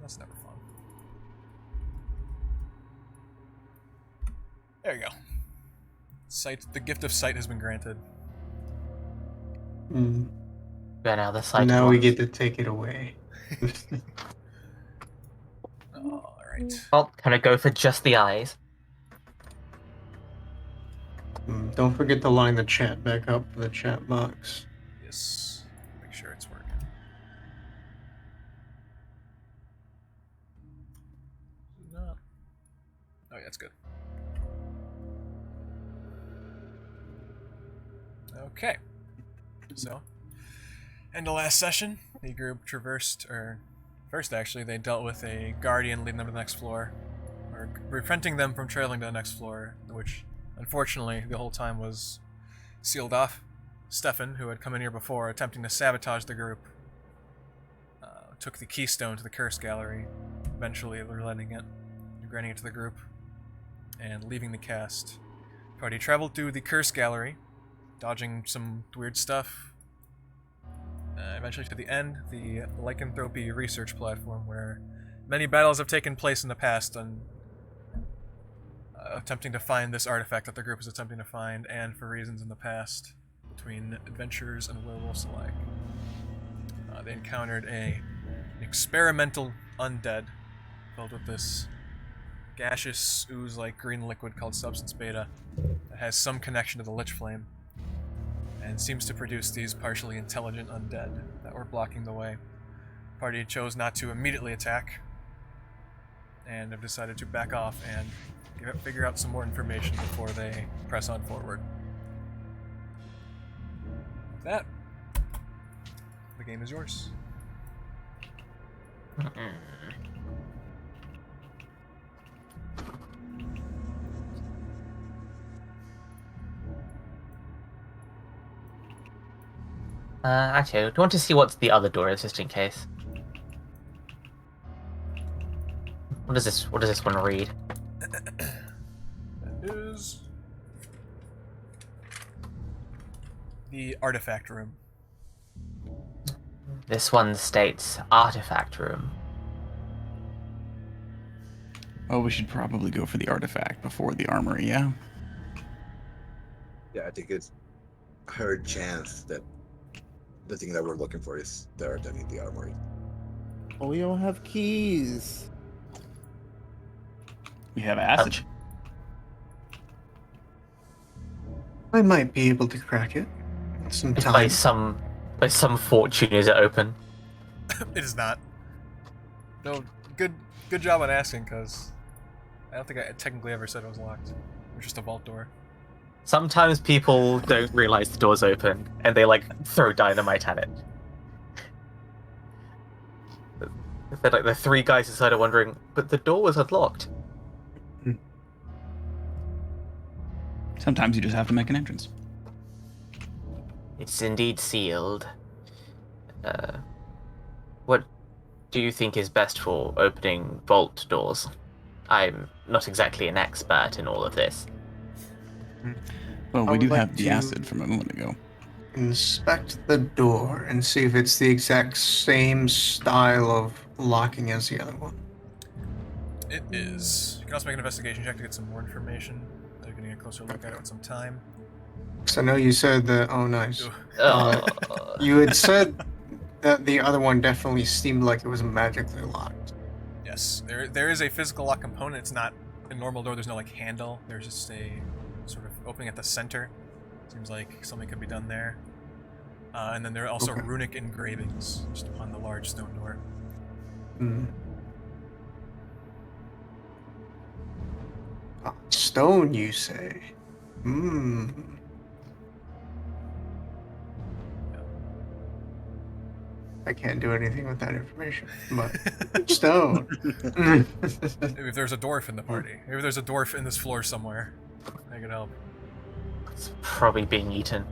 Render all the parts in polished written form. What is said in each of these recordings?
That's never fun. There you go. Sight. The gift of sight has been granted. Mm. Yeah, now the So sight. now we get to take it away. All right. Well, can I go for just the eyes? Don't forget to line the chat back up for the chat box. Yes. Make sure it's working. No. Oh, yeah, that's good. Okay. So, end of last session, the group traversed, or first actually, they dealt with a guardian leading them to the next floor, or preventing them from traveling to the next floor, which unfortunately the whole time was sealed off. Stefan, who had come in here before, attempting to sabotage the group, took the keystone to the curse gallery, eventually relenting it, granting it to the group, and leaving the cast. Party traveled through the curse gallery, dodging some weird stuff. Eventually to the end, the lycanthropy research platform, where many battles have taken place in the past on attempting to find this artifact that the group is attempting to find, and for reasons in the past, between adventurers and werewolves alike. They encountered an experimental undead filled with this gaseous ooze-like green liquid called Substance Beta that has some connection to the Lich Flame, and seems to produce these partially intelligent undead that were blocking the way. The party chose not to immediately attack, and have decided to back off and figure out some more information before they press on forward. With that, the game is yours. Actually, do you want to see what the other door is, just in case? What does this one read? That is the artifact room. This one states artifact room. Oh, we should probably go for the artifact before the armory, yeah? Yeah, I think it's her chance that the thing that we're looking for is there than in the armory. Oh, we don't have keys. We have acid. I might be able to crack it. Some If time. by some fortune is it open? It is not. No, good job on asking, because I don't think I technically ever said it was locked. It was just a vault door. Sometimes people don't realize the door's open, and they, throw dynamite at it. They're like the three guys inside are wondering, but the door was unlocked. Sometimes you just have to make an entrance. It's indeed sealed. What do you think is best for opening vault doors? I'm not exactly an expert in all of this. Well, I we would do like have the to- acid from a moment ago. Inspect the door and see if it's the exact same style of locking as the other one. It is. You can also make an investigation check to get some more information. They're getting a closer look at it with some time. Because I know you said that. Oh, nice. Ooh. You had said that the other one definitely seemed like it was magically locked. Yes, there is a physical lock component. It's not a normal door. There's no handle. There's just a sort of opening at the center. Seems like something could be done there. And then there are also Okay. runic engravings just upon the large stone door. Stone, you say? I can't do anything with that information, but stone. Maybe if there's a dwarf in the party. Maybe there's a dwarf in this floor somewhere. That could help. It's probably being eaten.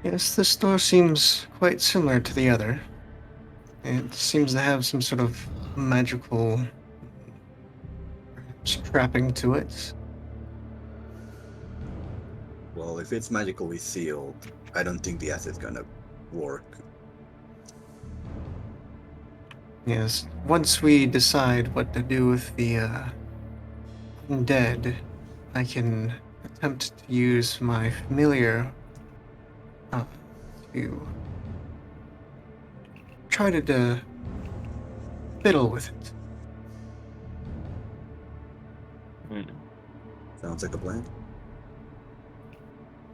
Yes, this door seems quite similar to the other. It seems to have some sort of magical strapping to it. Well, if it's magically sealed, I don't think the acid's gonna work. Yes, once we decide what to do with the undead, I can attempt to use my familiar to try to fiddle with it. Sounds like a plan.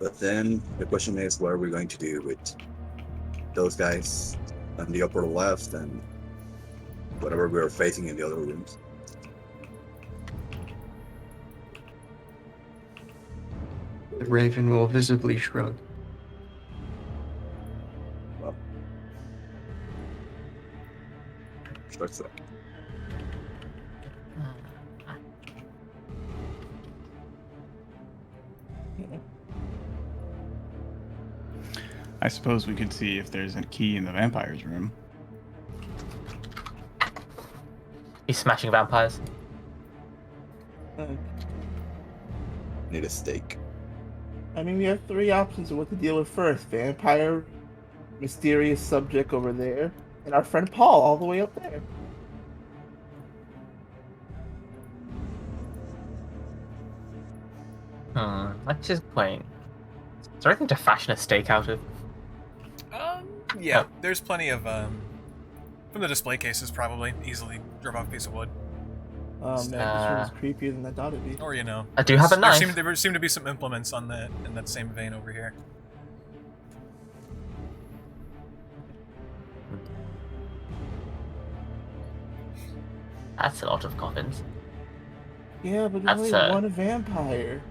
But then the question is, what are we going to do with those guys on the upper left and whatever we are facing in the other rooms? The raven will visibly shrug. Well, starts that. I suppose we could see if there's a key in the vampire's room. He's smashing vampires. Need a stake. I mean, we have three options of what to deal with first. Vampire, mysterious subject over there, and our friend Paul all the way up there. That's his point. Is there anything to fashion a stake out of? Yeah, there's plenty of, from the display cases, probably, easily drop off a piece of wood. Oh man, this room is creepier than I thought it'd be. Or, you know. I do have a knife. There seem to be some implements on that, in that same vein over here. That's a lot of coffins. Yeah, but there's That's, only one vampire.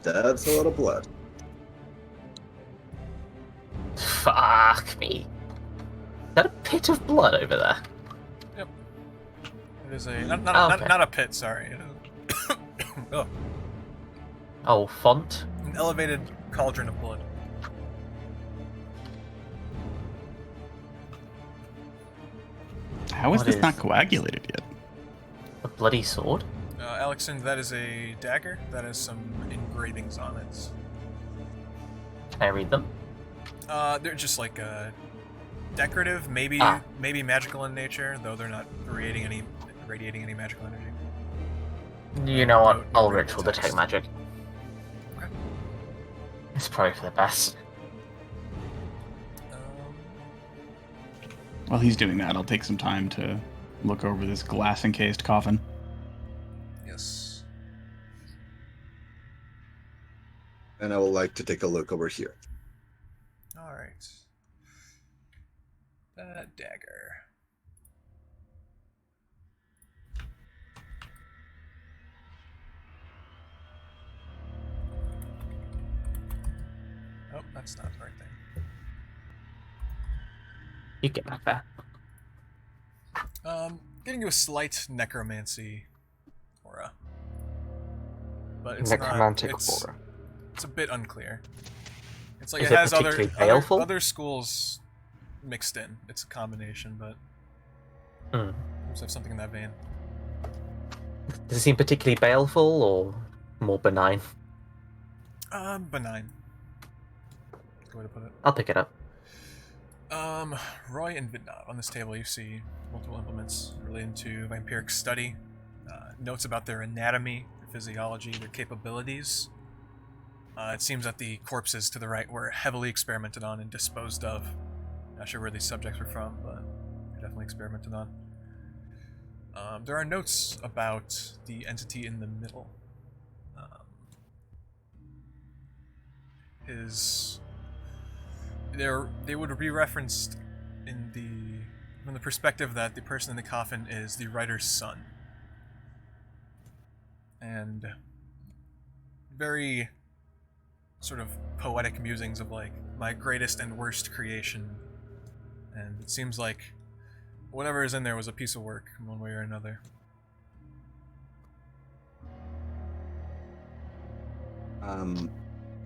That's a lot of blood. Fuck me. Is that a pit of blood over there? Yep. It is a not Okay. not a pit. Sorry. It is oh, Oh, font? an elevated cauldron of blood. How is What this is- not coagulated yet? A bloody sword? Alyxend, that is a dagger. That has some engravings on it. Can I read them? They're just like decorative, maybe maybe magical in nature, though they're not radiating any magical energy. You know what? No I'll written ritual text. detect magic. Okay. It's probably for the best. Um, While he's doing that, I'll take some time to look over this glass-encased coffin. yes. And I would like to take a look over here. All right. That dagger. Oh, that's not the right thing. You get back there. Getting you a slight necromancy aura, but it's Necromantic not. aura. It's a bit unclear. It's like Is it it has particularly baleful? other schools mixed in. It's a combination, but seems to have something in that vein. Does it seem particularly baleful or more benign? Benign. Good way to put it. I'll pick it up. Roy and Vidnov. On this table, you see multiple implements relating to vampiric study, notes about their anatomy, their physiology, their capabilities. It seems that the corpses to the right were heavily experimented on and disposed of. Not sure where these subjects were from, but they're definitely experimented on. There are notes about the entity in the middle. They would be referenced from the perspective that the person in the coffin is the writer's son. And very sort of poetic musings of like my greatest and worst creation. And it seems like whatever is in there was a piece of work in one way or another.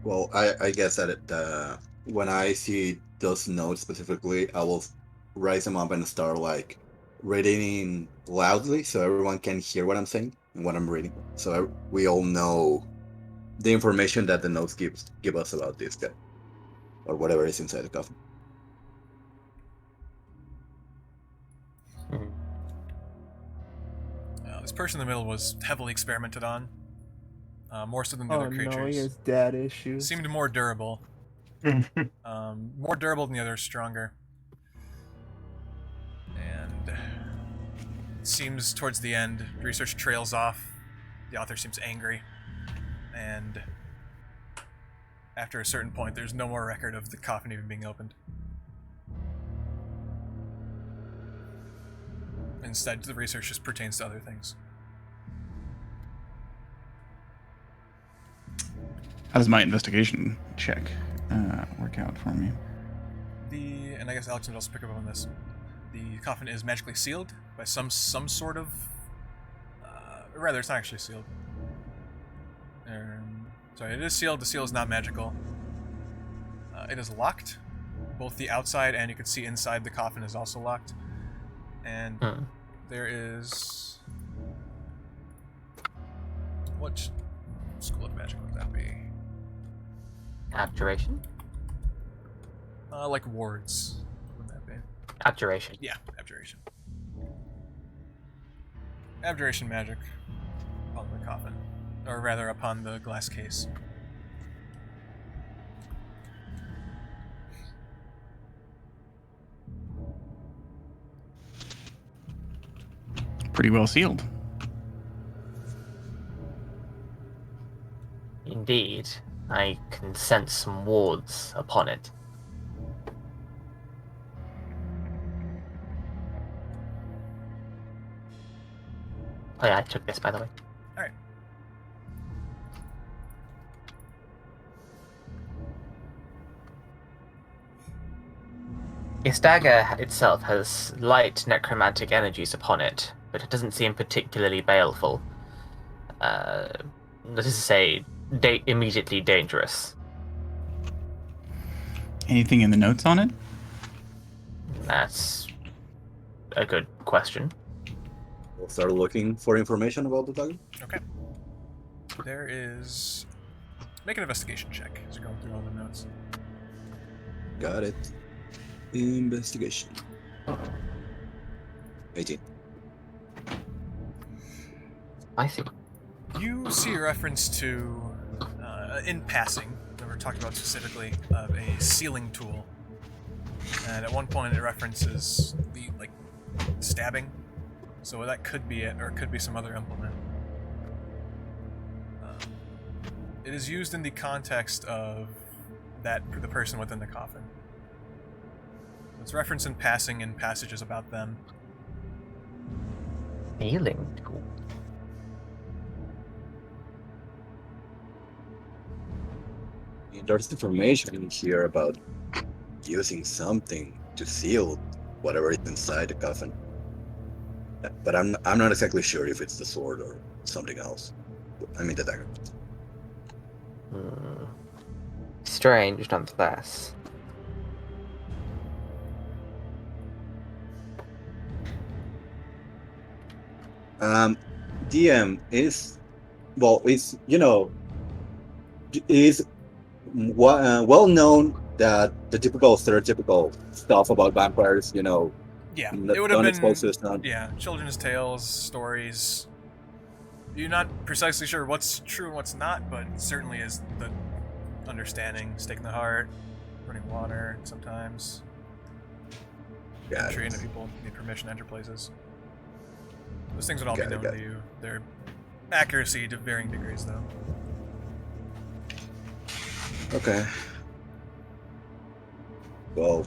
Well, I guess that when I see those notes specifically, I will raise them up and start like reading loudly so everyone can hear what I'm saying and what I'm reading. So we all know the information that the notes give us about this guy or whatever is inside the coffin. This person in the middle was heavily experimented on, more so than the Oh other no, he creatures. has dad issues. Seemed more durable. More durable than the others, stronger. And it seems towards the end, research trails off. The author seems angry. And after a certain point, there's no more record of the coffin even being opened. Instead, the research just pertains to other things. How does my investigation check work out for me? And I guess Alyxend will also pick up on this. The coffin is magically sealed by some sort of... or rather, it's not actually sealed. Sorry, it is sealed. The seal is not magical. It is locked. Both the outside and you can see inside the coffin is also locked. And there is... What school of magic would that be? Abjuration? Like wards. What would that be? Abjuration. Yeah, abjuration. Abjuration magic upon the coffin. Or rather, upon the glass case. Pretty well sealed. Indeed. I can sense some wards upon it. Oh yeah, I took this, by the way. Alright. Its dagger itself has light necromantic energies upon it, but it doesn't seem particularly baleful. That is to say, immediately dangerous. Anything in the notes on it? That's a good question. We'll start looking for information about the dagger. Okay. There is... Make an investigation check as you're going through all the notes. Got it. Investigation. 18. I see. You see a reference to, in passing, that we're talking about specifically, of a sealing tool. And at one point it references the, stabbing. So that could be it, or it could be some other implement. It is used in the context of the person within the coffin. It's referenced in passing in passages about them. Healing tool. There's information in here about using something to seal whatever is inside the coffin. But I'm not exactly sure if it's the sword or something else. I mean the dagger. Strange, nonetheless. DM is well known that the typical stereotypical stuff about vampires, Yeah, it would have been been children's tales, stories. You're not precisely sure what's true and what's not, but it certainly is the understanding, stake in the heart, running water sometimes. Entry into people need permission to enter places. Those things would all be known to you. Their accuracy to varying degrees, though. Okay. Well,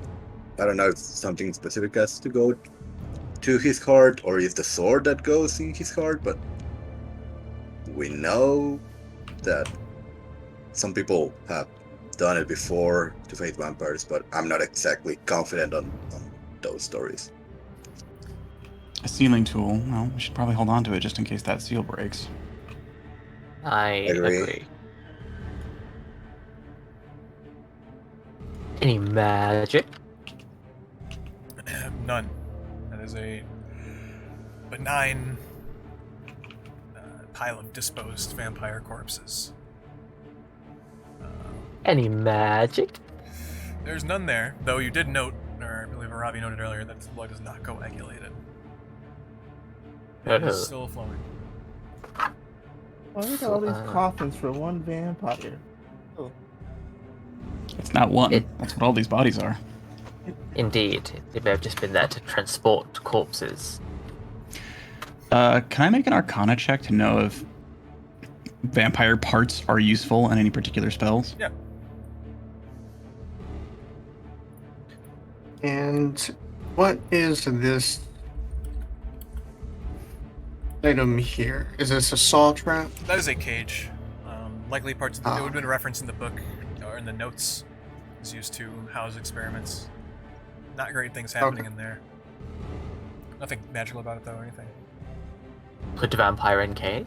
I don't know if something specific has to go to his heart, or if the sword that goes in his heart, but we know that some people have done it before to fight vampires, but I'm not exactly confident on those stories. A sealing tool. Well, we should probably hold on to it just in case that seal breaks. I agree. Any magic? None. That is a benign pile of disposed vampire corpses. Any magic? There's none there, though you did note, or I believe Aravi noted earlier, that the blood is not coagulated. It is still flowing. Why are there all these coffins for one vampire? Oh. It's not one. That's what all these bodies are. Indeed, they may have just been there to transport corpses. Can I make an Arcana check to know if vampire parts are useful in any particular spells? Yeah. And what is this item here? Is this a saw trap? That is a cage. Likely parts of it would have been referenced in the book or in the notes. It's used to house experiments. Not great things happening in there. Nothing magical about it though or anything. Put the vampire in cage.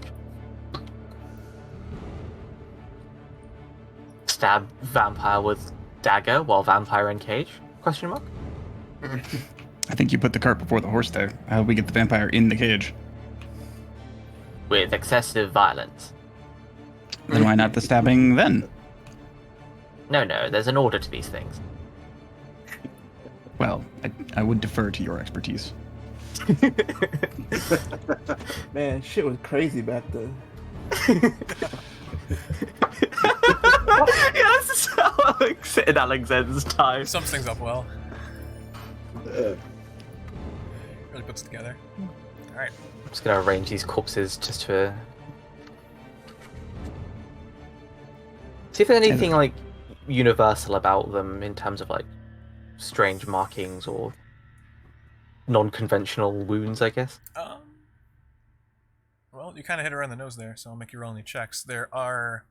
Stab vampire with dagger while vampire in cage? Question mark? I think you put the cart before the horse there. How do we get the vampire in the cage? With excessive violence. Then why not the stabbing then? No, there's an order to these things. Well, I would defer to your expertise. Man, shit was crazy back then. Yeah, this is how in Alyxend's time. Sums things up well. Really puts it together. Alright. I'm just gonna arrange these corpses just to see if there's anything like universal about them in terms of like strange markings or non-conventional wounds, I guess. Well, you kind of hit her on the nose there, so I'll make you roll any checks. There are,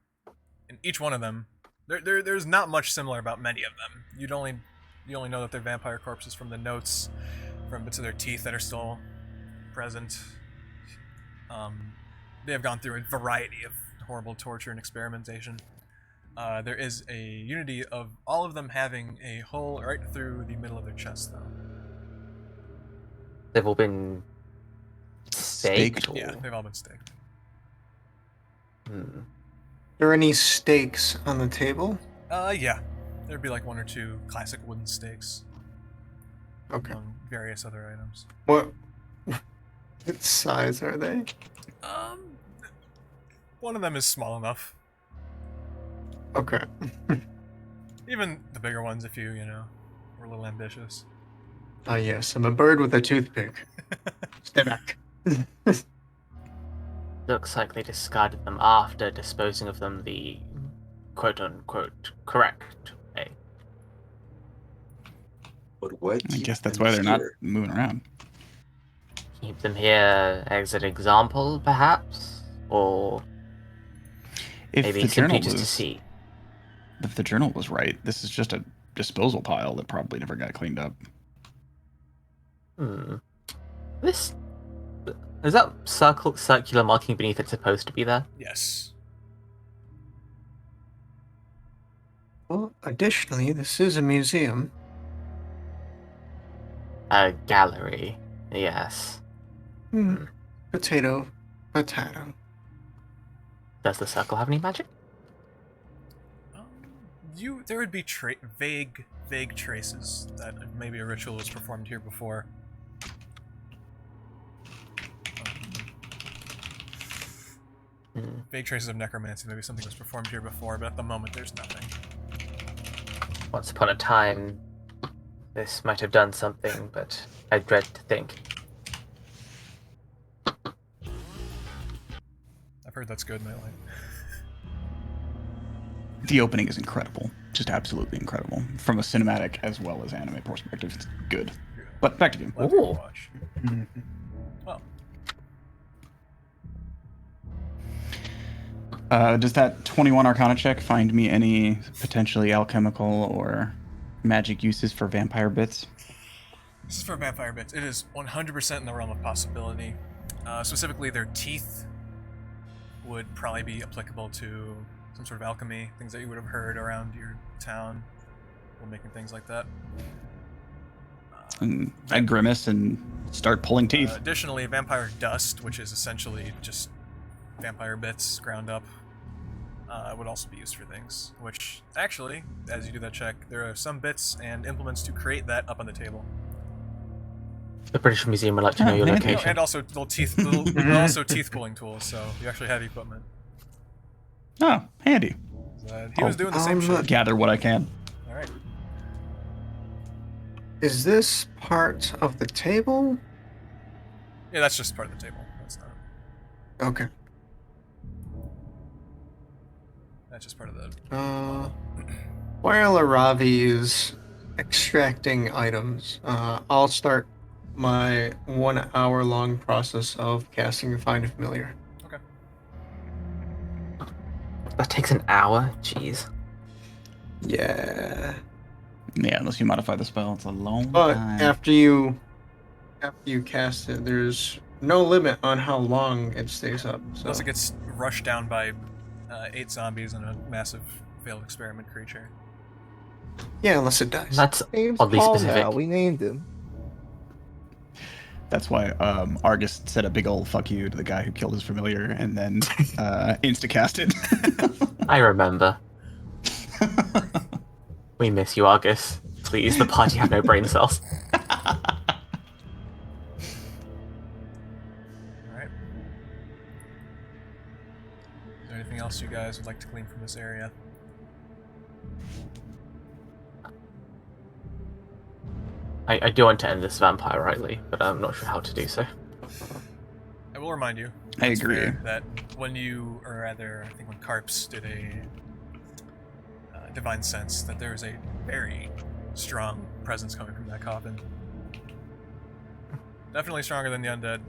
in each one of them, there's not much similar about many of them. You only know that they're vampire corpses from the notes, from bits of their teeth that are still present. They have gone through a variety of horrible torture and experimentation. There is a unity of all of them having a hole right through the middle of their chest, though. They've all been staked? Yeah, they've all been staked. Are there any stakes on the table? Yeah. There'd be like one or two classic wooden stakes. Okay. Among various other items. What size are they? One of them is small enough. Okay. Even the bigger ones, if you were a little ambitious. Ah, yes, I'm a bird with a toothpick. Stay back. Looks like they discarded them after disposing of them the quote-unquote correct way. But what? I guess that's why they're not moving around. Keep them here as an example, perhaps? Or If maybe the simply journal just to was, see. if the journal was right, this is just a disposal pile that probably never got cleaned up. This... Is that circular marking beneath it supposed to be there? Yes. Well, additionally, this is a museum. A gallery, yes. Potato. Does the circle have any magic? There would be vague traces that maybe a ritual was performed here before. Vague traces of necromancy, maybe something was performed here before, but at the moment there's nothing. Once upon a time, this might have done something, but I dread to think. I've heard that's good, Nightlight. The opening is incredible. Just absolutely incredible. From a cinematic as well as anime perspective, it's good. But back to you. Love to watch. Well, does that 21 Arcana check find me any potentially alchemical or magic uses for vampire bits? this is for vampire bits. It is 100% in the realm of possibility. Specifically, their teeth would probably be applicable to some sort of alchemy, things that you would have heard around your town, or making things like that. And I grimace and start pulling teeth. Additionally, vampire dust, which is essentially just vampire bits ground up, would also be used for things. Which, actually, as you do that check, there are some bits and implements to create that up on the table. The British Museum would like to know your man. location. And also also teeth pulling tools, so you actually have equipment. Oh, handy. He was doing the same shit. Gather what I can. All right. Is this part of the table? Yeah, that's just part of the table. That's not. Okay. That's just part of the. While Aravi is extracting items, I'll start my 1 hour long process of casting Find a Familiar. Okay. That takes an hour? Jeez. Yeah. Yeah, unless you modify the spell, it's a long But time. after you cast it, there's no limit on how long it stays up. So Unless it gets rushed down by 8 zombies and a massive failed experiment creature. yeah, unless it dies. That's Name's oddly Paul specific. now. We named him. That's why Argus said a big old fuck you to the guy who killed his familiar and then insta-casted. I remember. We miss you, Argus. Please, the party have no brain cells. Alright. Is there anything else you guys would like to glean from this area? I do want to end this vampire rightly, but I'm not sure how to do so. I will remind you. I it's agree. fair, that when you, or rather, I think when Karps did a divine sense, that there is a very strong presence coming from that coffin. Definitely stronger than the undead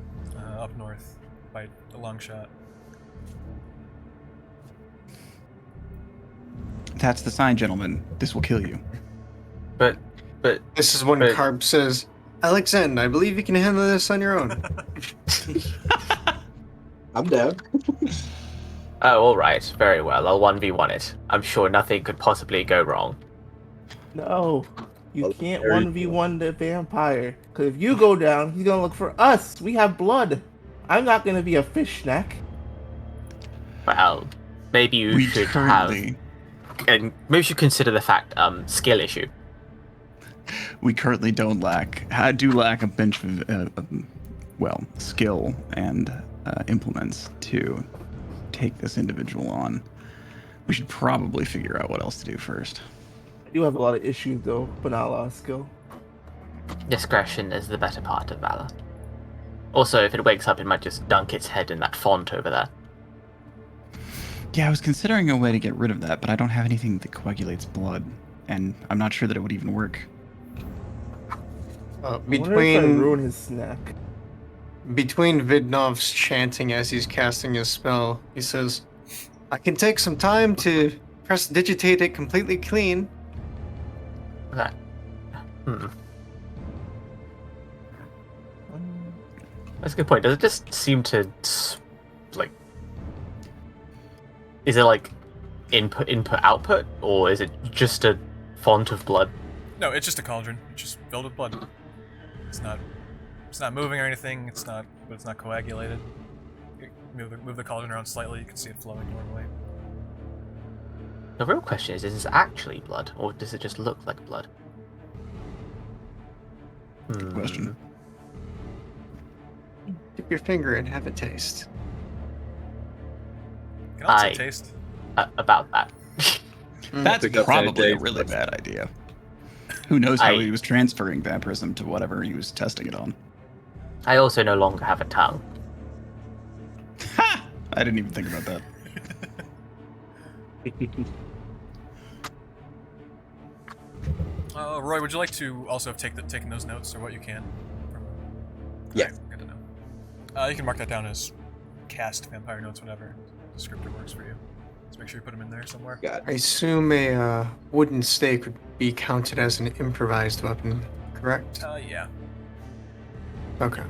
up north by a long shot. That's the sign, gentlemen. This will kill you. But This is when But- Karp says, Alyxend, I believe you can handle this on your own. I'm down. oh, all right, very well. I'll 1v1 it. I'm sure nothing could possibly go wrong. No, you Well, can't there you 1v1 the vampire. Because if you go down, he's gonna look for us. We have blood. I'm not gonna be a fish snack. Well, maybe you We should currently, have, and maybe you should consider the fact skill issue. we currently don't lack. I do lack a bunch of, skill and implements to take this individual on. We should probably figure out what else to do first. I do have a lot of issues though, but not a lot of skill. Discretion is the better part of valor. Also, if it wakes up, it might just dunk its head in that font over there. Yeah, I was considering a way to get rid of that, but I don't have anything that coagulates blood, and I'm not sure that it would even work. I wonder if I ruin his snack. Between Vidnov's chanting as he's casting his spell, he says, I can take some time to digitate it completely clean. Okay. That's a good point. Does it just seem to, like... Is it like input, output? Or is it just a font of blood? No, it's just a cauldron. It's just filled with blood. It's not moving or anything. But it's not coagulated. You move the cauldron around slightly, you can see it flowing normally. The real question is this actually blood, or does it just look like blood? Good question. Dip your finger and have a taste. Can also I- taste. About that. That's Pick up probably a that really day. bad idea. Who knows how I- he was transferring vampirism to whatever he was testing it on? I also no longer have a tongue. Ha! I didn't even think about that. Roy, would you like to also have taken those notes, or what you can? Yeah. Good to know. You can mark that down as cast vampire notes, whatever descriptor works for you. Let's make sure you put them in there somewhere. Got I assume a wooden stake would be counted as an improvised weapon, correct? Yeah. Okay.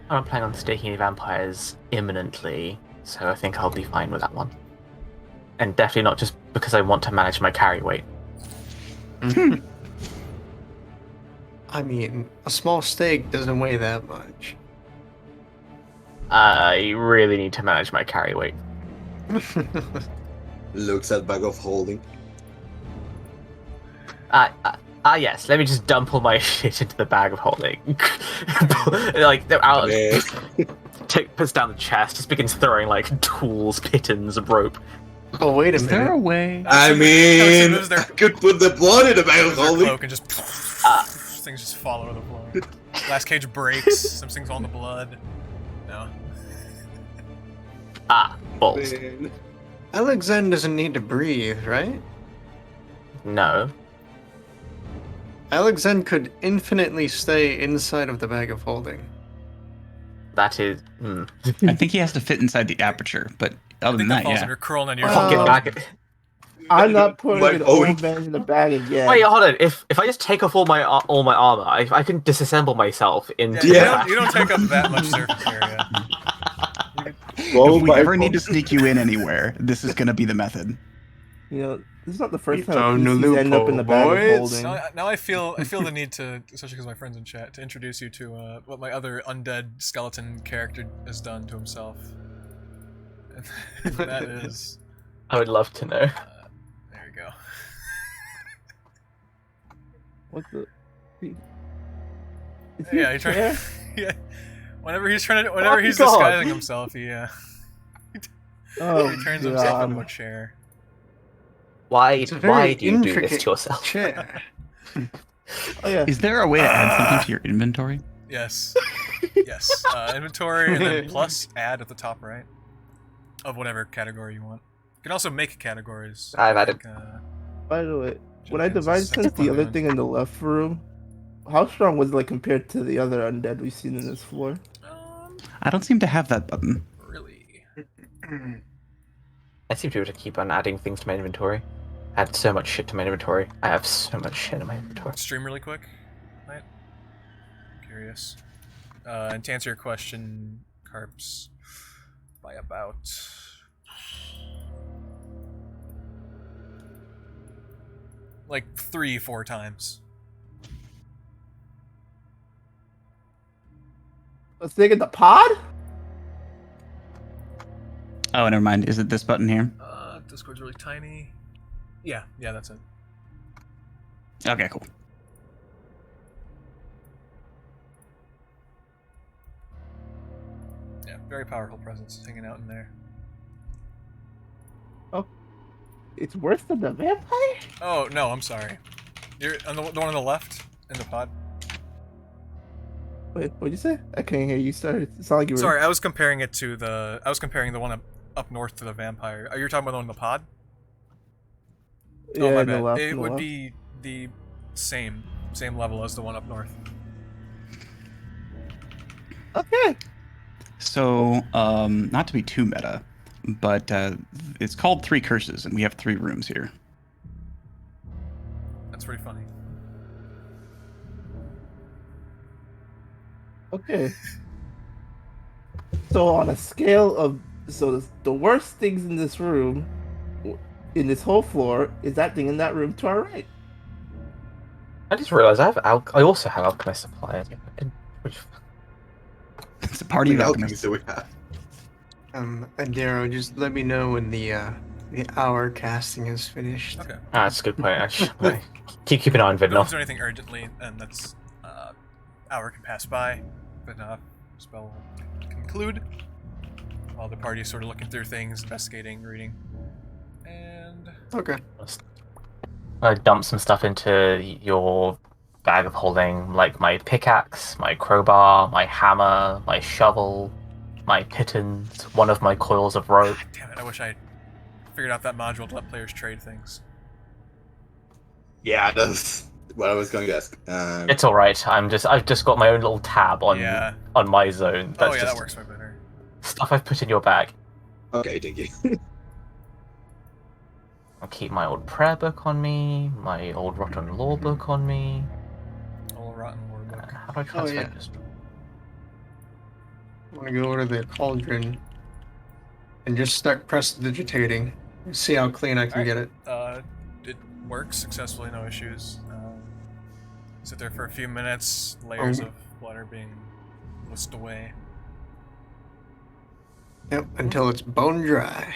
I don't plan on staking any vampires imminently, so I think I'll be fine with that one. And definitely not just because I want to manage my carry weight. I mean, a small stake doesn't weigh that much. I really need to manage my carry weight. Looks at bag of holding. I Yes, let me just dump all my shit into the bag of holding. Like, they're out. Yeah. Puts down the chest, just begins throwing, like, tools, pittons, rope. Oh, wait a Is there a minute. way? I mean, I could put the blood in the bag of Their holding. cloak and just things just fall over the floor. Glass cage breaks. Some things all in the blood. No. Balls. Man. Alyxend doesn't need to breathe, right? No. Alyxend could infinitely stay inside of the bag of holding. That is... I think he has to fit inside the aperture, but I other think than that that, falls yeah. under curling on your Fucking Oh. bag. I'm not putting My an own- old man in the bag again. Wait, hold on. If I just take off all my armor, I can disassemble myself into Yeah. the You don't take up that much surface area. Oh If we my ever need to God. sneak you in anywhere, this is going to be the method. You know, this is not the first We time found a PCs end up in the bag of loophole, holding. Now I feel the need to, especially because my friends in chat, to introduce you to what my other undead skeleton character has done to himself. And that is, I would love to know. there you go. What the? Is Yeah, a he tried. chair? Yeah, whenever he's God. disguising himself, he Oh, he turns himself into a God. chair. Why It's a very why do you do this intricate to yourself? chair. Oh, yeah. Is there a way to add something to your inventory? Yes. Yes. Inventory and then plus add at the top right of whatever category you want. You can also make categories. I've added- By the way, when I Chennikins divided is since the other 6.9. thing in the left room, how strong was it like compared to the other undead we've seen in this floor? I don't seem to have that button. Really? I seem to be able to keep on adding things to my inventory. I add so much shit to my inventory. I have so much shit in my inventory. Stream really quick, right? I'm curious. And to answer your question, Karps, by about like 3-4 times. Let's dig in the pod? Oh, never mind. Is it this button here? Discord's really tiny. Yeah, that's it. Okay, cool. Yeah, very powerful presence hanging out in there. It's worse than the vampire? Oh no, I'm sorry. You're on the one on the left in the pod. Wait, what'd you say? I can't hear you. Sorry. It sounded like you were. Sorry, I was comparing it to the. I was comparing the one up north to the vampire. Are you talking about the one in the pod? Yeah, Oh my in the bad. left, It in the would left. be the same level as the one up north. Okay. So, not to be too meta, but it's called Three Curses, and we have 3 rooms here. That's pretty funny. Okay. So on a scale of the worst things in this room, in this whole floor, is that thing in that room to our right. I just realized I also have alchemist supply. Which It's a party of What alchemists. do we have? Adaro, just let me know when the hour casting is finished. Okay. that's a good point. Actually, keep an eye on If no Vidnov. one's doing anything urgently, and that's hour can pass by, but spell will conclude while the party is sort of looking through things, investigating, reading, and Okay. I dump some stuff into your bag of holding, like my pickaxe, my crowbar, my hammer, my shovel, my pittons, one of my coils of rope. damn it, I wish I had figured out that module to let players trade things. Yeah, that's what I was going to ask. It's all right. I've just got my own little tab on Yeah. on my zone. That's Oh yeah, just that works way better. stuff I've put in your bag. Okay, thank you. I'll keep my old prayer book on me, my old rotten law book on me. Old rotten war book. How do I transfer yeah. this? I want to go over to the cauldron and just start prestidigitating. See how clean I can get it. It works successfully, no issues. Sit there for a few minutes, layers of blood are being whisked away. Yep, until it's bone dry.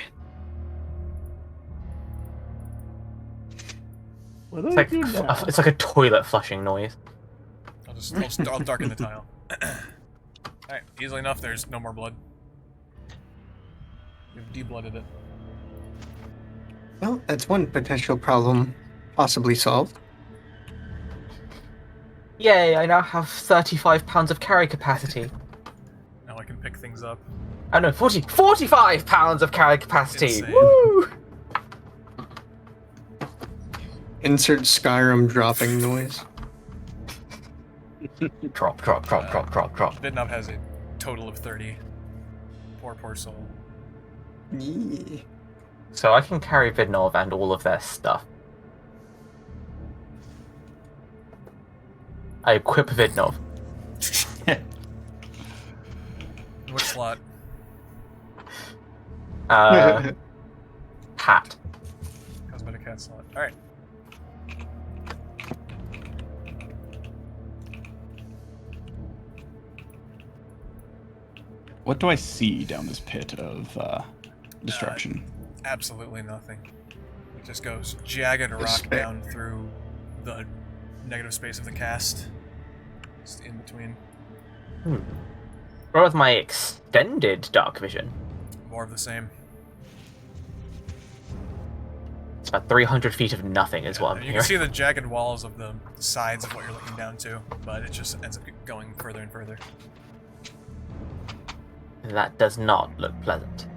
What do It's I like do now? it's like a toilet flushing noise. I'll darken the tile. Alright, easily enough, there's no more blood. We've de-blooded it. Well, that's one potential problem possibly solved. Yay! I now have 35 pounds of carry capacity. Now I can pick things up. Oh no, 45 pounds of carry capacity. Insane. Woo! Insert Skyrim dropping noise. Drop. Vidnov has a total of 30. Poor soul. Yeah. So I can carry Vidnov and all of their stuff. I equip Vidnov. Which slot? Hat. Cosmetic hat slot. Alright. What do I see down this pit of destruction? Absolutely nothing. It just goes jagged rock down through the negative space of the cast. Just in between. What with my extended dark vision? More of the same. It's about 300 feet of nothing is what I'm You hearing. can see the jagged walls of the sides of what you're looking down to, but it just ends up going further and further. That does not look pleasant.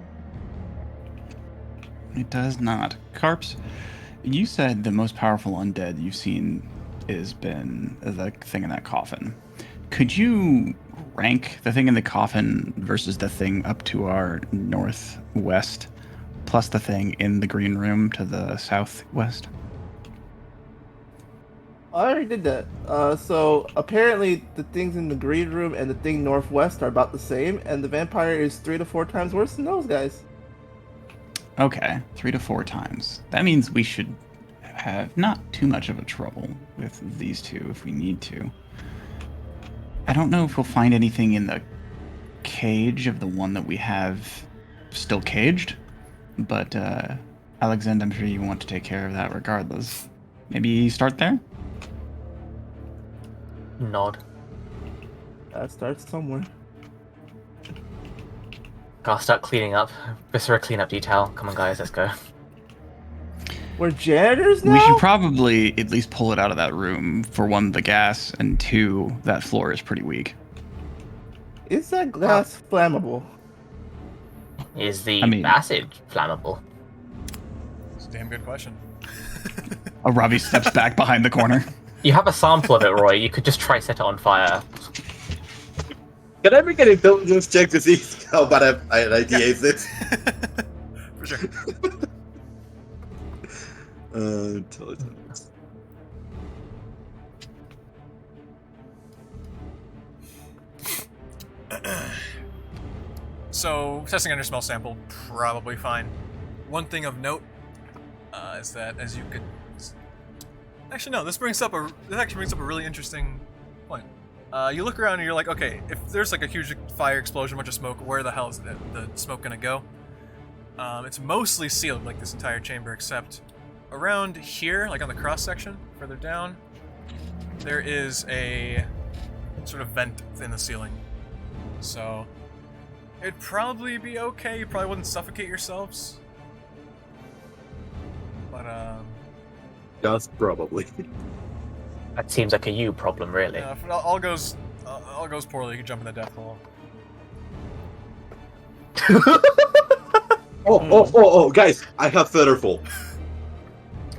It does not. Karps, you said the most powerful undead you've seen has been the thing in that coffin. Could you rank the thing in the coffin versus the thing up to our northwest, plus the thing in the green room to the southwest? I already did that. So apparently the things in the green room and the thing northwest are about the same, and the vampire is 3 to 4 times worse than those guys. Okay, 3 to 4 times. That means we should have not too much of a trouble with these two if we need to. I don't know if we'll find anything in the cage of the one that we have still caged, but Alyxend, I'm sure you want to take care of that regardless. Maybe start there? Nod. That starts somewhere. Gotta start cleaning up. Viscera cleanup detail. Come on, guys, let's go. We're janitors now? We should probably at least pull it out of that room. For one, the gas, and two, that floor is pretty weak. Is that glass flammable? Is the I mean- acid flammable? It's a damn good question. Aravi steps back behind the corner. You have a sample of it, Roy. You could just try set it on fire. Can I make an intelligence check to see how bad I ideate this? For sure. Intelligence. So, testing under smell sample, probably fine. One thing of note is that, as you could... Actually, no, this actually brings up a really interesting point. You look around and you're like, okay, if there's like a huge fire explosion, a bunch of smoke, where the hell is the smoke gonna go? It's mostly sealed, like this entire chamber, except around here, like on the cross section, further down, there is a sort of vent in the ceiling. So, it'd probably be okay. You probably wouldn't suffocate yourselves. But, Just probably. That seems like a you problem, really. yeah, if it all goes poorly, you can jump in the death hole. Oh, guys, I have Featherfall.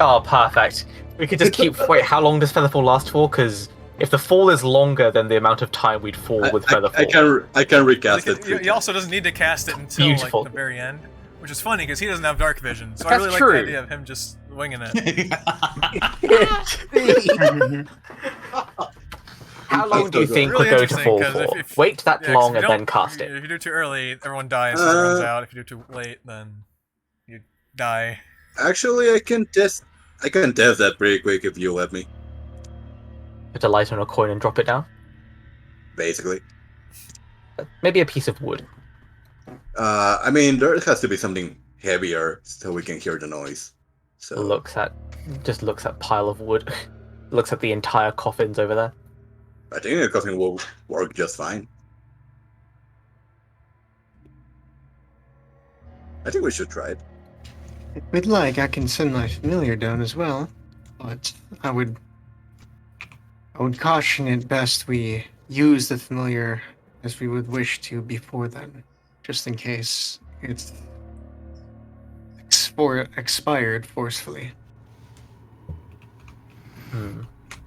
Oh, perfect. We could just keep... Wait, how long does Featherfall last for? Because if the fall is longer than the amount of time we'd fall with Featherfall... I can recast it. He also doesn't need to cast it until Beautiful. like the very end, which is funny because he doesn't have dark vision. So I That's really true. like the idea of him just winging it. How long do you think Really we're going to interesting, fall 'cause for? if- Wait that Yeah, 'cause long if you and then don't- cast it. If you do too early, everyone dies and it runs out. If you do too late, then you die. Actually, I can test that pretty quick if you let me. Put a light on a coin and drop it down? Basically, Maybe a piece of wood. I mean, there has to be something heavier so we can hear the noise. So looks at pile of wood. Looks at the entire coffins over there. I think the coffin will work just fine. I think we should try it. If we'd like, I can send my familiar down as well, but I would caution it best we use the familiar as we would wish to before then, just in case it's expired forcefully.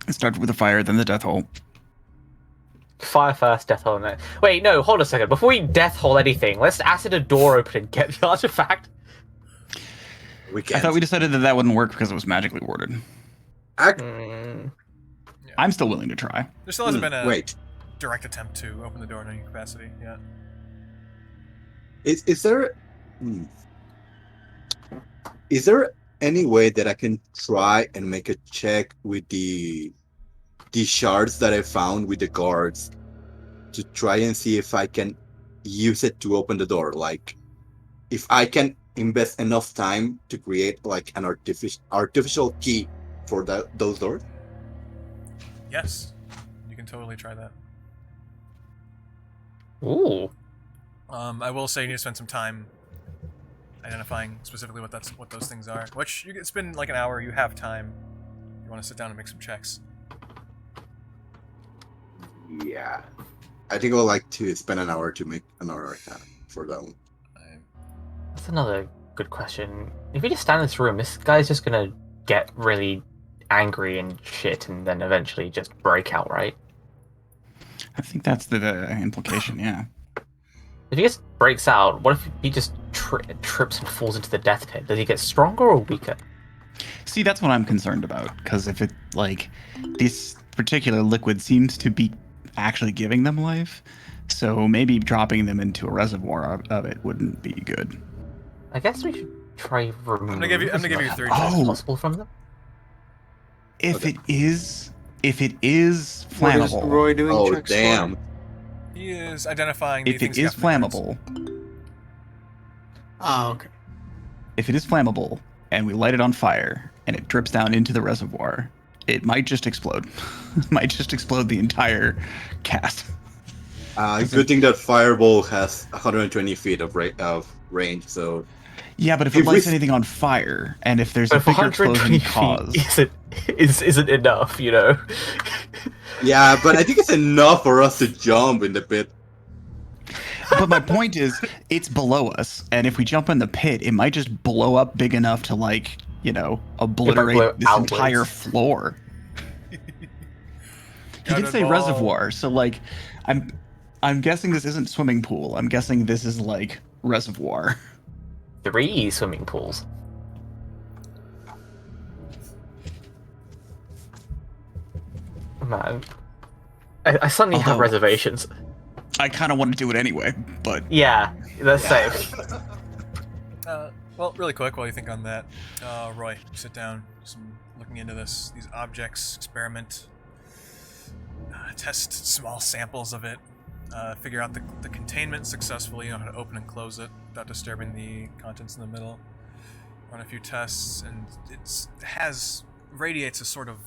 It starts with the fire, then the death hole. Fire first, death hole next. Wait, no, hold a second. Before we death hole anything, let's acid a door open and get the artifact. We can't. I thought we decided that wouldn't work because it was magically warded. Mm. I'm still willing to try. There still hasn't been a Wait. direct attempt to open the door in any capacity yet. Is there is there any way that I can try and make a check with the shards that I found with the guards to try and see if I can use it to open the door? Like, if I can invest enough time to create like an artificial key for those doors? Yes, you can totally try that. Ooh. I will say you need to spend some time identifying specifically what those things are. Which it's been like an hour. You have time. You want to sit down and make some checks. Yeah. I think I would like to spend an hour to make an hour like that for that one. That's another good question. If we just stand in this room, this guy's just gonna get really angry and shit and then eventually just break out, right? I think that's the implication, yeah. If he just breaks out, what if he just trips and falls into the death pit? Does he get stronger or weaker? See, that's what I'm concerned about, because if it, like, this particular liquid seems to be actually giving them life, so maybe dropping them into a reservoir of it wouldn't be good. I guess we should try removing I'm gonna give you as 3 much checks. as possible from them. If Okay. it is flammable, What is Roy doing Oh, checks damn. for? He is identifying the if things it is you got from the guards. flammable, Ah, okay. if it is flammable, and we light it on fire, and it drips down into the reservoir, it might just explode. It might just explode the entire cast. Good thing that fireball has 120 feet of range, so Yeah, but if If it we lights s- anything on fire, and if there's But a if bigger 120 explosion feet cause, isn't enough, you know? yeah, but I think it's enough for us to jump in the pit. but my point is, it's below us, and if we jump in the pit, it might just blow up big enough to, like, you know, blow obliterate this outwards. entire floor. He did say Cannonball. reservoir, so like, I'm guessing this isn't swimming pool. I'm guessing this is like reservoir. 3 swimming pools. Man. I suddenly have Although- reservations. I kind of want to do it anyway, but Yeah, that's safe. Well, really quick while you think on that, Roy, sit down. Looking into these objects, experiment, test small samples of it, figure out the containment successfully, you know how to open and close it without disturbing the contents in the middle. Run a few tests, and radiates a sort of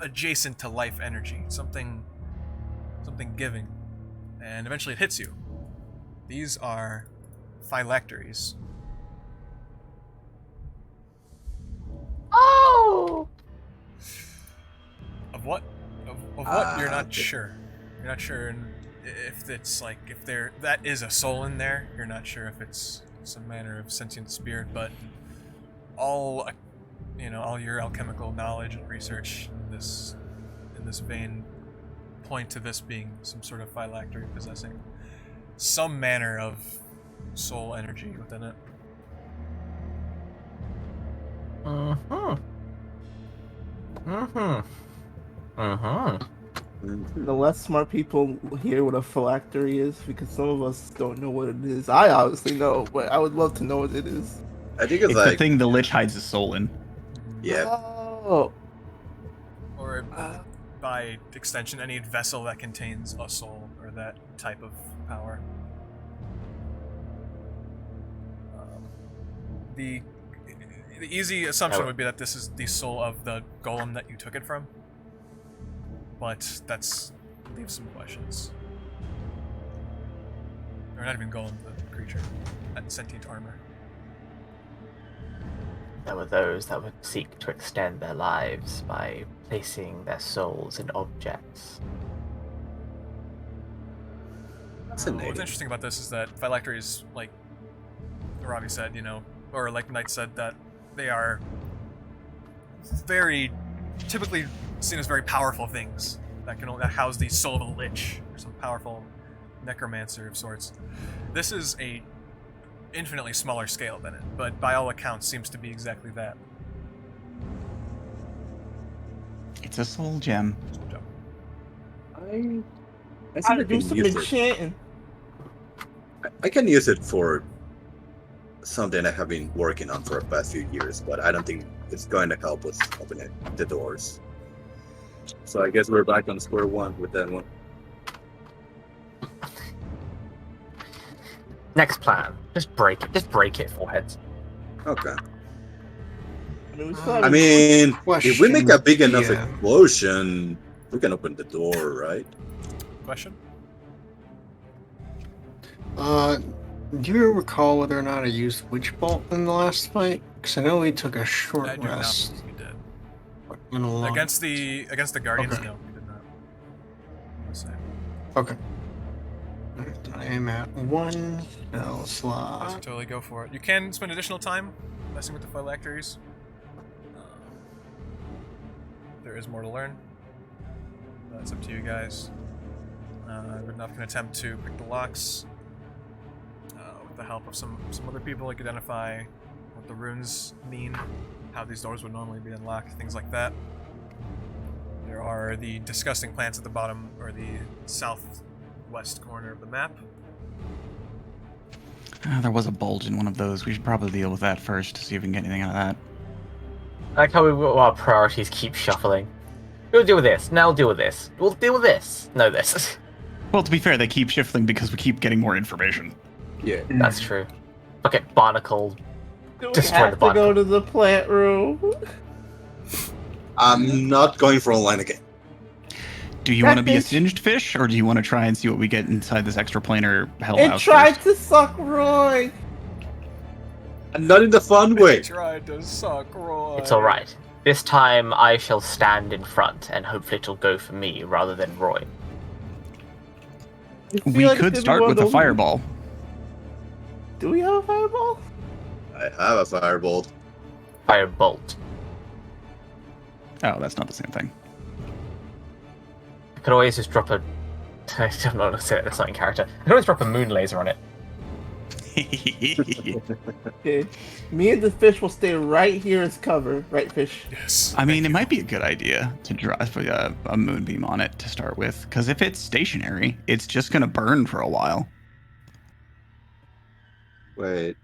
adjacent to life energy, something giving, and eventually it hits you. These are phylacteries. Oh! Of what? Of what? You're not Okay. sure. You're not sure if it's like that is a soul in there. You're not sure if it's some manner of sentient spirit, but all your alchemical knowledge and research in this vein point to this being some sort of phylactery possessing some manner of soul energy within it. The less smart people hear what a phylactery is, because some of us don't know what it is. I obviously know, but I would love to know what it is. I think it's it's the like, thing the Lich hides his soul in. yeah, Oh. Or by extension, any vessel that contains a soul or that type of power. The easy assumption Oh. would be that this is the soul of the golem that you took it from. But that's leaves some questions. Or not even golem, the creature. That sentient armor. There were those that would seek to extend their lives by placing their souls in objects. Fascinating. What's interesting about this is that phylacteries, like Aravi said, or like Knight said, that they are very typically seen as very powerful things that house the soul of a lich or some powerful necromancer of sorts. This is a infinitely smaller scale than it, but by all accounts seems to be exactly that. It's a soul gem. Soul gem. I How to think do some enchanting. I can use it for something I have been working on for the past few years, but I don't think it's going to help us open the doors. So I guess we're back on square one with that one. Next plan. Just break it. Just break it, foreheads. Okay. I mean, we still have I mean, if we make a Question, big enough yeah. explosion, we can open the door, right? Question? Do you recall whether or not I used Witch Bolt in the last fight? Because I know we took a short I do not rest. believe you did. In a long... Against the Guardians, Okay. no, you did not. Let's say. Okay. I am at 1 spell slot. So totally go for it. You can spend additional time messing with the phylacteries. There is more to learn. That's up to you guys. Vidnov can attempt to pick the locks with the help of some other people. Like identify what the runes mean, how these doors would normally be unlocked, things like that. There are the disgusting plants at the bottom, or the southwest corner of the map. There was a bulge in one of those. We should probably deal with that first to see if we can get anything out of that. I like how our priorities keep shuffling. We'll deal with this. Now we'll deal with this. We'll deal with this. No, this. Well, to be fair, they keep shifting because we keep getting more information. Yeah. That's true. Okay, barnacle. Do we Destroy have the to button. go to the plant room? I'm not going for online again. Do you want to be a That bitch- singed fish, or do you want to try and see what we get inside this extraplanar hell It house tried first? to suck Roy. And not in the fun way. Tried to suck Roy. It's alright. This time I shall stand in front, and hopefully it'll go for me rather than Roy. I feel We like it's could gonna be start one with of a those- fireball. Do we have a fireball? I have a firebolt. Firebolt. Oh, that's not the same thing. I could always just drop a... I'm not going to say that, that's not in character. I could always drop a moon laser on it. Okay. Me and the fish will stay right here as cover. Right, fish? Yes. I mean, thank it you. might be a good idea to drop a moonbeam on it to start with, because if it's stationary, it's just going to burn for a while. Wait.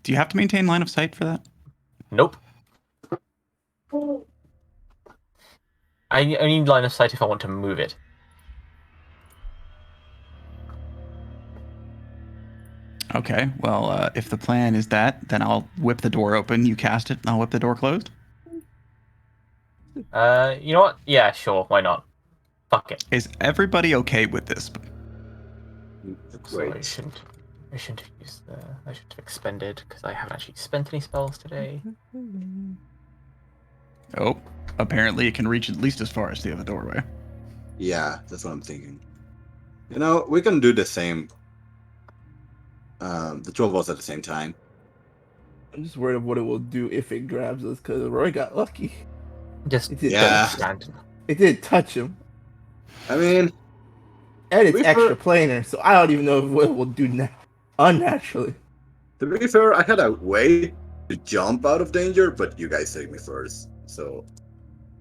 Do you have to maintain line of sight for that? Nope. I need line of sight if I want to move it. Okay, well, if the plan is that, then I'll whip the door open, you cast it, and I'll whip the door closed. You know what? Yeah, sure, why not? Fuck it. Is everybody okay with this? So I Wait. shouldn't have used the... I should have expended, because I haven't actually spent any spells today. Oh, apparently it can reach at least as far as the other doorway. Yeah, that's what I'm thinking. You know, we can do the same. The 12 of us at the same time. I'm just worried of what it will do if it grabs us, because Roy got lucky. Just It did, Yeah. stand. it did touch him. I mean, And it's We extra heard- planar, so I don't even know what it will do unnaturally. to be fair, I had a way to jump out of danger, but you guys saved me first. So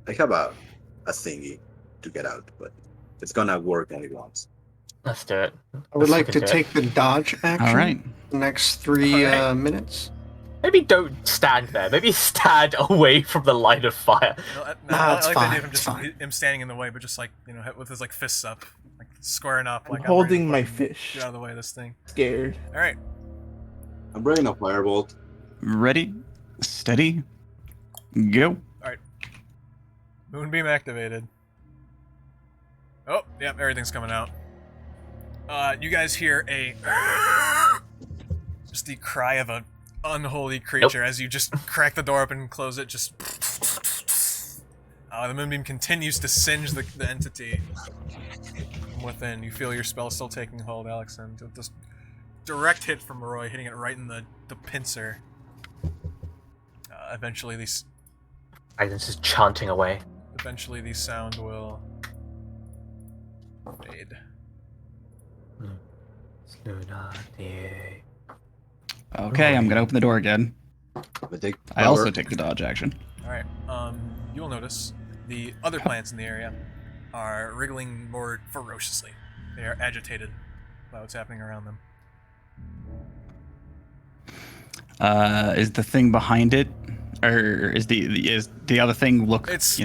I have a thingy to get out, but it's gonna work only once. Let's do it. I would Let's like to fucking do it. take the dodge action. All right. The next 3 Alright. minutes. Maybe don't stand there. Maybe stand away from the line of fire. I it's like the fine, idea of him it's just fine. him standing in the way, but just like with his like fists up, like squaring up, I'm like holding ready my to fucking fish. Get out of the way of this thing. Scared. All right. I'm bringing a firebolt. Ready, steady, go. Alright. Moonbeam activated. Oh, yep, everything's coming out. You guys hear just the cry of an unholy creature as you just crack the door open and close it, just... the moonbeam continues to singe the entity from within. You feel your spell still taking hold, Alyxend. With this direct hit from Roy, hitting it right in the pincer. Eventually these... Agnes is chanting away. Eventually the sound will... fade. Okay, I'm gonna open the door again. I also take the dodge action. Alright, you will notice the other plants in the area are wriggling more ferociously. They are agitated by what's happening around them. Is the thing behind it, or is the other thing look, It's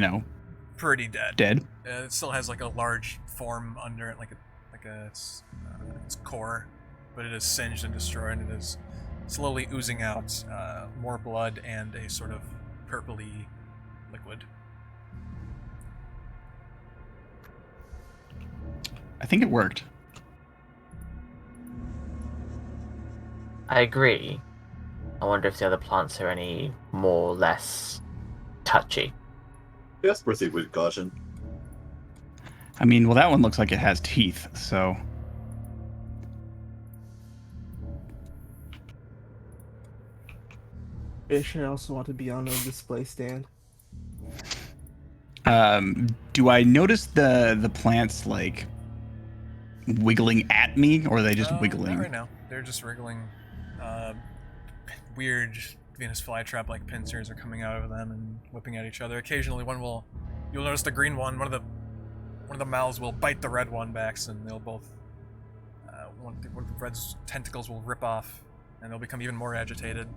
pretty dead. dead? It still has like a large form under it, like its core, but it is singed and destroyed, and it is slowly oozing out more blood and a sort of purpley liquid. I think it worked. I agree. I wonder if the other plants are any more or less touchy. Yes, proceed with caution. I mean, well, that one looks like it has teeth, so... Fish, I also want to be on a display stand. Do I notice the plants, like, wiggling at me, or are they just wiggling? Not right now. They're just wriggling. Weird Venus flytrap like pincers are coming out of them and whipping at each other. Occasionally you'll notice the green one, one of the mouths will bite the red one back, and they'll both one of the red's tentacles will rip off and they'll become even more agitated.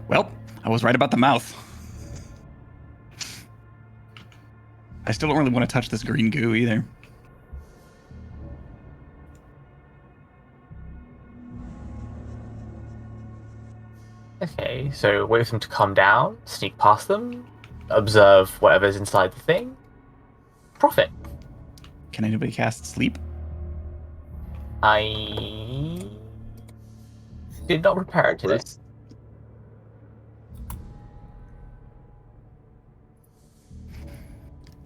Well, I was right about the mouth. I still don't really want to touch this green goo either. Okay, so wait for them to calm down, sneak past them, observe whatever's inside the thing. Profit. Can anybody cast sleep? I did not prepare to this.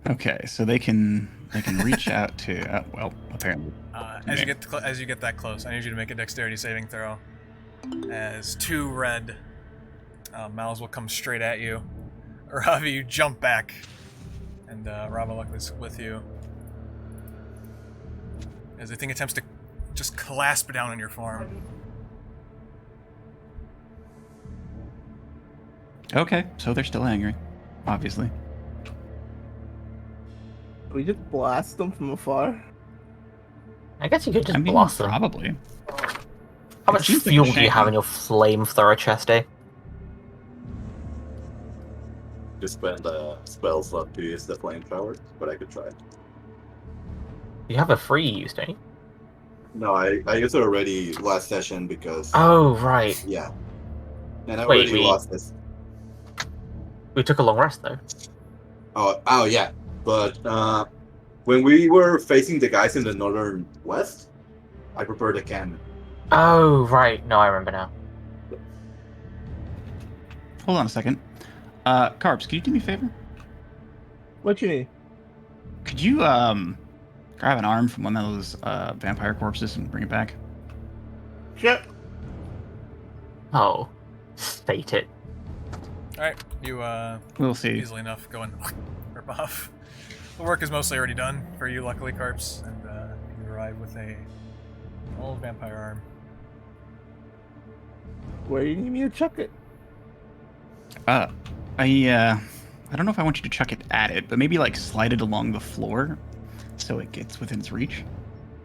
Okay, so they can reach out to well, apparently. As you get that close, I need you to make a dexterity saving throw. As two red mouths will come straight at you. Aravi, you jump back, and Ravaluk is with you. As the thing attempts to just clasp down on your form. Okay, so they're still angry, obviously. We just blast them from afar. I guess you could just I mean, blast them. probably. How much seems like fuel a do you have shame. in your flamethrower chest, eh? Just spend a spell slot to use the flamethrower, but I could try. You have a free use, don't you? No, I used it already last session because Oh, right. yeah, and I Wait, already we- lost this. We took a long rest, though. Oh yeah, but when we were facing the guys in the northern west, I prepared a cannon. Oh, right. No, I remember now. Hold on a second. Karps, could you do me a favor? What you need? Could you grab an arm from one of those vampire corpses and bring it back? Sure. Oh, state it. Alright, you We'll see. easily enough go and rip off. The work is mostly already done for you, luckily, Karps, and you arrive with a old vampire arm. Where do you need me to chuck it? I don't know if I want you to chuck it at it, but maybe like slide it along the floor so it gets within its reach.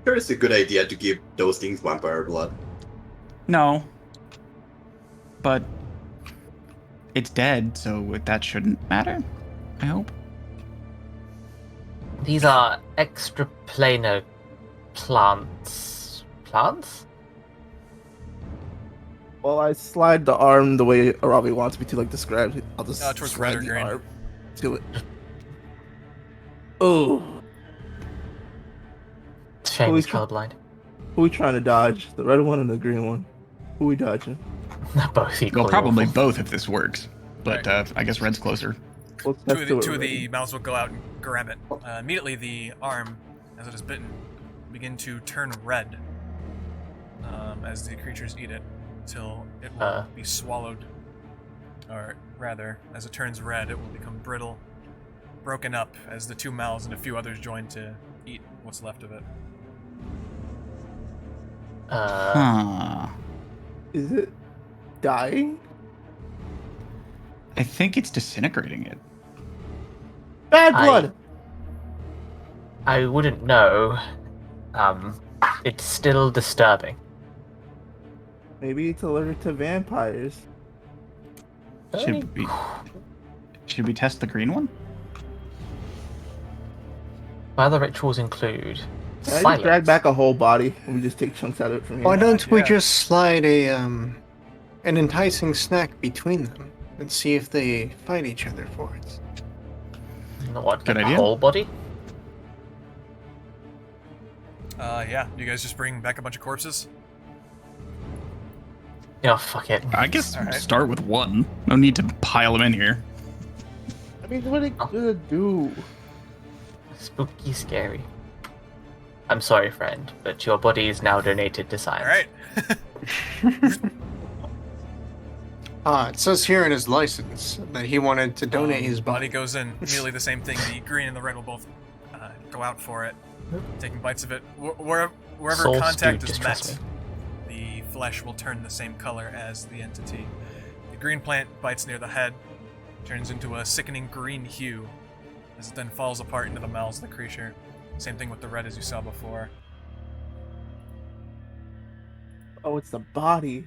Sure, it's a good idea to give those things vampire blood. No. But it's dead, so that shouldn't matter, I hope. These are extraplanar plants. Plants? Well, I slide the arm the way Aravi wants me to, like, describe it. I'll just Towards slide red or the green? arm to it. Oh, Shame Holy he's colorblind. who we trying to dodge? The red one and the green one? Who we dodging? They're both equally Well, probably awful. both if this works. But I guess red's closer. Let's Two test of to it the already. mouths will go out and grab it. Immediately, the arm, as it is bitten, begin to turn red as the creatures eat it, till it will be swallowed. Or rather, as it turns red, it will become brittle, broken up as the two mouths and a few others join to eat what's left of it. Huh. Is it dying? I think it's disintegrating it. Bad blood! I wouldn't know. It's still disturbing. Maybe it's allergic to vampires. Should we test the green one? My other rituals include Can I just silence. drag back a whole body and we just take chunks out of it from here? Why don't we Yeah. just slide an enticing snack between them and see if they fight each other for it? What, Good like idea. a whole body? Yeah. Do you guys just bring back a bunch of corpses? Yeah, fuck it. I guess All right. start with one. No need to pile them in here. I mean, what are they gonna do? Spooky, scary. I'm sorry, friend, but your body is now donated to science. Alright. It says here in his license that he wanted to donate his body body. goes in. Immediately the same thing. The green and the red will both go out for it, taking bites of it. Wherever Souls contact do is distress met, the flesh will turn the same color as the entity. The green plant bites near the head, turns into a sickening green hue, as it then falls apart into the mouths of the creature. Same thing with the red as you saw before. Oh, it's the body.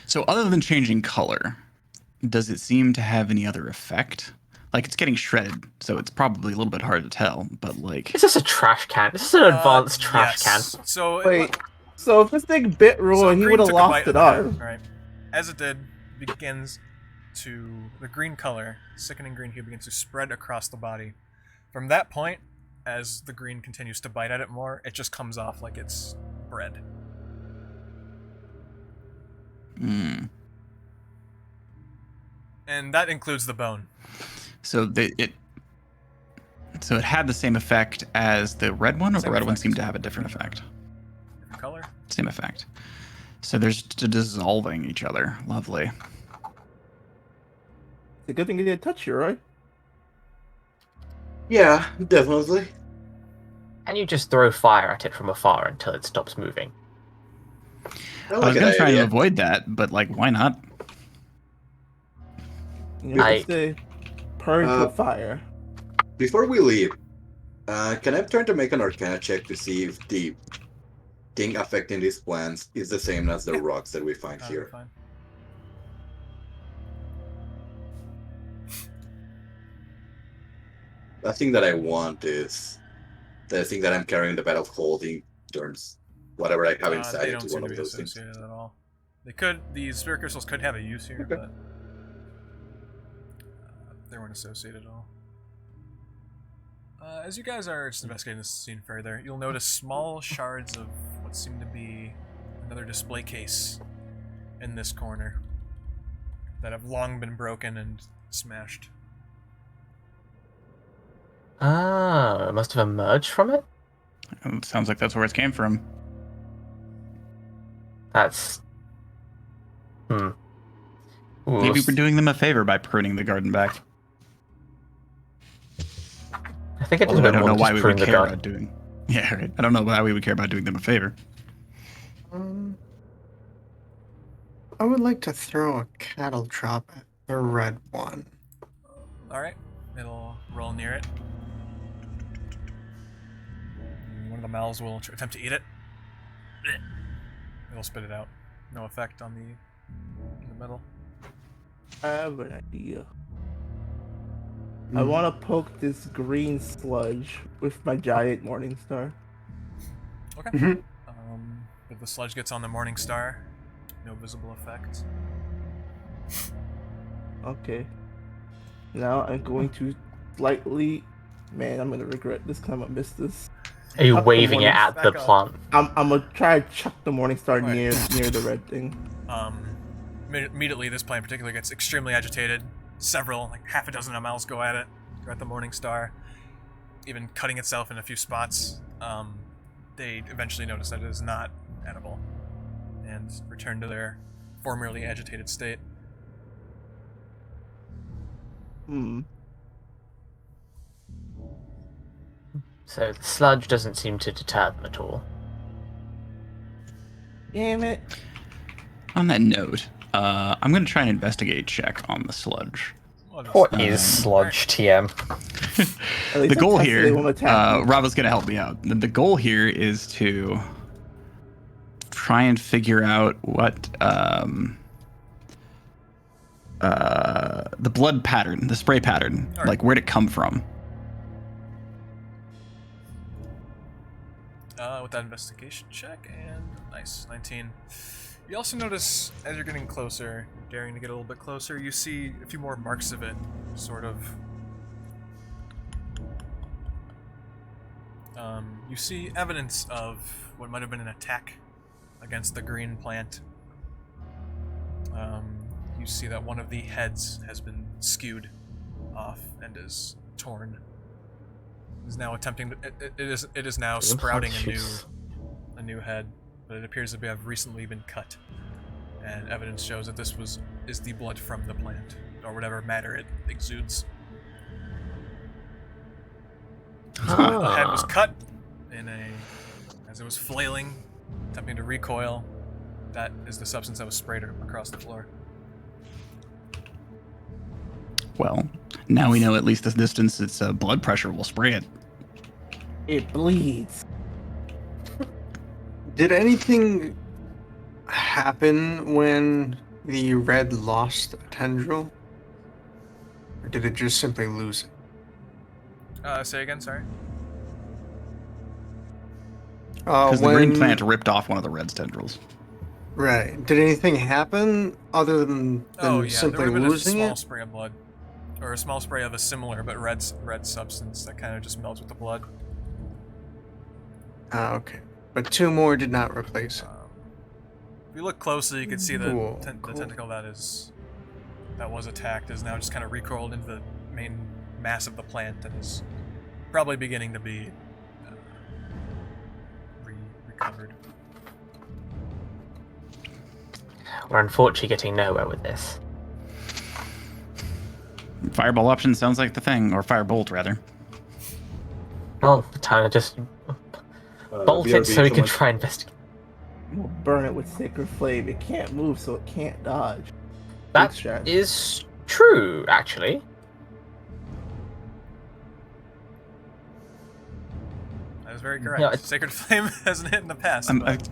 So other than changing color, does it seem to have any other effect? Like, it's getting shredded, so it's probably a little bit hard to tell, but like... Is this a trash can? This is an advanced trash Yes. So Wait, so if this thing bit Roy, he green would have took a lost bite an of the head, arm. Right. As it did, begins to the green color, sickening green hue, begins to spread across the body. From that point, as the green continues to bite at it more, it just comes off like it's bread. Hmm. And that includes the bone. So it had the same effect as the red one, or Same the red one effect. seemed to have a different effect? Different color. Same effect. So there's dissolving each other. Lovely. It's a good thing he didn't touch you, right? Yeah, definitely. Can you just throw fire at it from afar until it stops moving? I I like was that gonna try to idea. avoid that, but like, why not? You know, I- just say, purge Uh, with fire. Before we leave, can I try to make an Arcana check to see if the thing affecting these plants is the same as the rocks that we find here? Fine. The thing that I want is the thing that I'm carrying the battle of holding turns whatever I have inside They don't into seem one to of be those things. associated at all. They could. These spirit crystals could have a use here, Okay. but they weren't associated at all. As you guys are just investigating this scene further, you'll notice small shards of what seem to be another display case in this corner that have long been broken and smashed. Ah, it must have emerged from it? It sounds like that's where it came from. That's... Ooh, Maybe we're doing them a favor by pruning the garden back. I think it did a Although I bit don't more know than why just we prune would the care garden. about doing. Yeah, right. I don't know why we would care about doing them a favor. I would like to throw a cattle drop at the red one. Alright, it'll roll near it. And one of the mouths will attempt to eat it. It'll spit it out. No effect on in the middle. I have an idea. I want to poke this green sludge with my giant morning star. Okay. Mhm. The But the sludge gets on the morning star. No visible effect. Okay. Now I'm going to slightly. Man, I'm gonna regret this time. I missed this. Are you Chuck the waving it morning at the back up. plant? I'm gonna try to chuck the morning star Right. near the red thing. Immediately, this plant in particular gets extremely agitated. Several, like half a dozen MLs go at it, go at the morning star, even cutting itself in a few spots. They eventually notice that it is not edible and return to their formerly agitated state. So the sludge doesn't seem to deter them at all. Damn it. On that note, I'm going to try an investigate check on the sludge. What is sludge, TM? At least The goal I tested here, it won't attack me. Rava's going to help me out. The goal here is to try and figure out what the blood pattern, the spray pattern, All right. like where'd it come from? With that investigation check, and nice, 19. You also notice, as you're getting closer, daring to get a little bit closer, you see a few more marks of it, sort of. You see evidence of what might have been an attack against the green plant. You see that one of the heads has been skewed off and is torn. Is now attempting to, it is now sprouting a new head, but it appears to have recently been cut, and evidence shows that this is the blood from the plant or whatever matter it exudes. The head was cut as it was flailing, attempting to recoil. That is the substance that was sprayed across the floor. Well, now we know at least this distance its blood pressure will spray it. It bleeds. Did anything happen when the red lost a tendril? Or did it just simply lose it? Say again, sorry. Because the green plant ripped off one of the red's tendrils. Right. Did anything happen other than There simply would have been a losing small it? spray of blood, or a small spray of a similar but red substance that kind of just melts with the blood. Ah, okay. But two more did not replace it. If you look closely, you can see the, Cool, the cool. tentacle that was attacked is now just kind of recoiled into the main mass of the plant and is probably beginning to be recovered. We're unfortunately getting nowhere with this. Fireball option sounds like the thing, or firebolt rather. Well, time to just bolt it BRB, so we can someone- try and investigate. We'll burn it with sacred flame. It can't move, so it can't dodge. That strat. is true, actually. That is very correct. No, it's- Sacred Flame hasn't hit in the past, I'm- but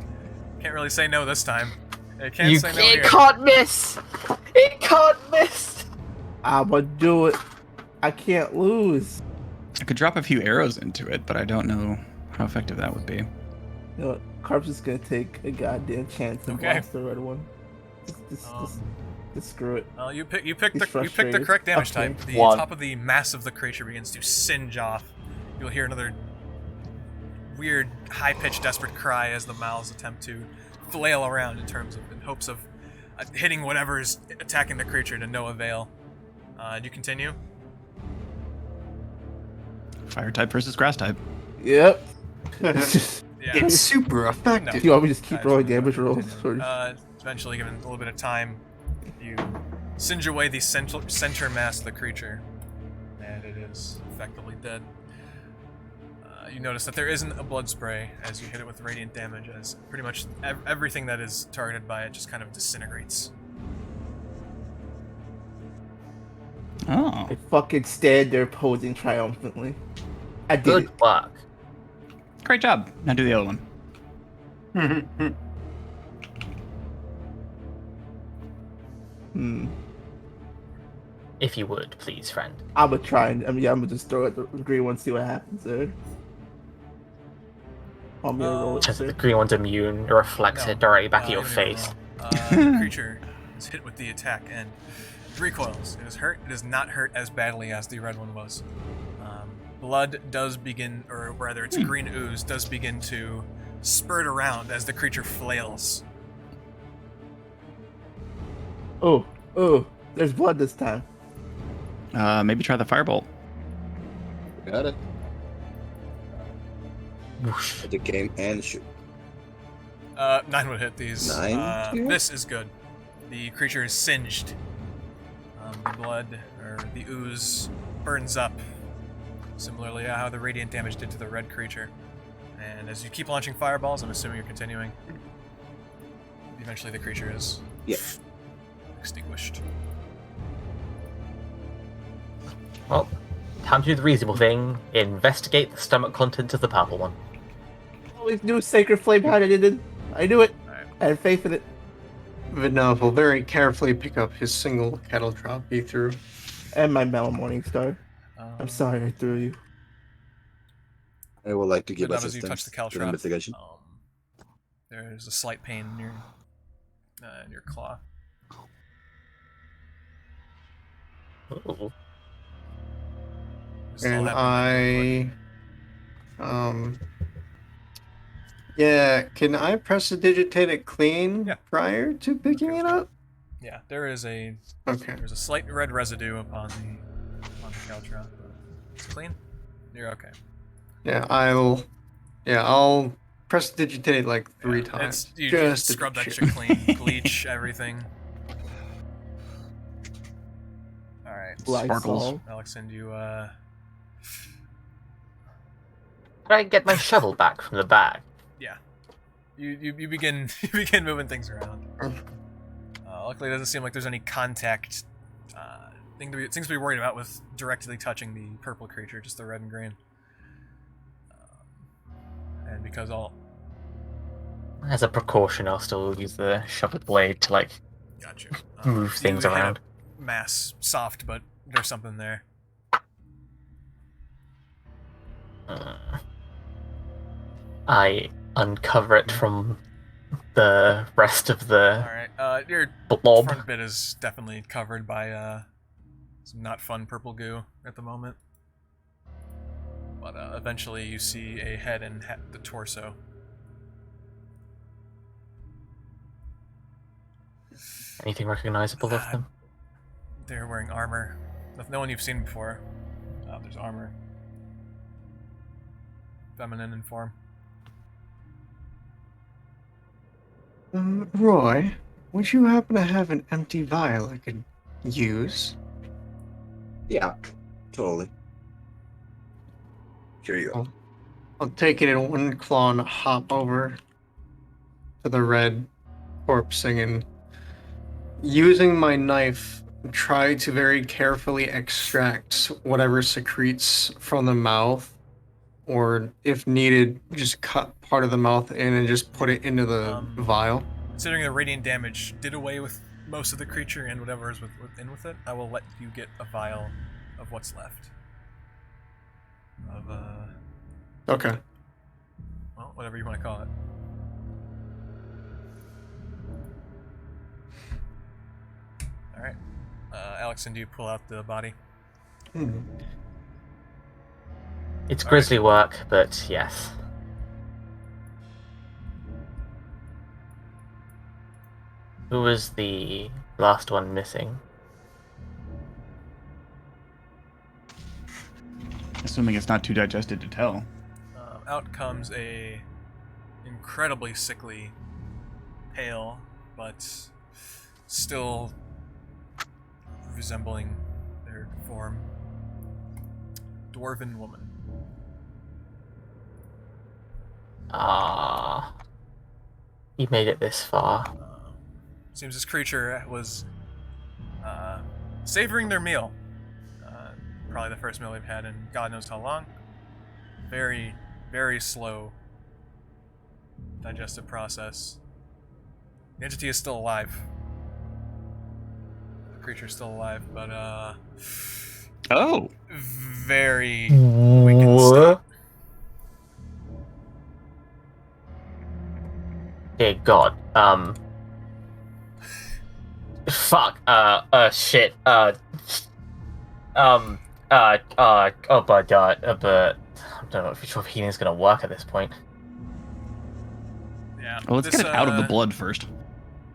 can't really say no this time. It can't You say no it here. can't miss. It can't miss. I'ma do it. I can't lose. I could drop a few arrows into it, but I don't know how effective that would be. You know what? Karps is gonna take a goddamn chance and Okay. blast the red one. Just screw it. Well, you picked He's the frustrated. correct damage Okay. type. The One. top of the mass of the creature begins to singe off. You'll hear another weird, high-pitched, desperate cry as the mouths attempt to flail around in hopes of hitting whatever is attacking the creature to no avail. Do you continue? Fire type versus grass type. Yep. Yeah. It's super effective. Do you want me to just keep Actually, rolling damage rolls? continue. Or Eventually, given a little bit of time, you singe away the center mass of the creature, and it is effectively dead. You notice that there isn't a blood spray as you hit it with radiant damage, as pretty much everything that is targeted by it just kind of disintegrates. Oh. I fucking stand there posing triumphantly. I did Good it. work. Great job. Now do the other one. If you would, please, friend. I'ma try and I'm gonna just throw it the green one, see what happens there. Want me to roll it, Just sir? the green one's immune, it reflects it directly back at your you don't even face. roll. The creature is hit with the attack and recoils. It is hurt. It is not hurt as badly as the red one was. Blood does begin, or rather its green ooze does begin to spurt around as the creature flails. Oh, there's blood this time. Maybe try the firebolt. Got it. Whoosh. At the game and shoot. 9 would hit these. 9? This is good. The creature is singed. The blood, or the ooze, burns up. Similarly how the radiant damage did to the red creature. And as you keep launching fireballs, I'm assuming you're continuing. Eventually the creature is extinguished. Well, time to do the reasonable thing. Investigate the stomach contents of the purple one. Always knew Sacred Flame had it in it. I knew it. Alright. I had faith in it. Vidnov will very carefully pick up his single kettle drop he threw. And my Mellow Morning Star. I'm sorry I threw you. I would like to give But as you assistance touch the to the caltrop, investigation. there's a slight pain in your claw. Ooh. This is all And happening yeah, can I prestidigitate it clean Yeah. prior to picking it up? Yeah, there's a Okay. slight red residue upon the caltrop. It's clean. You're okay. Yeah, I'll prestidigitate it like 3 times. You just to scrub be that sure. shit clean, bleach everything. All right, Lysol. Alyxend, you Can I get my shovel back from the bag? you begin you begin moving things around. Luckily, it doesn't seem like there's any contact things to be worried about with directly touching the purple creature, just the red and green. And because As a precaution, I'll still use the shovel blade to, like, got you. move You things hit a around. Mass soft, but there's something there. I uncover it from the rest of the All right, your blob. front bit is definitely covered by some not fun purple goo at the moment. But eventually you see a head and the torso. Anything recognizable of them? They're wearing armor. No one you've seen before. There's armor. Feminine in form. Roy, would you happen to have an empty vial I could use? Yeah, totally. Here you go. I'll take it in one claw and hop over to the red corpse and using my knife, try to very carefully extract whatever secretes from the mouth, or if needed, just cut part of the mouth in and just put it into the vial. Considering the radiant damage did away with most of the creature and whatever is within with it, I will let you get a vial of what's left. Of Okay. well, whatever you want to call it. All right, Alyxend, do you pull out the body? It's grisly work, but yes. Who was the last one missing? Assuming it's not too digested to tell. Out comes a incredibly sickly, pale, but still resembling their form, dwarven woman. You made it this far. Seems this creature was savoring their meal. Probably the first meal they've had in God knows how long. Very, very slow digestive process. The entity is still alive. The creature is still alive, but Oh! very weakened state. Dear God. Fuck. Shit. Oh my God. But I don't know if healing's gonna work at this point. Yeah. Well, let's get it out of the blood first.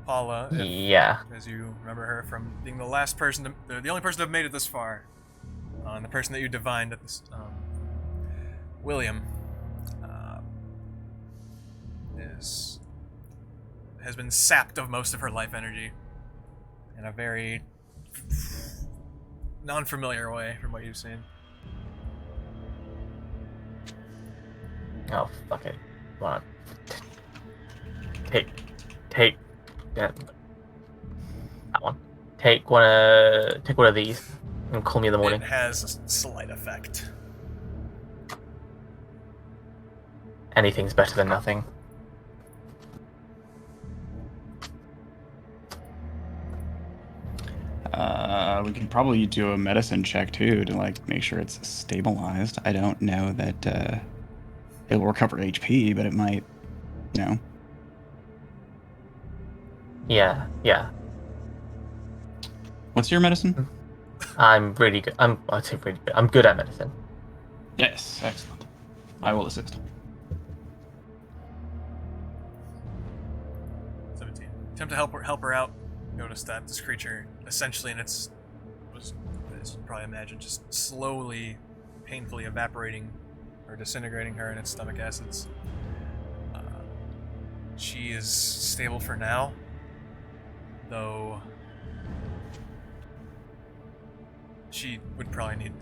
Paula, if, Yeah. as you remember her from being the last person, the only person to have made it this far, and the person that you divined at this, William, has been sapped of most of her life energy in a very non-familiar way from what you've seen. Oh, fuck it. Come on. Take that one. Take one of these and call me in the morning. It has a slight effect. Anything's better than nothing. We can probably do a medicine check too to like make sure it's stabilized. I don't know that it will recover HP, but it might, you know. Yeah. What's your medicine? I'm really good. I'd say really good. I'm good at medicine. Yes, excellent. I will assist. 17. Attempt to help her out. Notice that this creature, essentially, and as you probably imagine, just slowly, painfully evaporating or disintegrating her in its stomach acids. She is stable for now, though she would probably need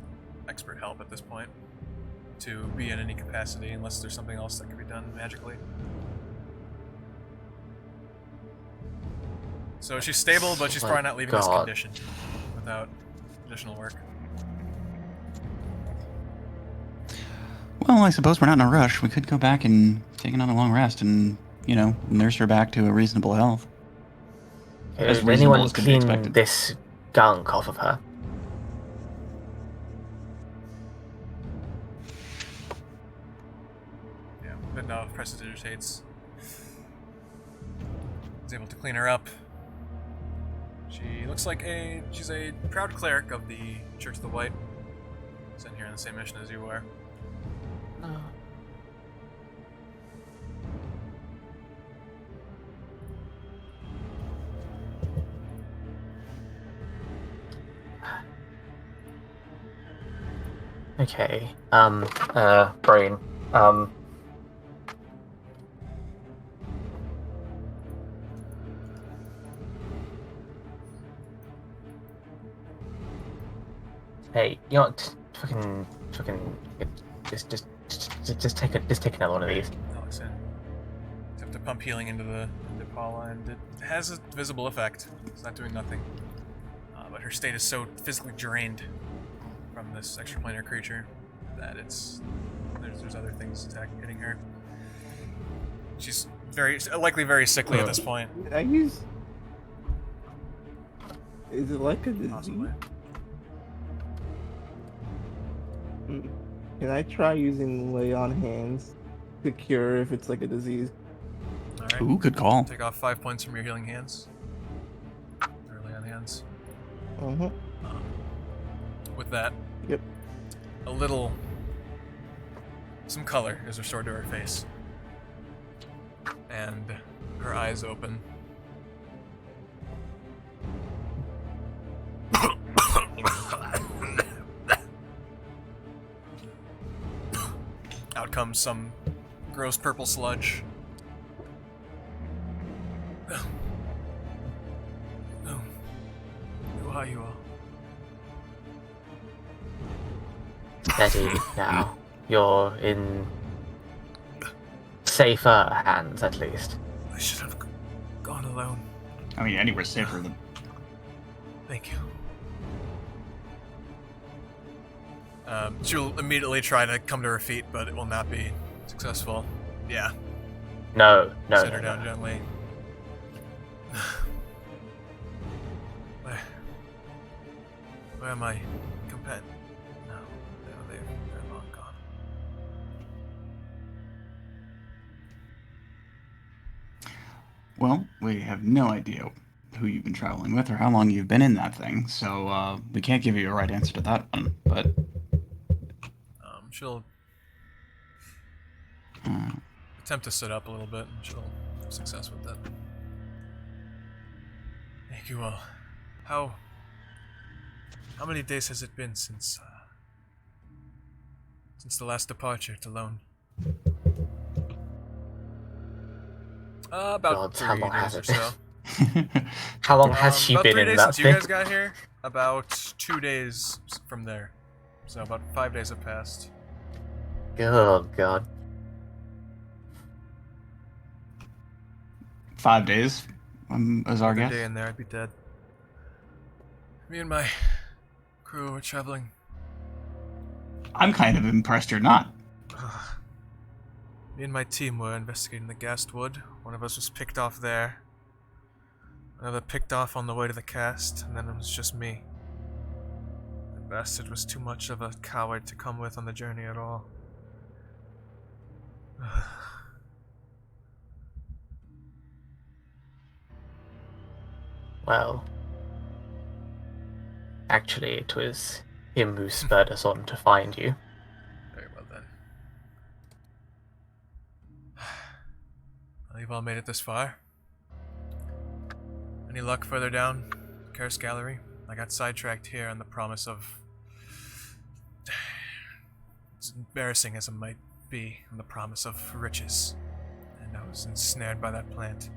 expert help at this point to be in any capacity, unless there's something else that can be done magically. So she's stable, but she's probably not leaving this condition without additional work. Well, I suppose we're not in a rush. We could go back and take another long rest and, you know, nurse her back to a reasonable health. As Did reasonable anyone as could be clean expected. this gunk off of her? Yeah, Vidnov prestidigitates. Is able to clean her up. She looks like she's a proud cleric of the Church of the White. Sent here on the same mission as you are. Okay. Brain. Hey, you know what? Fucking, just take another one of these. Alyxend. Attempt to pump healing into Paula, and it has a visible effect. It's not doing nothing. But her state is so physically drained from this extraplanar creature that there's other things hitting her. She's likely very sickly at this point. Is it like a disease? Possibly. Can I try using lay on hands to cure if it's like a disease? Alright. Ooh, good call. Take off 5 points from your healing hands. Or lay on hands. Uh-huh. With that, Yep. some color is restored to her face. And her eyes open. Out comes some gross purple sludge. Who are you all? Steady now. You're in safer hands, at least. I should have gone alone. I mean, anywhere's safer than. Thank you. She'll immediately try to come to her feet, but it will not be successful. Yeah. No. Sit her down gently. Where are my companions? No, they're long gone. we have no idea who you've been traveling with or how long you've been in that thing, so we can't give you a right answer to that one. But She'll attempt to sit up a little bit, and she'll have success with that. Thank you all. How many days has it been since the last departure to Lone? About God, 3 how long days has or it so. How long has she about been 3 in days that since you thing? guys got here. About 2 days from there. So about 5 days have passed. Oh god. 5 days, as our Another guess. day in there, I'd be dead. Me and my crew were traveling. I'm kind of impressed you're not. Me and my team were investigating the Ghast Wood. One of us was picked off there. Another picked off on the way to the cast, and then it was just me. The bastard was too much of a coward to come with on the journey at all. Well, actually, it was him who spurred us on to find you. Very well then. Well, you've all made it this far. Any luck further down Karis Gallery? I got sidetracked here on the promise of... As embarrassing as it might be, on the promise of riches. And I was ensnared by that plant.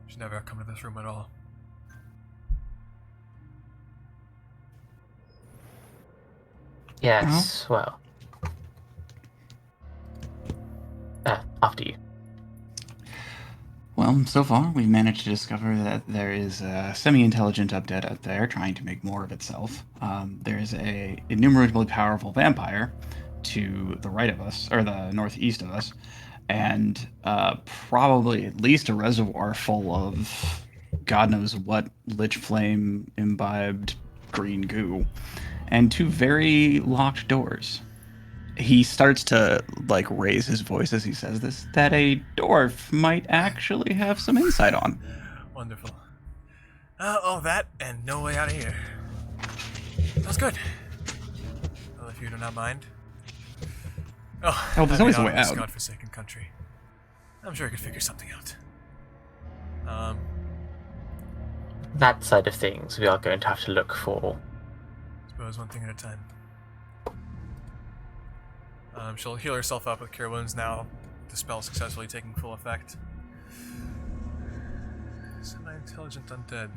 Should never have come to this room at all. Yes, well. After you. Well, so far we've managed to discover that there is a semi-intelligent undead out there trying to make more of itself. There's a innumerably powerful vampire to the right of us, or the northeast of us, and probably at least a reservoir full of God knows what lich flame imbibed green goo, and 2 very locked doors. He starts to raise his voice as he says this, that a dwarf might actually have some insight on. Wonderful. All that and no way out of here. Sounds good. Well, if you do not mind. Oh, there's always a way This out. godforsaken country. I'm sure I could figure something out. That side of things, we are going to have to look for. Suppose one thing at a time. She'll heal herself up with Cure Wounds now. The spell successfully taking full effect. Semi-intelligent undead.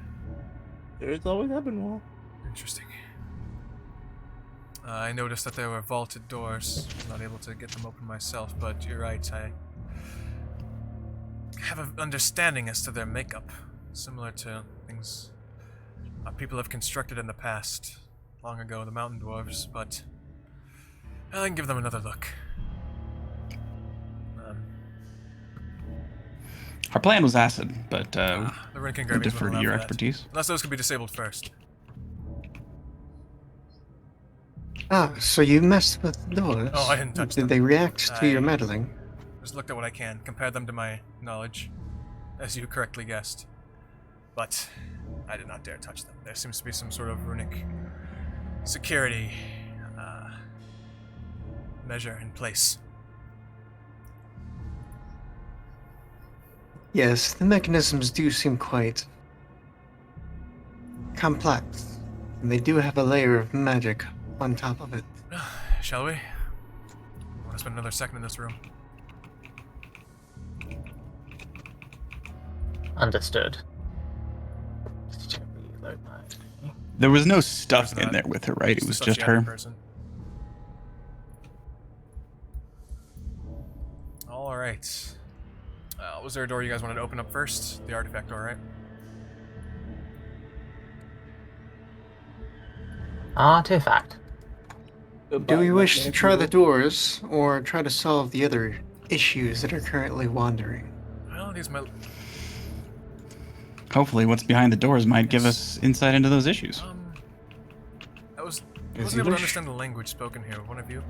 There's always been one. Interesting. I noticed that there were vaulted doors. I'm not able to get them open myself, but you're right. I have an understanding as to their makeup, similar to things people have constructed in the past, long ago, the mountain dwarves, but I can give them another look. Our plan was acid, but The Rink we engravings defer wouldn't to allow your for that. expertise. Unless those could be disabled first. Ah, so you messed with the doors? Oh, I didn't touch Did them. they react to your I- meddling? Just looked at what I can, compared them to my knowledge, as you correctly guessed. But I did not dare touch them. There seems to be some sort of runic security measure in place. Yes, the mechanisms do seem quite complex. And they do have a layer of magic on top of it. Shall we? I want to spend another second in this room. Understood. Just check the load mine. There was no stuff There's in not. there with her, right? It It's was the just stuff she had in her. person. All right. Was there a door you guys wanted to open up first? The artifact door, right? Artifact. Do we wish to try the doors, or try to solve the other issues that are currently wandering? Well, these might. Hopefully, what's behind the doors might give us insight into those issues. I wasn't you able to wish? understand the language spoken here. One of you?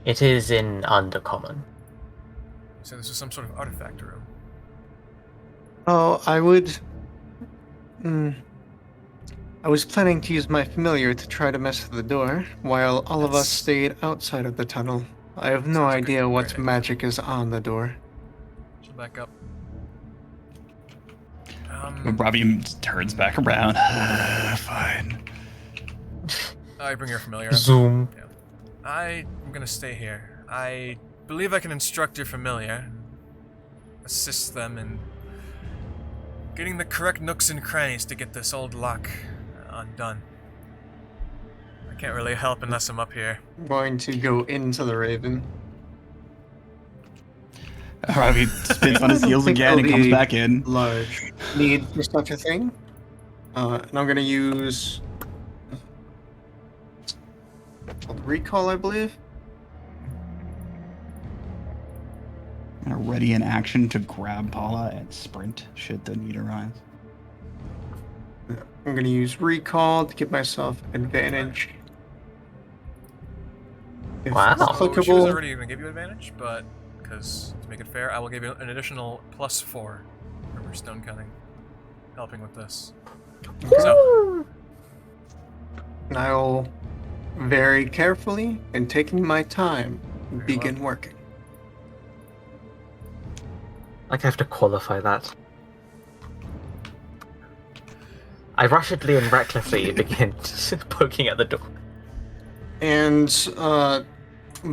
It is in Undercommon. So this is some sort of artifact room. Oh, I would. I was planning to use my familiar to try to mess with the door, while all of us That's- stayed outside of the tunnel. I have no Sounds like a idea great what idea. magic is on the door. She'll back up. Robbie turns back around. Fine. I bring your familiar up. Zoom. Yeah. I'm gonna stay here. I believe I can instruct your familiar, assist them in getting the correct nooks and crannies to get this old lock undone. I can't really help unless I'm up here. I'm going to go into the Raven. Robbie spins on his heels think again and there'll comes be back in. Large need for such a thing. And I'm going to use recall, I believe. Ready in action to grab Paula and sprint should the need arise. I'm going to use recall to give myself advantage. If Wow. it's So she was applicable. already gonna give you advantage, but because to make it fair, I will give you an additional +4 for her stone cutting, helping with this. So And I'll very carefully and taking my time Very begin working. Like I have to qualify that. I rushedly and recklessly begin poking at the door. And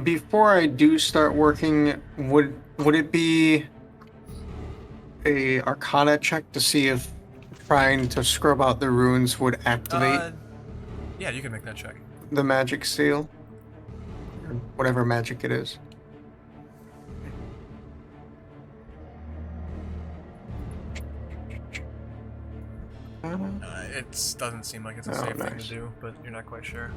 before I do start working, would it be a Arcana check to see if trying to scrub out the runes would activate yeah, you can make that check. the magic seal? Or whatever magic it is. It doesn't seem like it's a Oh, safe thing nice. to do, but you're not quite sure.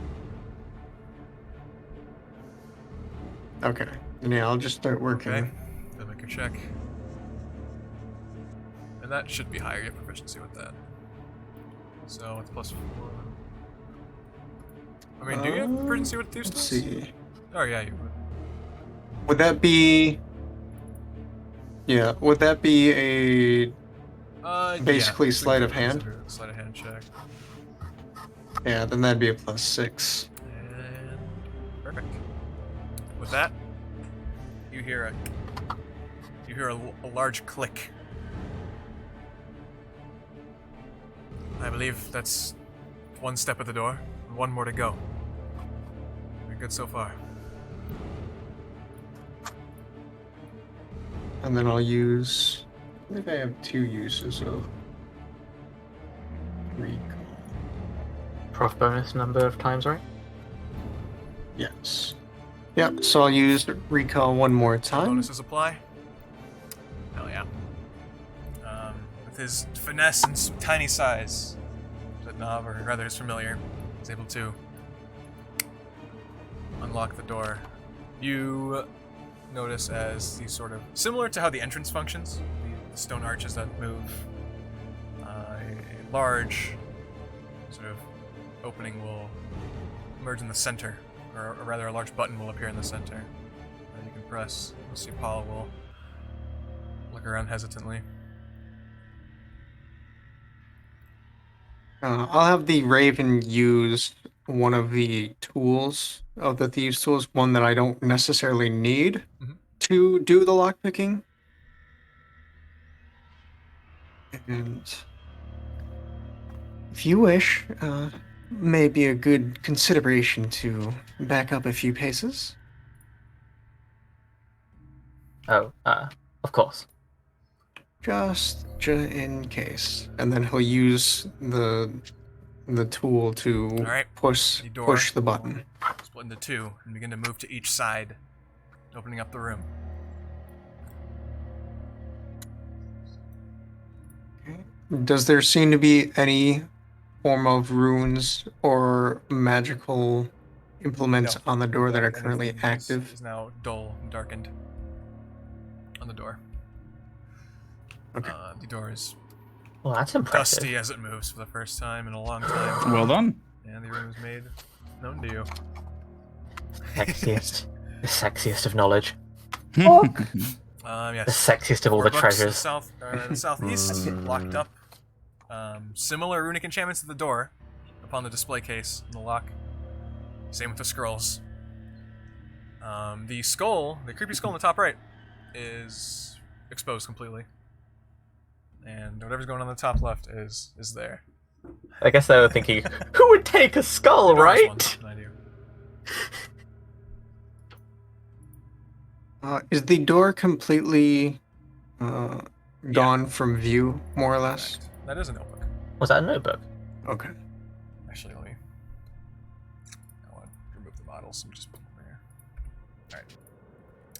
Okay. Then yeah, I'll just start working. Okay, then make your check. And that should be higher, you have proficiency with that. So it's +4. I mean, do you have proficiency with these Let's spells? see. Oh yeah, you would. Would that be... Yeah, would that be a... Basically yeah, sleight of we can hand? consider it a sleight of hand check. Yeah, then that'd be a +6. And perfect. With that, you hear a large click. I believe that's one step at the door, and one more to go. We're good so far. And then I'll use... I think I have 2 uses of recall. Prof bonus number of times, right? Yes. Yep, so I'll use recall one more time. Bonuses apply. Hell yeah. With his finesse and tiny size, Vidnov, or rather his familiar, is able to unlock the door. You notice as these sort of similar to how the entrance functions, the stone arches that move, a large sort of opening will emerge in the center, or rather a large button will appear in the center that you can press. You'll see Paula will look around hesitantly. I'll have the Raven use one of the tools of the Thieves' Tools, one that I don't necessarily need Mhm. to do the lockpicking. And if you wish, may be a good consideration to back up a few paces. Oh, of course. Just in case. And then he'll use the tool to Alright, push the door. push the button. Split into two and begin to move to each side, opening up the room. Does there seem to be any form of runes or magical implements No. on the door that are currently Anything active? is now dull and darkened on the door. Okay. The door is Well, that's impressive. dusty as it moves for the first time in a long time. Well done. And the room is made known to you. Sexiest. The sexiest of knowledge. Yes. The sexiest of all Four the books, treasures. The southeast, locked up. Similar runic enchantments to the door, upon the display case and the lock. Same with the scrolls. The skull, the creepy skull in the top right, is exposed completely. And whatever's going on in the top left is there. I guess they were thinking, who would take a skull, You notice right? one, I do. Is the door completely gone from view, more or less? Correct. That is a notebook. Was that a notebook? Okay. Actually, let me. I want to remove the models and just put them over here.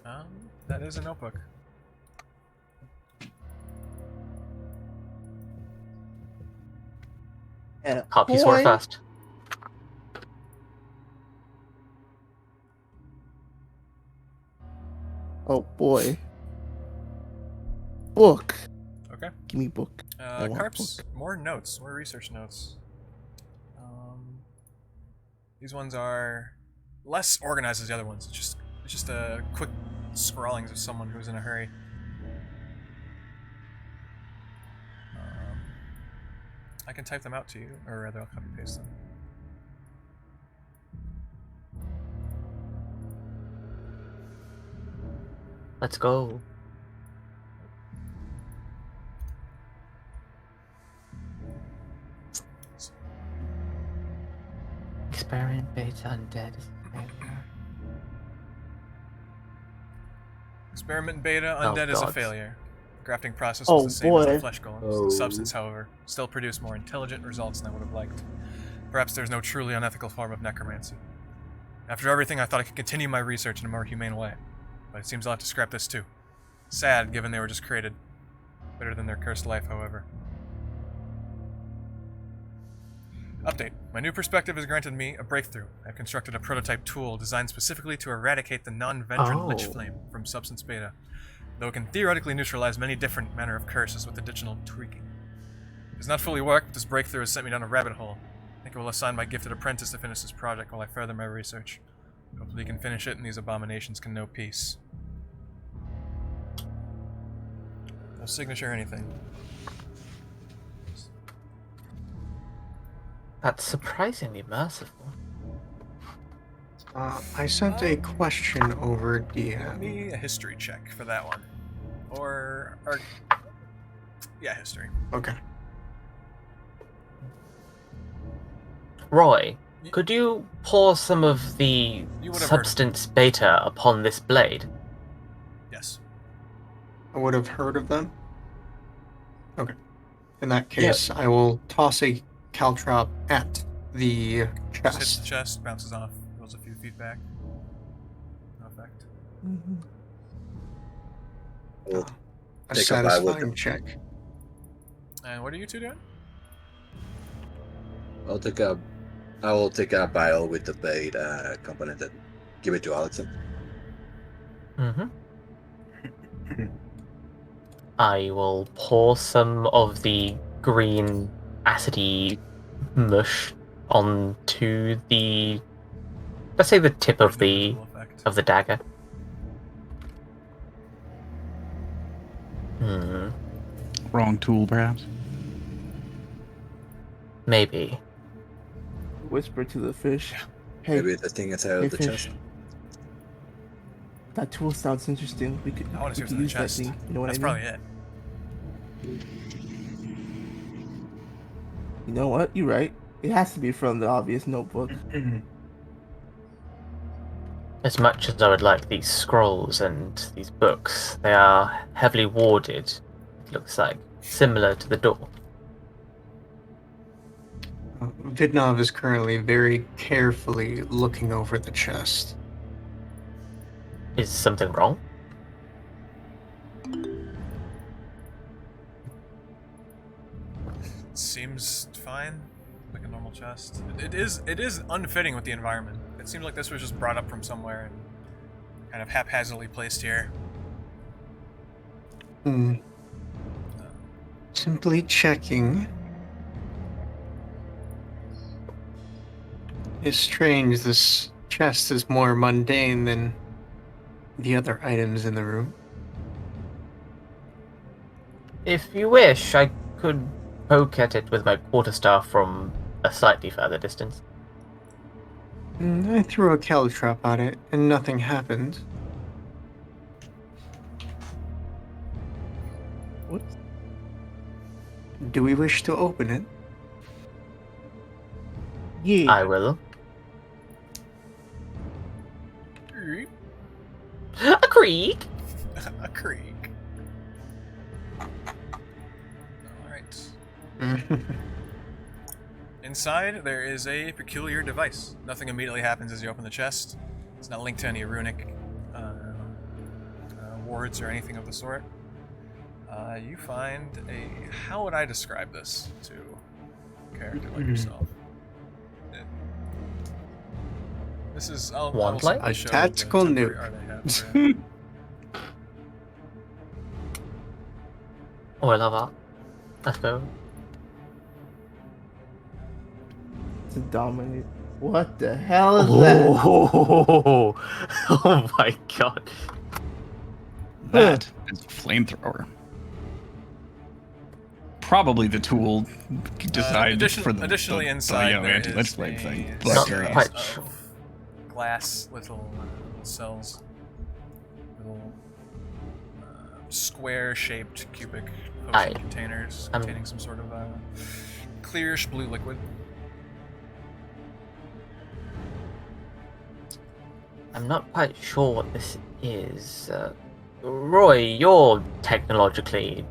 Alright. That is a notebook. And a Harp, you saw it coin. first. Oh boy. Book. Okay. Give me book. I want Karps, book. more notes, more research notes. These ones are less organized as the other ones. It's just a quick scrawlings of someone who's in a hurry. I can type them out to you, or rather, I'll copy paste them. Let's go. Experiment beta undead. Experiment beta Oh, undead is a gods. failure. The grafting process Oh, was the same as the boy. flesh golems. Oh. The substance, however, still produced more intelligent results than I would have liked. Perhaps there's no truly unethical form of necromancy. After everything, I thought I could continue my research in a more humane way, but it seems I'll have to scrap this too. Sad, given they were just created. Better than their cursed life, however. Update. My new perspective has granted me a breakthrough. I've constructed a prototype tool designed specifically to eradicate the non-Ventran Lich Oh. Flame from Substance Beta, though it can theoretically neutralize many different manner of curses with additional tweaking. It's not fully worked, but this breakthrough has sent me down a rabbit hole. I think I will assign my gifted apprentice to finish this project while I further my research. Hopefully he can finish it and these abominations can know peace. No signature or anything. That's surprisingly merciful. I sent a question over Give DM. me a history check for that one. Or yeah, history. Okay. Roy, Y- could you pour some of the You would have heard of substance beta upon this blade? Yes. I would have heard of them. Okay. In that case, I will toss a caltrop at the Just hits the chest. chest, bounces off, rolls a few feet back. No effect. We'll A take a bite with satisfying them. check. And what are you two doing? I will take a vial with the bait component and give it to Alyxend. Mm-hmm. I will pour some of the green acidy mush onto the, let's say, the tip of the Visual effect. dagger. Wrong tool, perhaps. Maybe. Whisper to the fish. Hey, Maybe the thing is out hey of the fish. chest. That tool sounds interesting. We could, I want to see we what's could in the use that chest. thing. You know what That's I probably mean? it. You know what? You're right. It has to be from the obvious notebook. As much as I would like these scrolls and these books, they are heavily warded, it looks like, similar to the door. Vidnov is currently very carefully looking over the chest. Is something wrong? Seems fine. Like a normal chest. It is unfitting with the environment. It seems like this was just brought up from somewhere and kind of haphazardly placed here. Simply checking. It's strange, this chest is more mundane than the other items in the room. If you wish, I could poke at it with my quarterstaff from a slightly further distance. I threw a caltrap at it, and nothing happened. What? Do we wish to open it? Yeah. I will. A creek? A creek. Alright. Inside, there is a peculiar device. Nothing immediately happens as you open the chest. It's not linked to any runic wards or anything of the sort. You find a... How would I describe this to a character like yourself? This is... Wand light? A tactical nuke. Oh, I love that. Let's go. To dominate. What the hell is that? Oh, oh my god. That is a flamethrower. Probably the tool designed for the additionally inside there anti-ledge is blade a thing. Not But series quite of sure. glass little cells, little square-shaped cubic potion containers containing some sort of clearish blue liquid. I'm not quite sure what this is. Roy, you're technologically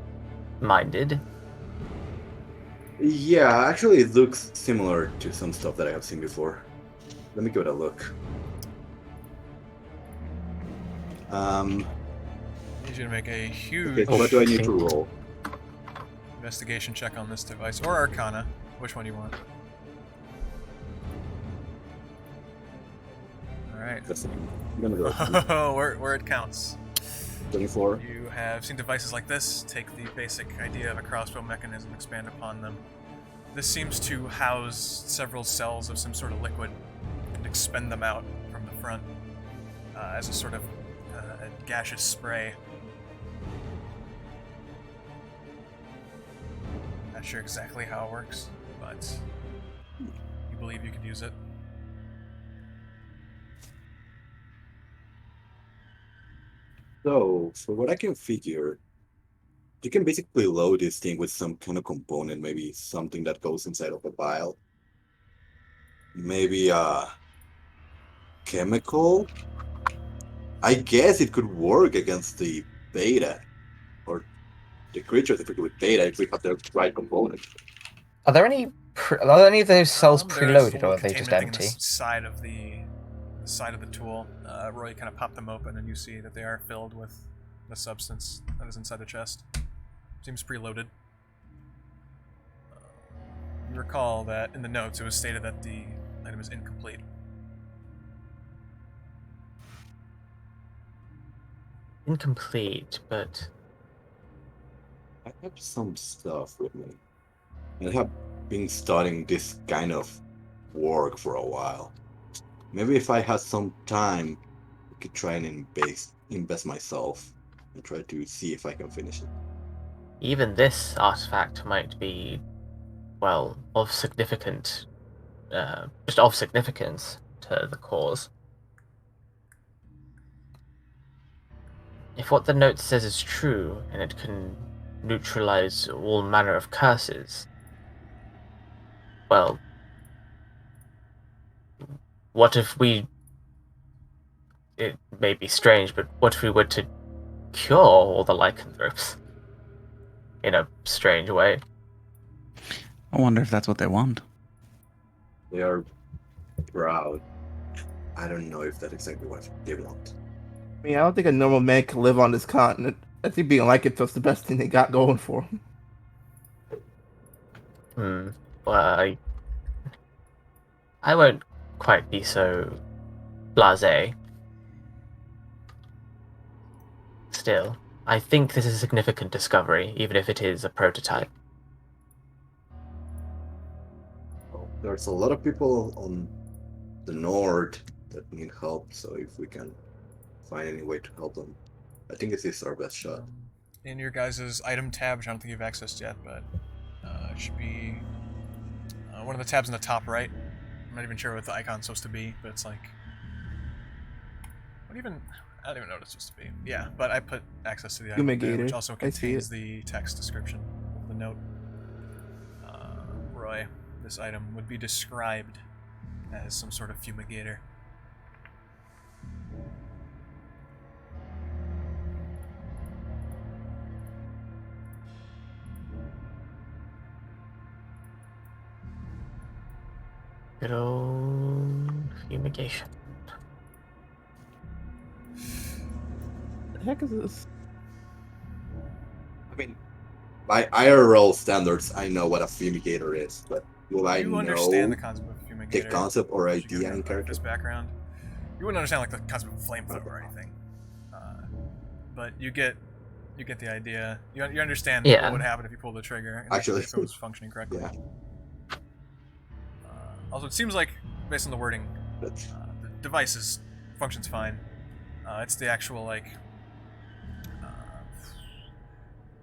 minded. Yeah, actually, it looks similar to some stuff that I have seen before. Let me give it a look. I need you to make a huge Okay, so what do I need to roll? investigation check on this device, or Arcana. Which one do you want? Alright. I'm gonna go Oh, where it counts. 24. You have seen devices like this take the basic idea of a crossbow mechanism, expand upon them. This seems to house several cells of some sort of liquid and expend them out from the front as a sort of a gaseous spray. Not sure exactly how it works, but you believe you could use it. So, for what I can figure, you can basically load this thing with some kind of component, maybe something that goes inside of a vial. Maybe a chemical? I guess it could work against the beta, or the creatures if we go with beta, if we have the right component. Are there any of those cells There is a preloaded, little or are they containment just thing in empty? the side of the tool. Roy kind of popped them open, and you see that they are filled with the substance that is inside the chest. Seems preloaded. You recall that in the notes it was stated that the item is incomplete. Incomplete, but I have some stuff with me. I have been studying this kind of work for a while. Maybe if I had some time, I could try and invest myself and try to see if I can finish it. even this artifact might be, well, of significant, just of significance to the cause. If what the note says is true, and it can neutralize all manner of curses, well, what if we... It may be strange, but what if we were to cure all the lycanthropes? In a strange way. I wonder if that's what they want. They are proud. I don't know if that's exactly what they want. I mean, I don't think a normal man can live on this continent. I think being lycanthrope's the best thing they got going for them. Well, I won't quite be so blasé. Still, I think this is a significant discovery, even if it is a prototype. Well, there's a lot of people on the north that need help, so if we can find any way to help them, I think this is our best shot. in your guys' item tab, which I don't think you've accessed yet, but it should be one of the tabs in the top right. I'm not even sure what the icon's supposed to be, but it's like... I don't even know what it's supposed to be. Yeah, but I put access to the item there, which also I see contains the text description of the note. Roy, this item would be described as some sort of fumigator. Good old fumigation. The heck is this? I mean, by IRL standards, I know what a fumigator is, but will I You understand the know concept of fumigator? the concept or because idea you're in like character? this background. You wouldn't understand like the concept of flamethrower or anything, but you get the idea. You understand Yeah. what would happen if you pull the trigger. And Actually, if it was functioning correctly. yeah. Also, it seems like based on the wording, But the device functions fine. It's the actual like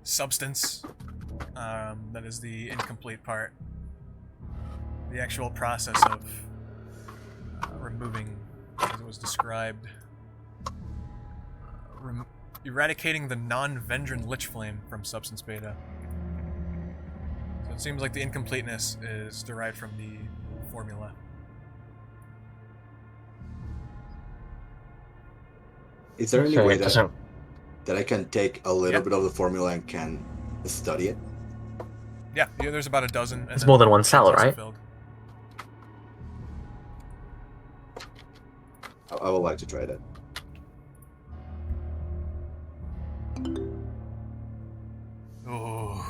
substance that is the incomplete part. The actual process of removing, as it was described, eradicating the non-Vendran lich flame from substance beta. So it seems like the incompleteness is derived from the formula. is there any So way it that, doesn't. that I can take a little Yeah. bit of the formula and can study it? Yeah, there's about a dozen. And It's then more than one sheets cell, also right? filled. I would like to try that. Oh.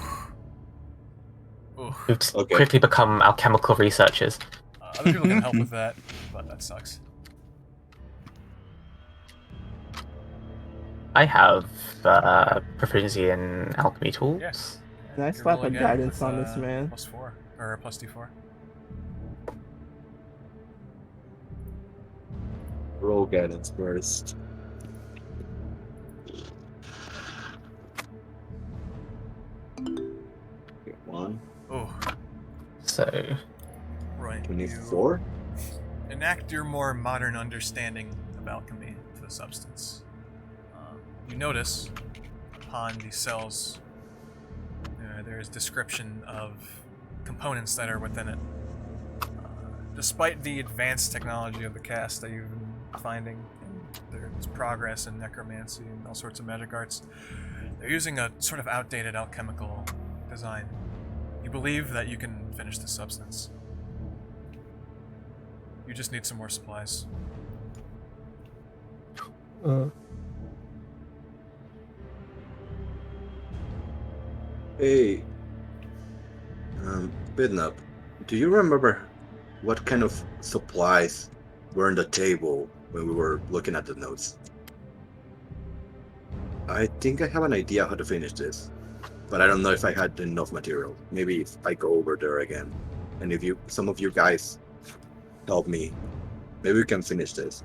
Oh. We've Okay. quickly become alchemical researchers. Other people can help with that, but that sucks. I have proficiency in alchemy tools. Yes. Can I You slap roll a again guidance with, on this man? +4 or plus D4. Roll guidance first. Okay, 1, Oh, So Roy. 24. You enact your more modern understanding of alchemy to the substance. You notice upon these cells there is description of components that are within it. Despite the advanced technology of the cast that you've been finding, and there's progress in necromancy and all sorts of magic arts, they're using a sort of outdated alchemical design. You believe that you can finish the substance. You just need some more supplies. Hey, Vidnov, do you remember what kind of supplies were on the table when we were looking at the notes? I think I have an idea how to finish this, but I don't know if I had enough material. Maybe if I go over there again, and if some of you guys help me, maybe we can finish this.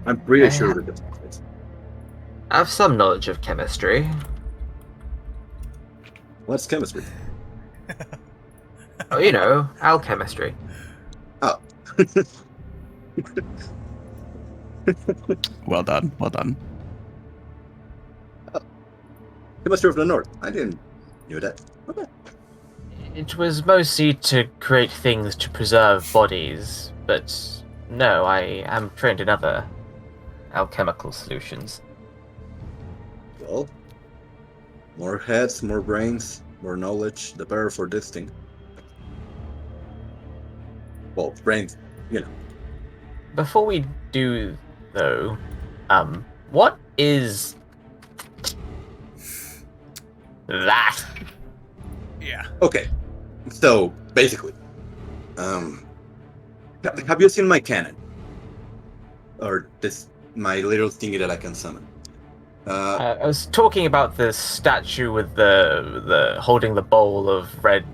I'm pretty sure we can finish this. I have some knowledge of chemistry. What's chemistry? Oh, you know, alchemistry. Oh. Well done. Well done. Chemistry of the North. I didn't knew that. Okay. it was mostly to create things to preserve bodies, but no, I am trained in other alchemical solutions. Well, more heads, more brains, more knowledge, the better for this thing. Well, brains, you know. Before we do, though, what is that? Yeah. Okay, so basically, have you seen my cannon? Or my little thingy that I can summon? I was talking about the statue with the holding the bowl of red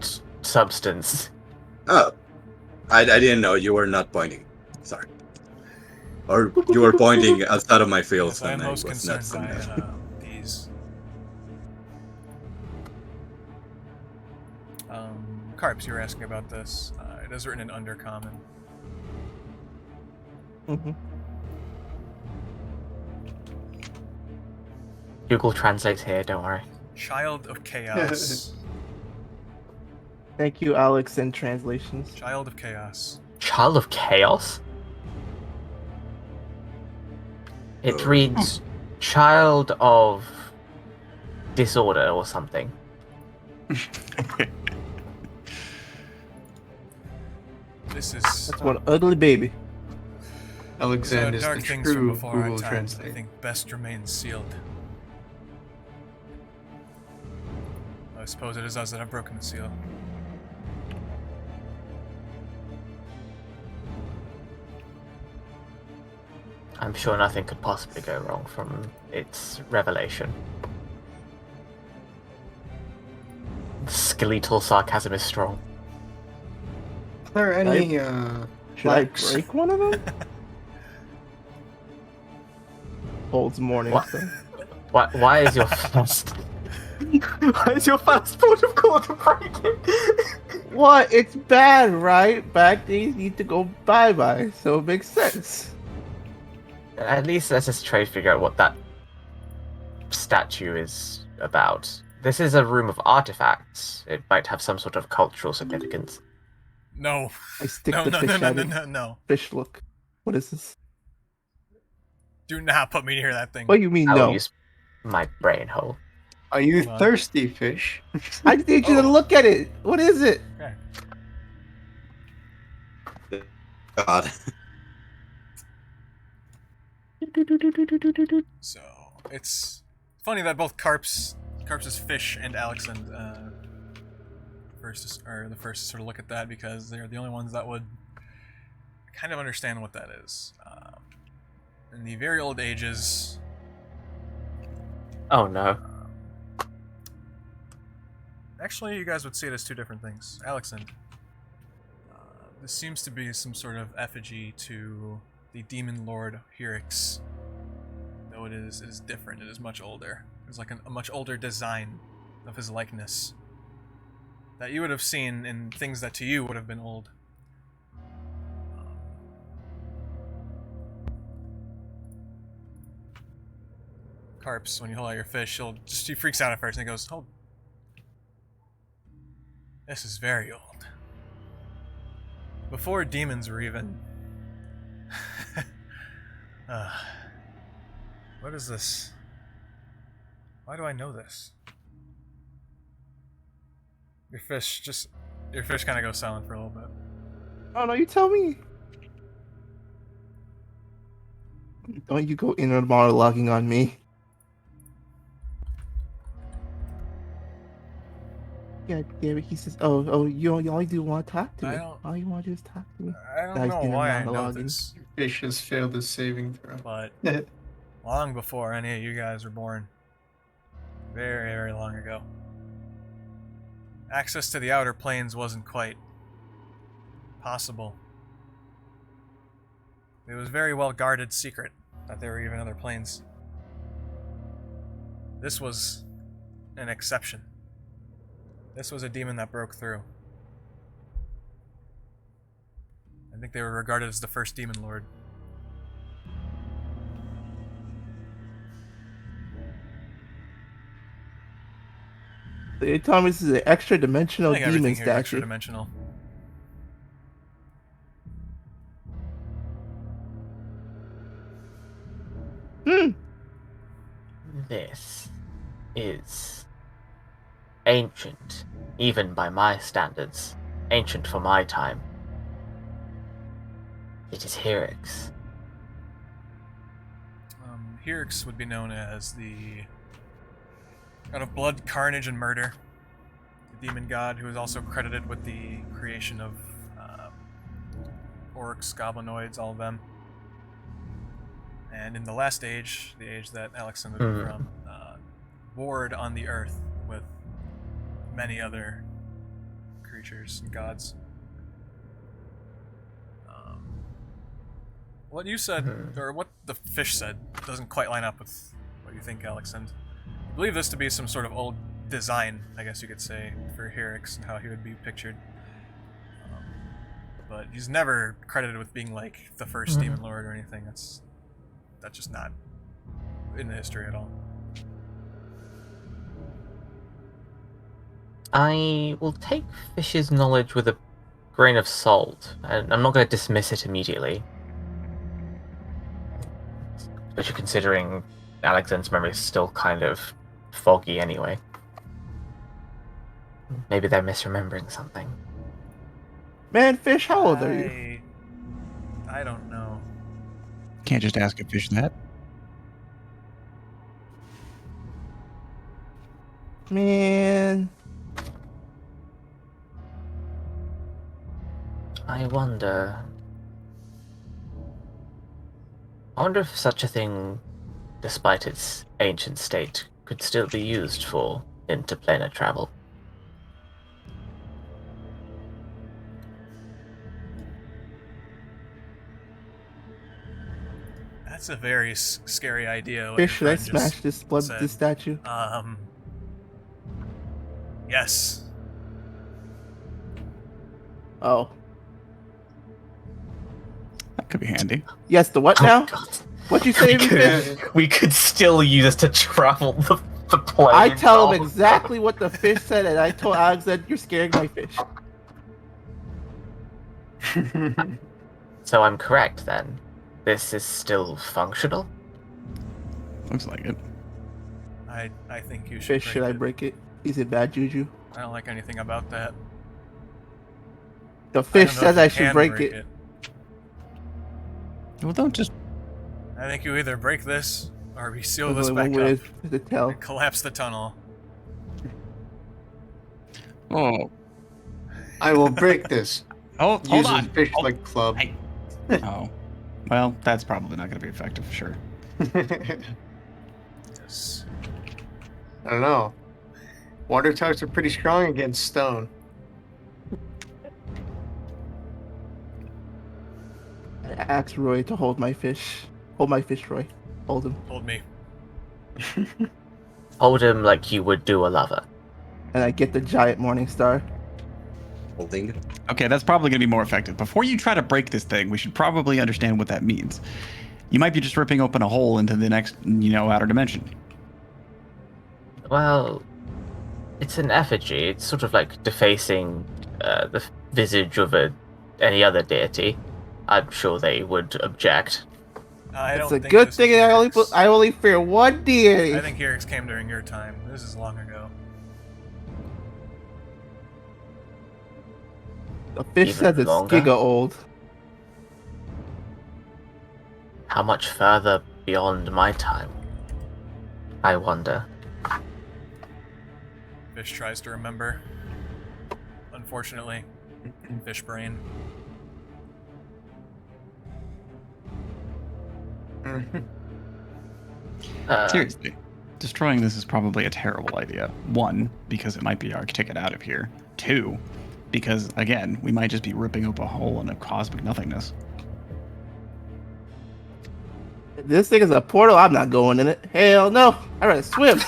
substance. Oh, I didn't know you were not pointing. Sorry. Or you were pointing outside of my field, Yes, I am and I most was not concerned seeing by that. these Karps, you were asking about this. It is written in Undercommon. Mm-hmm. Google translates here, don't worry. Child of Chaos. Thank you, Alyxend translations. Child of Chaos. Child of Chaos? It reads Child of Disorder or something. This is That's one ugly baby. Alyxend is the dark things from true before our Google time. I Translate. think best remains sealed. I suppose it is us that have broken the seal. I'm sure nothing could possibly go wrong from its revelation. The skeletal sarcasm is strong. Are there any Should I flags? break one of them? Holds morning. What? So. Why is your first... Why is your first port of call to break it? What? It's bad, right? Bad things need to go bye-bye, so it makes sense. At least let's just try to figure out what that statue is about. This is a room of artifacts. It might have some sort of cultural significance. No. I stick No, the no, fish no, no, at no, it. no, no. Fish look. What is this? Do not put me near that thing. What do you mean, I will no? use my brain hole. Are you Hold on. thirsty, fish? I just need you to Oh. look at it. What is it? Okay. God. So it's funny that both Karps' fish and Alyxend are the first to sort of look at that, because they're the only ones that would kind of understand what that is. In the very old ages, Oh no. actually, you guys would see it as two different things. Alyxend, this seems to be some sort of effigy to the demon lord Hyrix. Though it is different, it is much older. It's like a much older design of his likeness that you would have seen in things that to you would have been old. Karps, when you hold out your fish, he freaks out at first and he goes, "Hold. This is very old. Before demons were even..." What is this? Why do I know this? Your fish kind of goes silent for a little bit. Oh no, you tell me. Don't you go inner monologuing on me. Yeah, damn it. He says, "Oh, you all you do want to talk to me. All you want to do is talk to me." I don't Nice know dinner why I know monologuing. this, Fish has failed his saving throw. but long before any of you guys were born, very, very long ago, access to the outer planes wasn't quite possible. It was a very well guarded secret that there were even other planes. This was an exception. This was a demon that broke through. I think they were regarded as the first demon lord. So you're telling me this is an extra I dimensional think demon everything here is extra statue? dimensional. This is ancient, even by my standards. Ancient for my time. It is Hyrix. Hyrix would be known as the god of blood, carnage, and murder. The demon god who is also credited with the creation of orcs, goblinoids, all of them. And in the last age, the age that Alyxend would be from, warred on the earth with many other creatures and gods. What you said, or what the fish said, doesn't quite line up with what you think, Alyxend. I believe this to be some sort of old design, I guess you could say, for Herix and how he would be pictured. But he's never credited with being like the first demon lord or anything. That's just not in the history at all. I will take Fish's knowledge with a grain of salt, and I'm not going to dismiss it immediately. Especially considering Alyxend's memory is still kind of foggy anyway. Maybe they're misremembering something. Man, Fish, how old are you? I don't know. Can't just ask a fish that. Man. I wonder if such a thing, despite its ancient state, could still be used for interplanar travel. That's a very scary idea. what Fish, your should I friend smash just this blood said. this statue? Yes. Oh. That could be handy. Yes, the what now? God. What you say, Fish? We could still use it to travel the plane. I tell him exactly what the fish said, and I told Alyxend, you're scaring my fish. So I'm correct then. This is still functional? Looks like it. I think you should. Fish, should I break it? Is it bad juju? I don't like anything about that. The I fish don't know says if you I should can break it. Well, don't just. I think you either break this or we seal There's this only back one way up to tell. and collapse the tunnel. Oh. I will break this. Oh, hold Use a on. fish like club. Hey. Oh. Well, that's probably not going to be effective, sure. Yes. I don't know. Water types are pretty strong against stone. I asked Roy to hold my fish. Hold my fish, Roy. Hold him. Hold me. Hold him like you would do a lover. And I get the giant morning star. Holding. Okay, that's probably going to be more effective. Before you try to break this thing, we should probably understand what that means. You might be just ripping open a hole into the next, outer dimension. Well, it's an effigy. It's sort of like defacing the visage of any other deity. I'm sure they would object. I It's don't a think good this thing is I Herix. only fear one deity. I think Herix came during your time. This is long ago. The fish Even says it's longer? giga old. How much further beyond my time? I wonder. Fish tries to remember. Unfortunately, fish brain. Seriously. Destroying this is probably a terrible idea. 1, because it might be our ticket out of here. 2, because, again, we might just be ripping open a hole in a cosmic nothingness. If this thing is a portal, I'm not going in it. Hell no. I'd rather swim.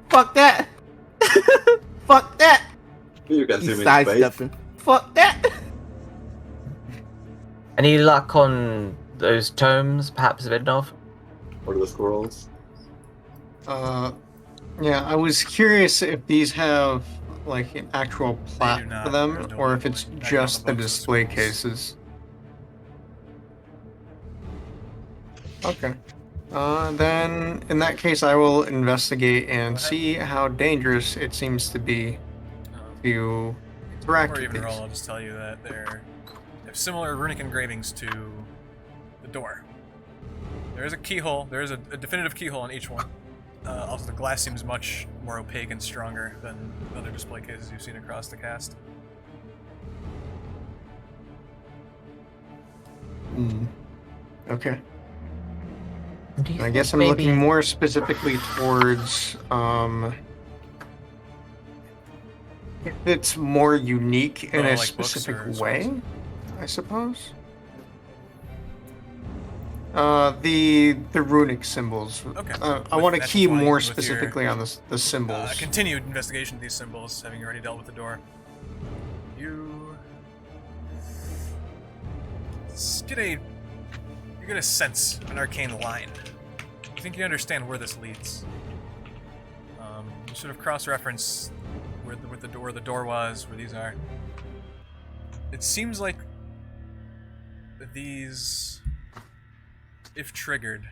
Fuck that. Fuck that. You can He's see me in space. sidestepping. Fuck that. Any luck on those tomes, perhaps Vidnov? Or the squirrels. Yeah, I was curious if these have like an actual plat not. for They're them, the or only if it's one. I just got the the books of display squirrels. cases. Okay. Then in that case, I will investigate and Go ahead. see how dangerous it seems to be to interact Or with even roll, these. I'll just tell you that they have similar runic engravings to the door. There is a keyhole. There is a definitive keyhole on each one. Also, the glass seems much more opaque and stronger than other display cases you've seen across the cast. Okay. Do you I think guess I'm maybe- looking more specifically towards if it's more unique in Oh, a like books specific or way, scrolls? I suppose. The runic symbols. Okay. I With want to natural key 20 more with your, specifically on the symbols. Continued investigation of these symbols, having already dealt with the door. You get a sense, an arcane line. You think you understand where this leads. You sort of cross-reference where the door was, where these are. It seems like these, if triggered,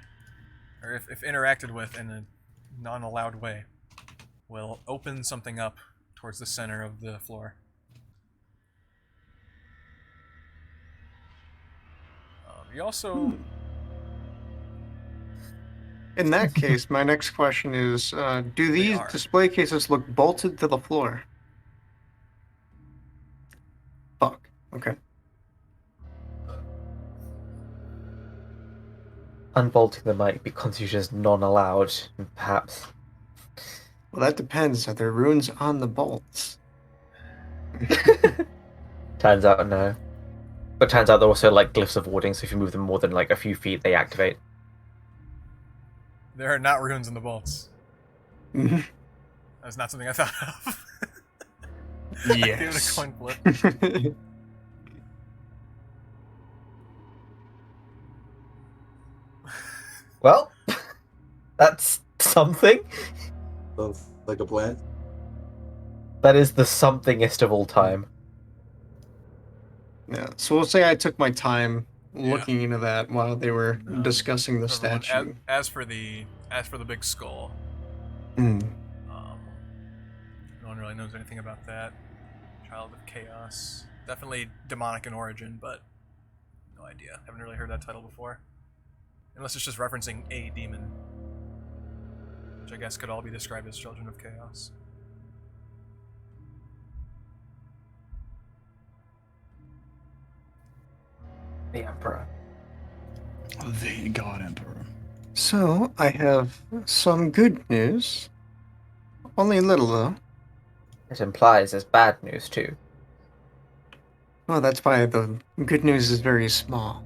or if interacted with in a non-allowed way, will open something up towards the center of the floor. You also... In that case, my next question is, do these display cases look bolted to the floor? Fuck. Okay. Unbolting them might be constituted as non-allowed, perhaps. Well, that depends. Are there runes on the bolts? Turns out no. But turns out they're also like glyphs of warding, so if you move them more than like a few feet, they activate. There are not runes in the bolts. That's not something I thought of. Yes. Give it a coin flip. Well, that's something. Sounds like a plan. That is the somethingest of all time. Yeah, so we'll say I took my time looking into that while they were discussing the Everyone, statue. as for the big skull, Mm. no one really knows anything about that. Child of Chaos, definitely demonic in origin, but no idea. Haven't really heard that title before, unless it's just referencing a demon, which I guess could all be described as children of chaos. The Emperor. The God Emperor. So, I have some good news. Only a little, though. It implies there's bad news too. Well, that's why the good news is very small.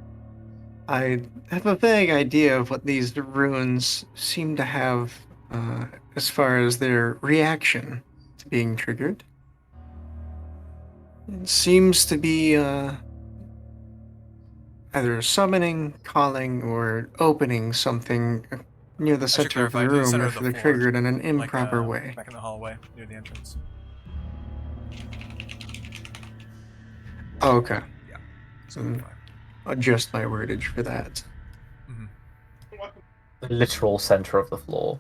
I have a vague idea of what these runes seem to have as far as their reaction to being triggered. It seems to be either summoning, calling, or opening something near the center of the clarify, to the room center if of the they're floor, triggered in an like, improper way. Back in the hallway near the entrance. Oh, okay. Yeah. So adjust my wordage for that. The literal center of the floor.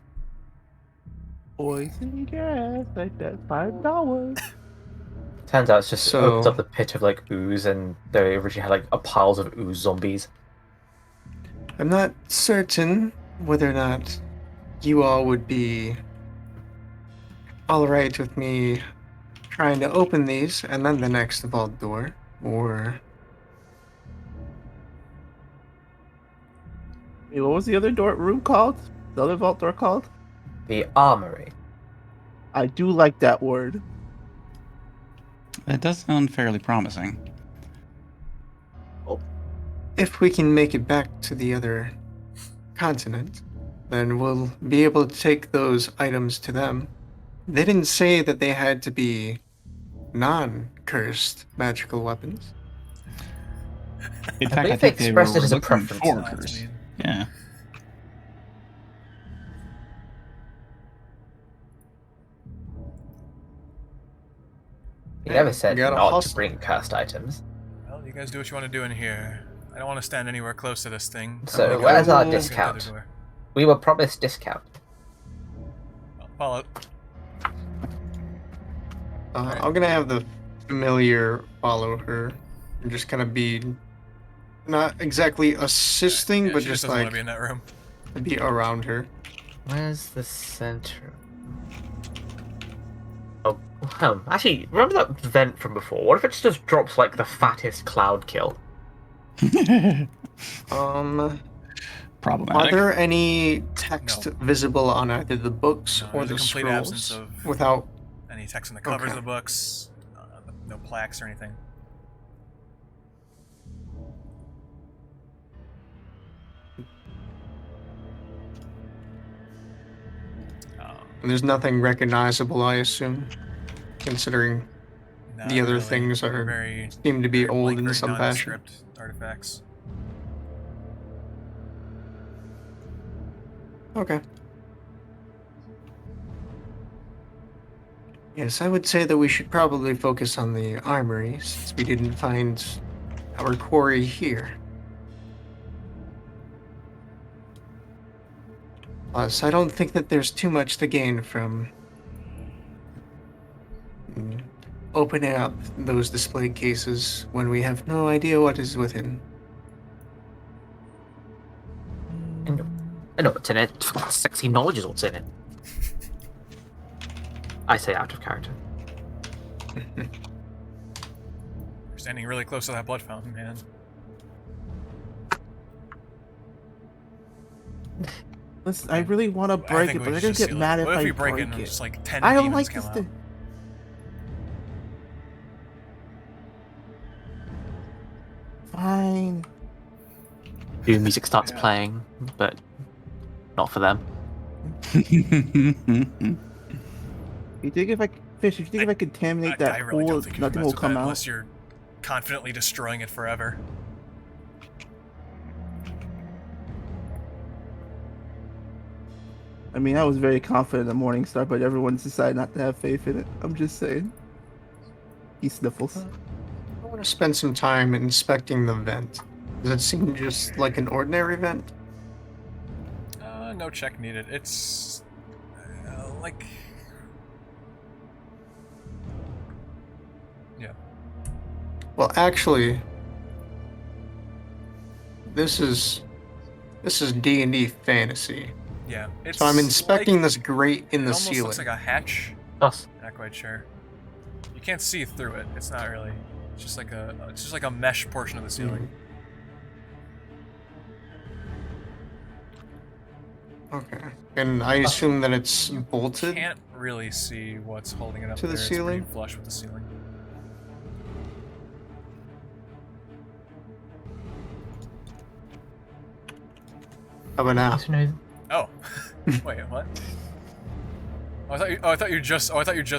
Poison gas, like that $5. Turns out it's just So- opens up the pit of like ooze, and they originally had like a piles of ooze zombies. I'm not certain whether or not you all would be alright with me trying to open these and then the next vault door, or... Hey, what was the other room called? The other vault door called? The armory. I do like that word. That does sound fairly promising. If we can make it back to the other continent, then we'll be able to take those items to them. They didn't say that they had to be non-cursed magical weapons. In fact, I believe they think they were expressed it as a looking preference. for That's curse. mean. Yeah. You never said gotta not to hustle. bring cursed items. Well, you guys do what you want to do in here. I don't want to stand anywhere close to this thing. So I'm where's our gonna go discount? through the door. We were promised discount. Follow. I'm gonna have the familiar follow her and just kind of be not exactly assisting, Yeah, but she just doesn't want like to be in that room. be around her. Where's the center? Oh, actually, remember that vent from before? What if it just drops like the fattest cloud kill? Are Problematic. there any text No. visible on either the books No, or there's the a complete absence scrolls of without? any text in the covers Okay. of the books. No plaques or anything. And there's nothing recognizable, I assume, considering Not the other really. things They're are very seem to be very old blank, in very some fashion. nondescript artifacts. Okay. Yes, I would say that we should probably focus on the armory, since we didn't find our quarry here. Plus, I don't think that there's too much to gain from opening up those display cases when we have no idea what is within. I know what's in it. Sexy knowledge is what's in it. I say out of character. You're standing really close to that blood fountain, man. Listen, I really want to I break think it, we but they're should gonna just get seal mad it. if What I if you break it break and it. just like 10 I don't demons like come this out? thing. Fine. New music starts Yeah. playing, but not for them. You think if I fish? You think if I contaminate that I really pool, don't think you nothing can will mess with come that out? unless you're confidently destroying it forever. I mean, I was very confident in Morningstar, but everyone's decided not to have faith in it. I'm just saying. He sniffles. I want to spend some time inspecting the vent. Does it seem just like an ordinary vent? No check needed. It's like yeah. Well, actually, this is D&D fantasy. Yeah, it's So I'm inspecting like, this grate in it the almost ceiling. looks like a hatch. Us. Not quite sure. You can't see through it. It's not really. It's just like a mesh portion of the ceiling. Okay. And I assume that it's bolted? Can't really see what's holding it up To the there. ceiling? It's pretty flush with the ceiling. How about now? Oh, wait, what? I thought you just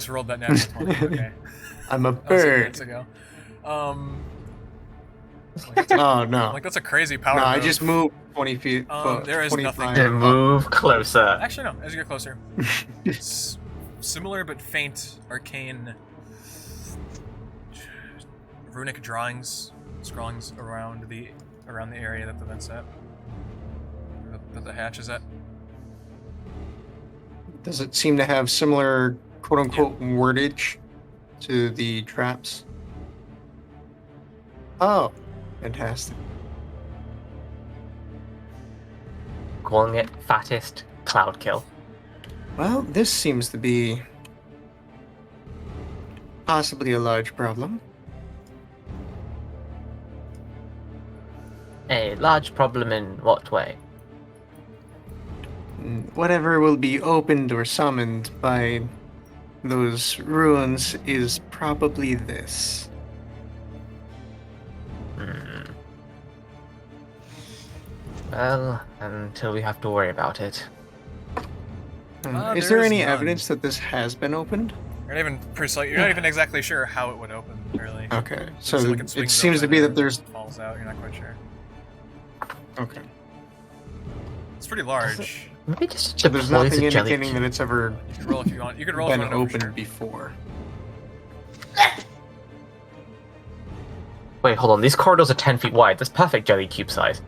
rolled that natural 20. Okay. I'm a That was like minutes bird. ago. Oh, no. Like that's a crazy power. No, I move. just moved 20 feet. There is 25 nothing. feet. Move closer. Actually, no. As you get closer, similar but faint arcane runic drawings, scrawlings around the area that the vent's at, that the hatch is at. Does it seem to have similar quote-unquote wordage to the traps? Oh, fantastic. Calling it fattest cloud kill. Well, this seems to be possibly a large problem. A large problem in what way? Whatever will be opened or summoned by those ruins is probably this. Well, until we have to worry about it. Is there there's any none. evidence that this has been opened? You're not even You're not even exactly sure how it would open, really. Okay, It's so like it swings seems to open be or that there's... falls out. You're not quite sure. Okay. It's pretty large. Maybe just So there's deploy nothing the jelly indicating that it's ever You could roll if you want. You could roll if been you want to know for opened sure. before. Wait, hold on. These corridors are 10 feet wide. That's perfect jelly cube size.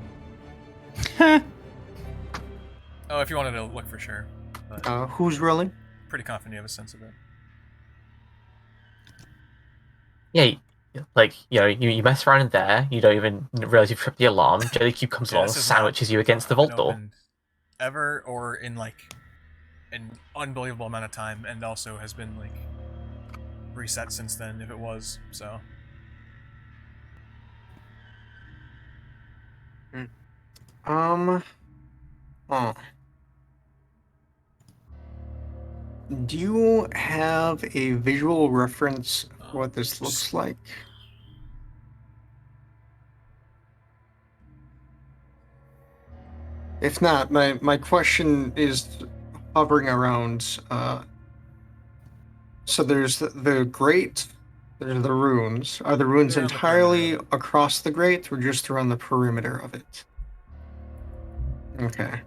Oh, if you wanted to look for sure. But Who's rolling? pretty confident you have a sense of it. Yeah, like, you mess around in there, you don't even realize you've tripped the alarm, jelly cube comes Yeah, along, this has not sandwiches you against the been vault door. opened ever, or in like an unbelievable amount of time, and also has been like reset since then, if it was. So Oh. Do you have a visual reference for what this looks like? If not, my question is, hovering around. So there's the grate. There's the runes. Are the runes They're on the entirely perimeter. across the grate, or just around the perimeter of it? Okay.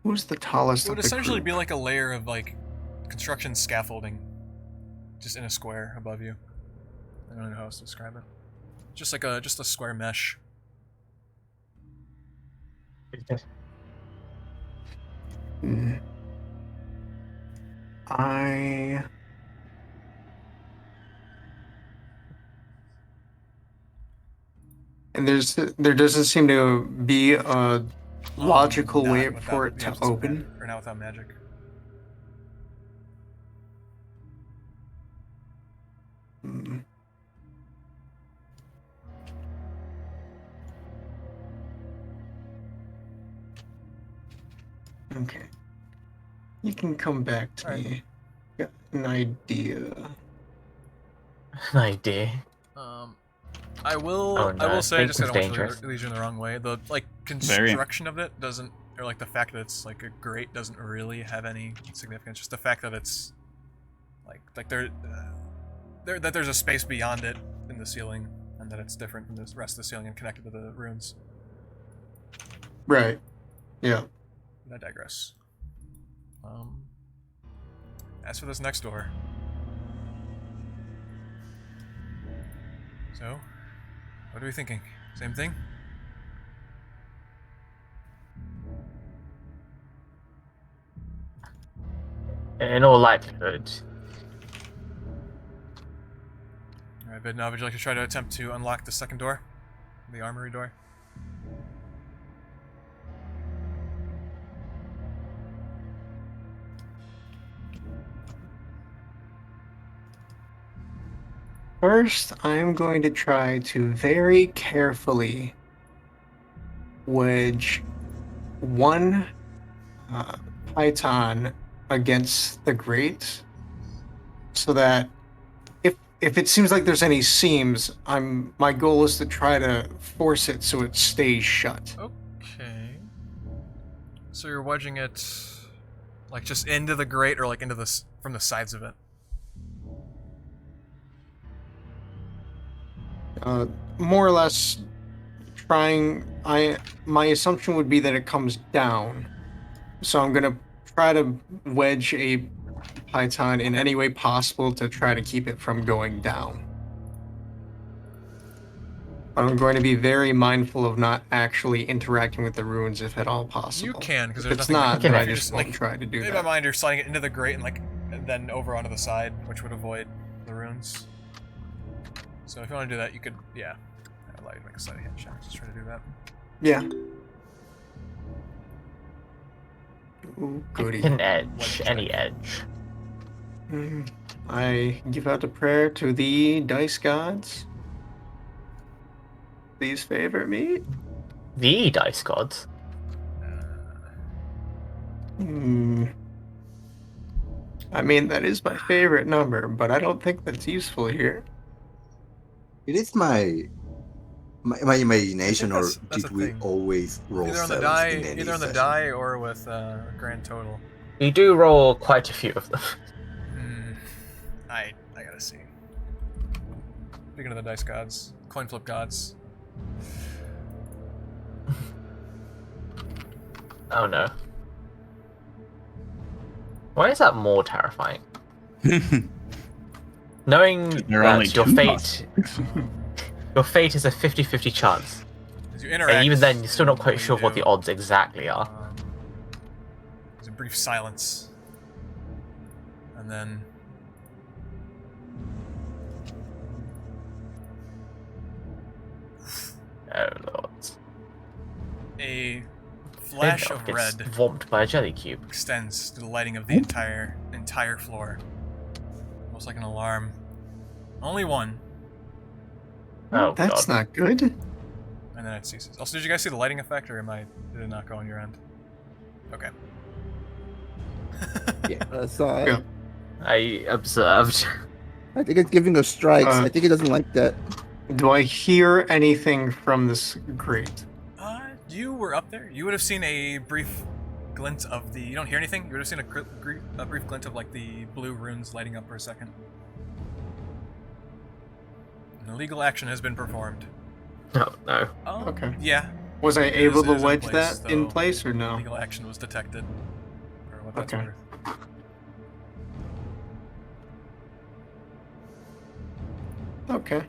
Who's the tallest It would of the essentially group? be like a layer of like construction scaffolding, just in a square above you. I don't know how else to describe it. Just a square mesh. Hmm. And there doesn't seem to be a logical Not way without for it the to absence of open. magic, or not without magic. Hmm. Okay. You can come back to me. Got an idea. An idea. I will. Oh, no, I will say, just 'cause I don't want dangerous. to lead you in the wrong way. The like construction of it doesn't, or like the fact that it's like a grate doesn't really have any significance. Just the fact that it's like there's a space beyond it in the ceiling, and that it's different from the rest of the ceiling and connected to the runes. Right. Yeah. But I digress. As for this next door. So, what are we thinking? Same thing? In all likelihood. Alright, Vidnov, would you like to try to attempt to unlock the second door? The armory door? First, I'm going to try to very carefully wedge one python against the grate, so that if it seems like there's any seams, my goal is to try to force it so it stays shut. Okay. So you're wedging it, like just into the grate, or like into from the sides of it? More or less trying. My assumption would be that it comes down, so I'm gonna try to wedge a python in any way possible to try to keep it from going down. I'm going to be very mindful of not actually interacting with the runes if at all possible. You can, because If there's it's nothing. not, you then I can just won't like, try to do in my that. mind, you're sliding it into the grate and then over onto the side, which would avoid the runes. So if you want to do that, you could, yeah. I'd allow you to make a sleight of hand check. Just try to do that. Yeah. Ooh, goody. An edge. Any edge. I give out a prayer to the dice gods. Please favor me. The dice gods. I mean, that is my favorite number, but I don't think that's useful here. It is my imagination, or that's did a we thing. always roll Either on the sevens die, in any either on the session? die or with grand total. You do roll quite a few of them. I gotta see. Speaking of the dice gods, coin flip gods. Oh no. Why is that more terrifying? Knowing There are only that your two fate, your fate is a 50-50 chance, As you interact, and even then you're still not quite when you sure what do, the odds exactly are. There's a brief silence, and then Oh lord. a flash Vidnov of gets red Vomed by a jelly cube. extends to the lighting of the entire floor, almost like an alarm. Only one, Oh That's god. not good. and then it ceases. Also, did you guys see the lighting effect, or did it not go on your end? Okay. So I observed. I think it's giving us strikes. Uh, I think it doesn't like that. Do I hear anything from this grate? You were up there. You would have seen a brief glint of the. You don't hear anything. You would have seen a brief glint of like the blue runes lighting up for a second. An illegal action has been performed. Oh no. Okay. Yeah. Was I It able is to in wedge place, that in though. place or no? Illegal action was detected. For what that's Okay. worth. Okay.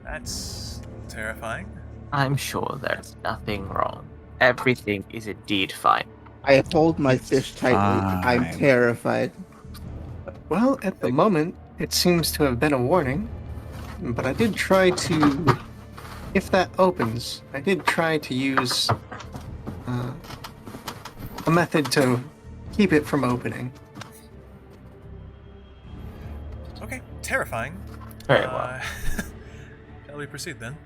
That's terrifying. I'm sure there's nothing wrong. Everything is indeed fine. I hold my fish tightly. I'm Fine. terrified. Well, at the moment, it seems to have been a warning, but I did try to. If that opens, I did try to use a method to keep it from opening. Okay, terrifying. Very well. Shall we proceed then?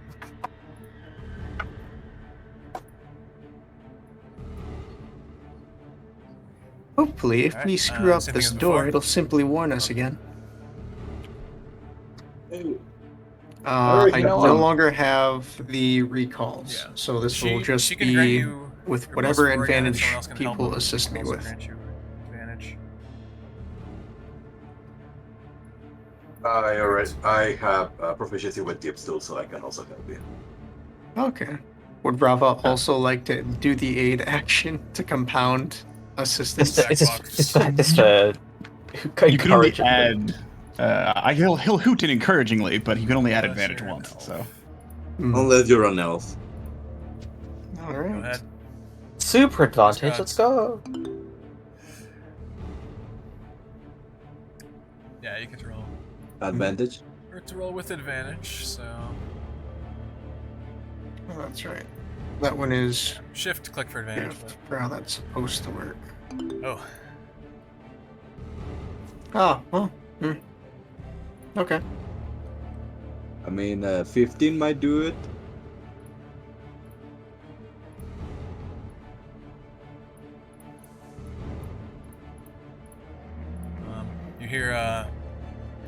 Hopefully, if Alright, we screw up same this thing as door, before. it'll simply warn us again. Hey, I you know no what? longer have the recalls, Yeah. so this will just she can grant be you with your whatever +4 again, and advantage someone else can help people them. assist me Also with. grant you advantage. I have proficiency with tips too, so I can also help you. Okay. Would Rava also like to do the aid action to compound assistance? Just for You can only encouraging. add. He'll hoot it encouragingly, but he can only add Unless advantage you're an once. elf. So Unless you're an elf. All Go right. ahead. Super advantage, Scott. let's go. Yeah, you get to roll. Advantage? Or to roll with advantage, so Oh, that's right. That one is shift click for advantage. for how that's supposed to work. But, oh, Oh, well. Okay. I mean, 15 might do it. you hear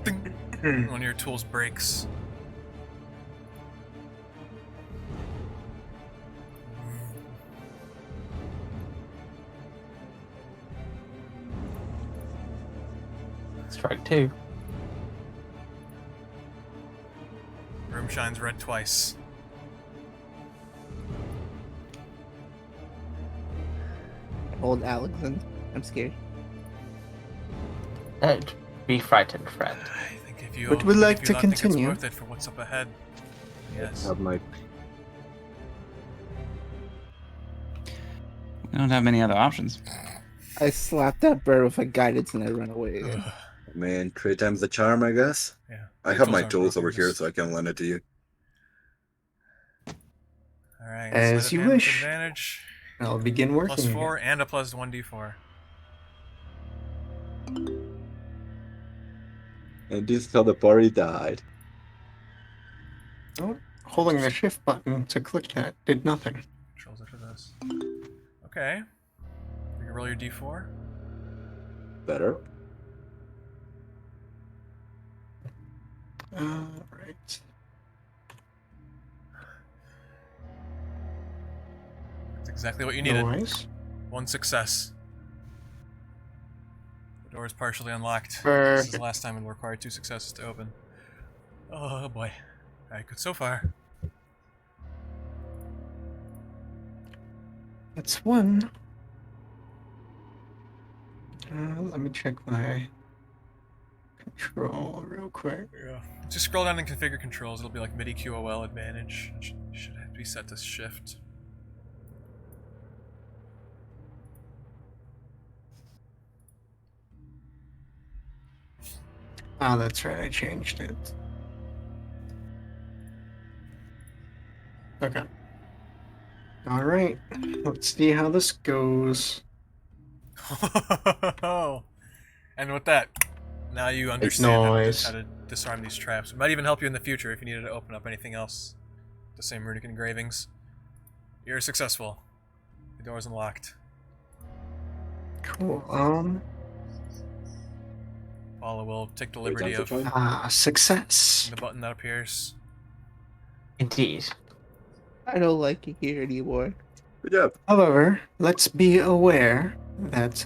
ding, one of your tools breaks. Strike 2. Room shines red twice. Hold Alyxend. I'm scared. Don't be frightened, friend. I think if you Would we like if you to not think continue? it's worth it for what's up ahead. Yes. Have my we don't have many other options. I slap that bird with a guidance and I run away again. I mean, 3 times the charm, I guess. Yeah. I Your have my aren't tools broken, over here, just- so I can lend it to you. All right. As sleight of you hand with wish. Advantage. I'll begin working. +4 again. and a +1d4. And this is how the party died. Oh, holding the shift button to click that did nothing. Controls after this. Okay. You can roll your d4. Better. Right. That's exactly what you needed. Noise. One success. The door is partially unlocked. This is Perfect. the last time it required 2 successes to open. Oh boy. Alright, good so far. That's one. Let me check my control real quick. Yeah. Just scroll down and configure controls. It'll be like MIDI QOL advantage. It should have to be set to shift. Ah, that's right. I changed it. Okay. All right. Let's see how this goes. And with that, now you understand how noise. to disarm these traps. It might even help you in the future if you needed to open up anything else. The same runic engravings. You're successful. The door's unlocked. Cool. Paula will take the Great liberty of Archipelago. Success. the button that appears. Indeed. I don't like it here anymore. Good job. However, let's be aware that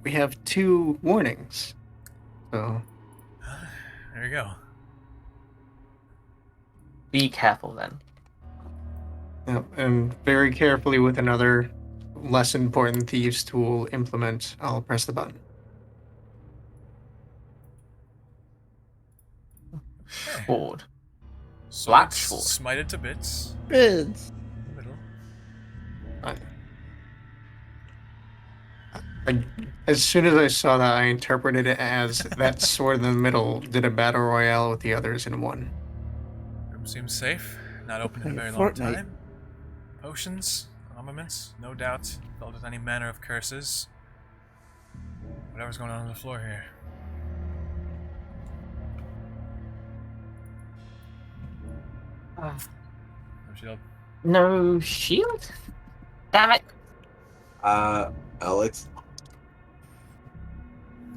we have 2 warnings. So, There you go. Be careful then. and very carefully with another less important thieves tool implement, I'll press the button. Sword. Swords Black sword. smited to bits. Bids. Middle. As soon as I saw that, I interpreted it as that sword in the middle did a battle royale with the others in one. Room seems safe. Not open in a Okay, very long Fortnite. time. Potions, armaments, no doubt. Filled with any manner of curses. Whatever's going on the floor here. No shield. No shield? Damn it. Alex.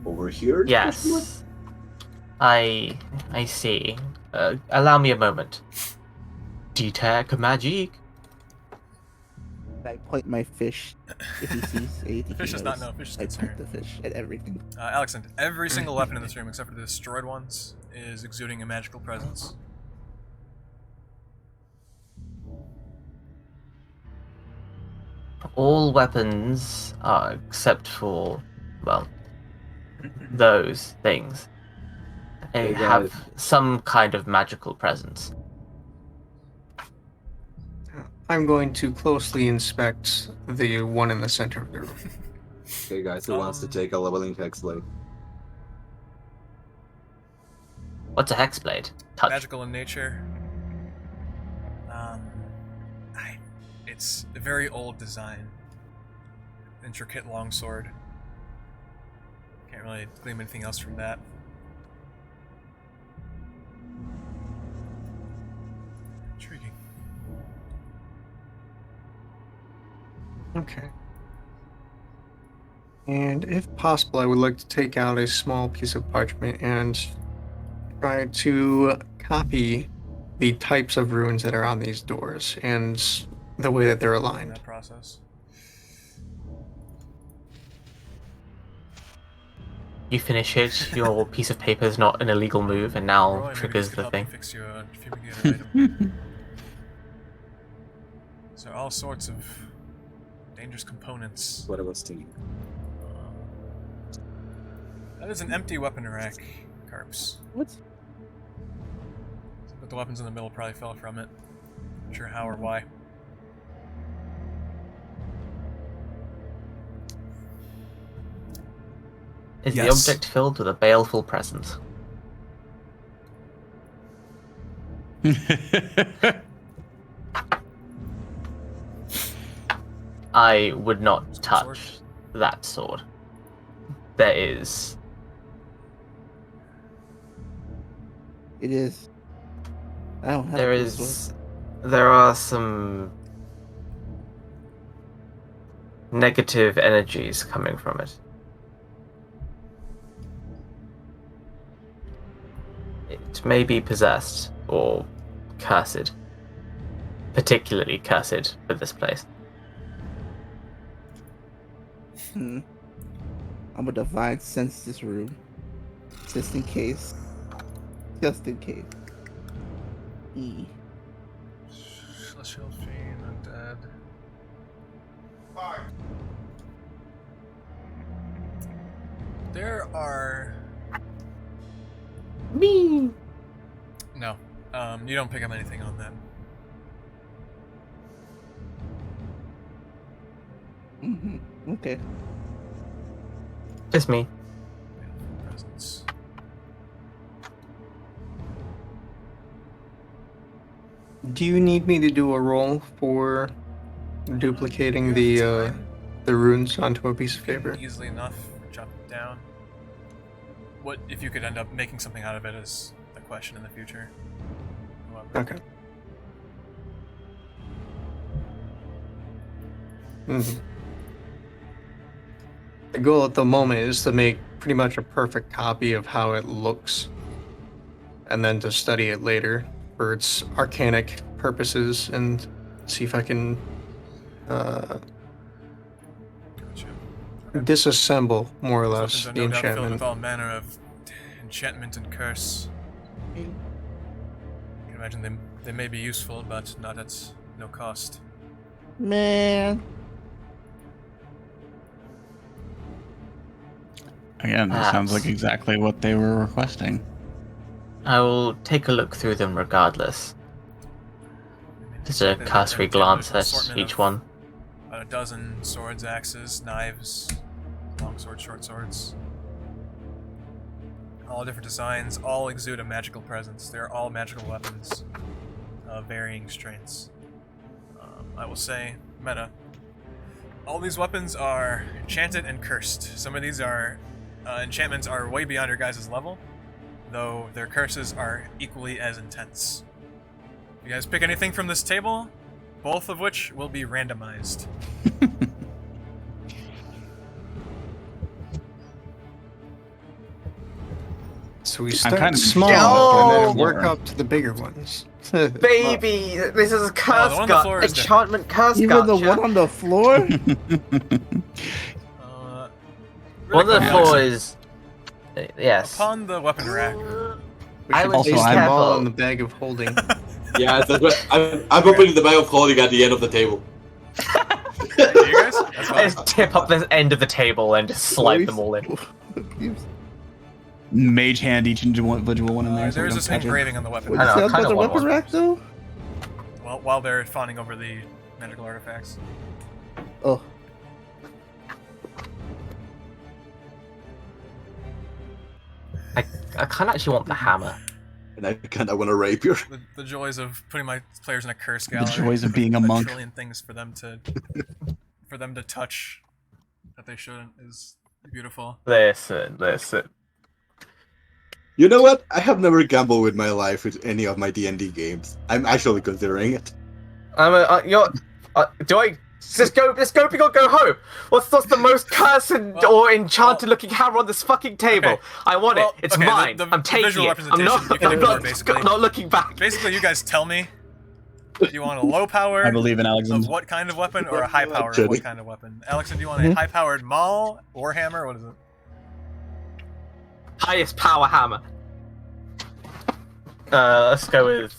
Over here? Yes. I see. Allow me a moment. Detect magic. I point my fish if he sees anything. The fish he does not knows. know. Fish is I point concerned. the fish at everything. Alyxend, every single weapon in this room, except for the destroyed ones, is exuding a magical presence. All weapons except for, well, those things. They Hey, have guys. some kind of magical presence. I'm going to closely inspect the one in the center of the room. Okay, guys, who wants to take a leveling hexblade? What's a hexblade? Touch. Magical in nature. It's a very old design. Intricate longsword. Can't really glean anything else from that. Intriguing. Okay. And if possible, I would like to take out a small piece of parchment and try to copy the types of runes that are on these doors and the way that they're In aligned. that process. You finish it, your piece of paper is not an illegal move, and now Roy, maybe triggers this could the help thing. you fix you a fumigated item. So all sorts of dangerous components. What I was thinking. That is an empty weapon rack, Karps. What? But the weapons in the middle probably fell from it. Not sure how or why. Is Yes. the object filled with a baleful presence? I would not Sword. touch that sword. There is. It is. I don't have There a sword. is. There are some negative energies coming from it. It may be possessed or cursed. Particularly cursed for this place. I'm gonna divine sense this room. Just in case. Just in case. E. Celestial Fiend, Undead. There are... Me. No. You don't pick up anything on them. Okay. Just me. Presence. Do you need me to do a roll for duplicating You the have time. runes onto a piece of You can paper? easily enough chop it down. What if you could end up making something out of it is the question in the future. However, Okay. Mhm. The goal at the moment is to make pretty much a perfect copy of how it looks, and then to study it later for its arcanic purposes and see if I can Gotcha. disassemble more or These less weapons are the no doubt filled enchantment. with all manner of enchantment and curse. You can imagine they may be useful, but not at no cost. Man. Again, this sounds like exactly what they were requesting. I will take a look through them regardless. Just a There's cursory an glance at assortment each of one. About a dozen swords, axes, knives, long swords, short swords. All different designs, all exude a magical presence. They're all magical weapons of varying strengths. I will say, meta. All these weapons are enchanted and cursed. Some of these are enchantments are way beyond your guys' level, though their curses are equally as intense. If you guys pick anything from this table, both of which will be randomized. So we I'm start kind of small Oh! and then work up to the bigger ones. Baby, this is a curse the one on the gut. floor is different. Enchantment curse Even gut. the one on the floor? One on the quick, floor Alex. is. Yes. Upon the weapon rack. We I should would Also, place be them I'm- all careful. in the bag of holding. Yeah, that's what, I'm opening the bag of holding at the end of the table. You guys? That's I just fine. tip up the end of the table and just slide them all in. Mage hand each individual one in there. so we There's don't this touch it. engraving on the weapon What I you rack. know, say about kinda the want weapon one. rack though? Well, while they're fawning over the magical artifacts. Oh. I kind of actually want the hammer. And I kind of want a rapier. The joys of putting my players in a curse The gallery. joys of being a with monk. trillion things for them to touch that they shouldn't is beautiful. Listen. You know what? I have never gambled with my life with any of my D&D games. I'm actually considering it. Do I just go big or go home? What's the most cursed or enchanted looking hammer on this fucking table? Okay. I want Well, it. It's okay, mine. the I'm taking visual it. I'm not. representation you can I'm ignore, not, basically. not looking back. Basically, you guys tell me. Do you want a low power I believe in of Alyxend. what kind of weapon or a high power of Jenny. what kind of weapon? Alyxend, do you want a high powered maul, warhammer? What is it? Highest power hammer. Let's go with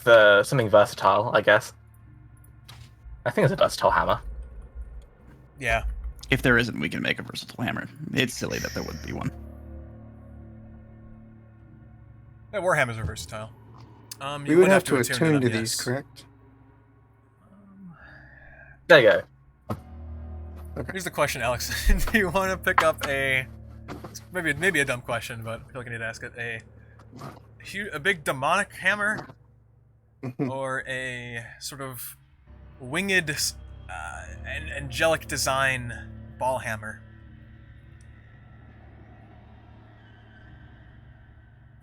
something versatile, I guess. I think it's a versatile hammer. Yeah. If there isn't, we can make a versatile hammer. It's silly that there would be one. Yeah, warhammers are versatile. We You would have to attune attune to them, these, yes. correct? There you go. Here's the question, Alex. Do you want to pick up a maybe a dumb question, but I feel like I need to ask it. A big demonic hammer, or a sort of winged, angelic design ball hammer?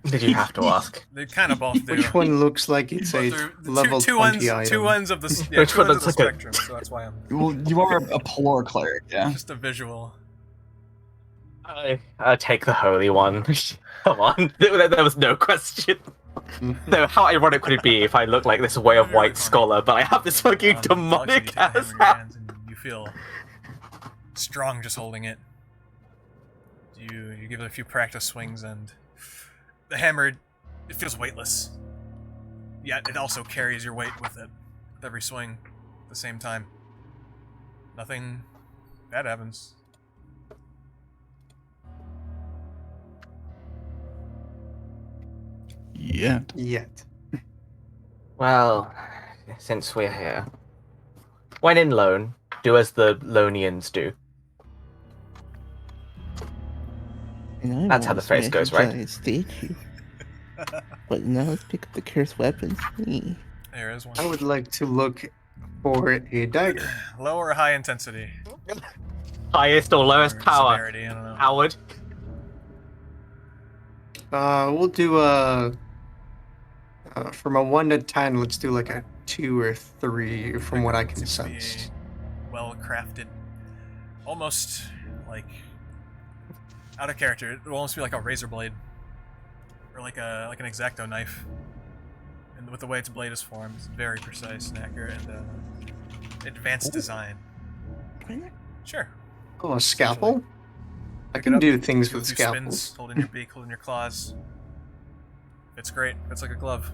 Did you have to ask? They kind of both do. Which one looks like it's But a they're the level two 20 ends, item? two ends of the Which two one ends of the looks like a- spectrum. So that's why I'm Well, you are a plore cleric, yeah? just a visual. I take the holy one. Come on, there was no question. No, how ironic would it be if I look like this way of Very white funny. scholar, but I have this fucking Alex, you demonic take the hammer ass in your hat? hands and you feel strong just holding it. You give it a few practice swings and the hammer, it feels weightless. Yet it also carries your weight with it with every swing at the same time. Nothing bad happens. Yeah. Yet. Well, since we're here, when in loan, do as the Lonians do. That's how the phrase goes, right? Statue. But now let's pick up the cursed weapons. There is one. I would like to look for a dagger. Low or high intensity? Highest or lowest Or power? severity, I don't know. Howard? We'll do from a 1 to 10, let's do like a 2 or 3 from what I can Seems to be sense. well crafted, almost like out of character. It will almost be like a razor blade, or like an X-Acto knife. And with the way its blade is formed, it's very precise and accurate, and advanced design. Sure. Oh, a scalpel? I Pick it can up, do things do a with few scalpels. spins, holding your beak, holding your claws. It's great. It's like a glove.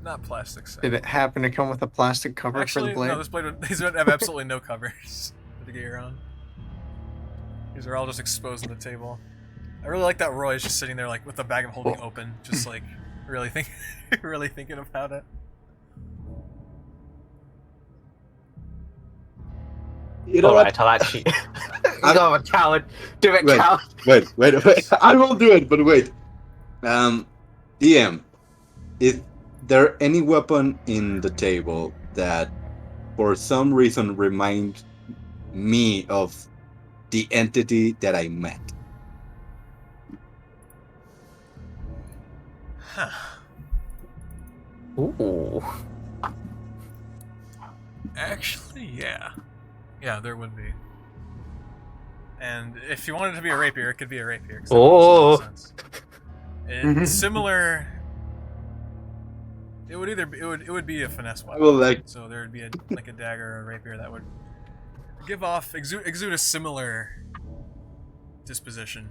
Not plastic. Did it happen to come with a plastic cover Actually, for the blade? no. This blade. These would have absolutely no covers for the gear on. These are all just exposed on the table. I really like that Roy is just sitting there like with the bag of holding open, just like really thinking about it. You know Alright, what? I'll actually. You go, coward. Do it, Wait. coward. Wait. I will do it, but wait. DM, is there any weapon in the table that, for some reason, reminds me of the entity that I met? Huh. Ooh. Actually, yeah. Yeah, there would be. And if you wanted it to be a rapier, it could be a rapier. 'Cause that makes a lot of sense. It's similar. It would either be, it would be a finesse weapon. Well, like, So there would be a dagger or a rapier that would give off exude a similar disposition.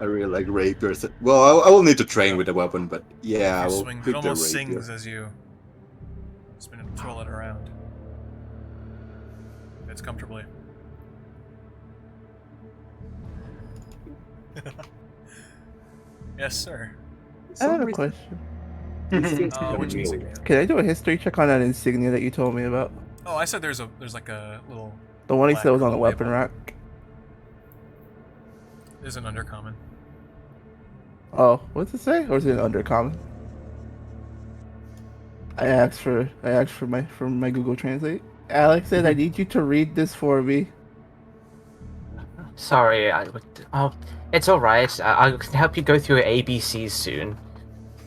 I really like rapiers. Well, I will need to train with the weapon, but yeah, I You will swing, pick it the almost rapier. sings as you spin and twirl it around. It's comfortably. Yes, sir. I have a question. Which insignia? Can I do a history check on that insignia that you told me about? Oh, I said there's like a little. The one he black said was on the label. weapon rack. Is an undercommon. Oh, what's it say? Or is it an undercommon? I asked for my Google Translate. Alex said I need you to read this for me. Sorry, it's alright. I can help you go through your ABCs soon.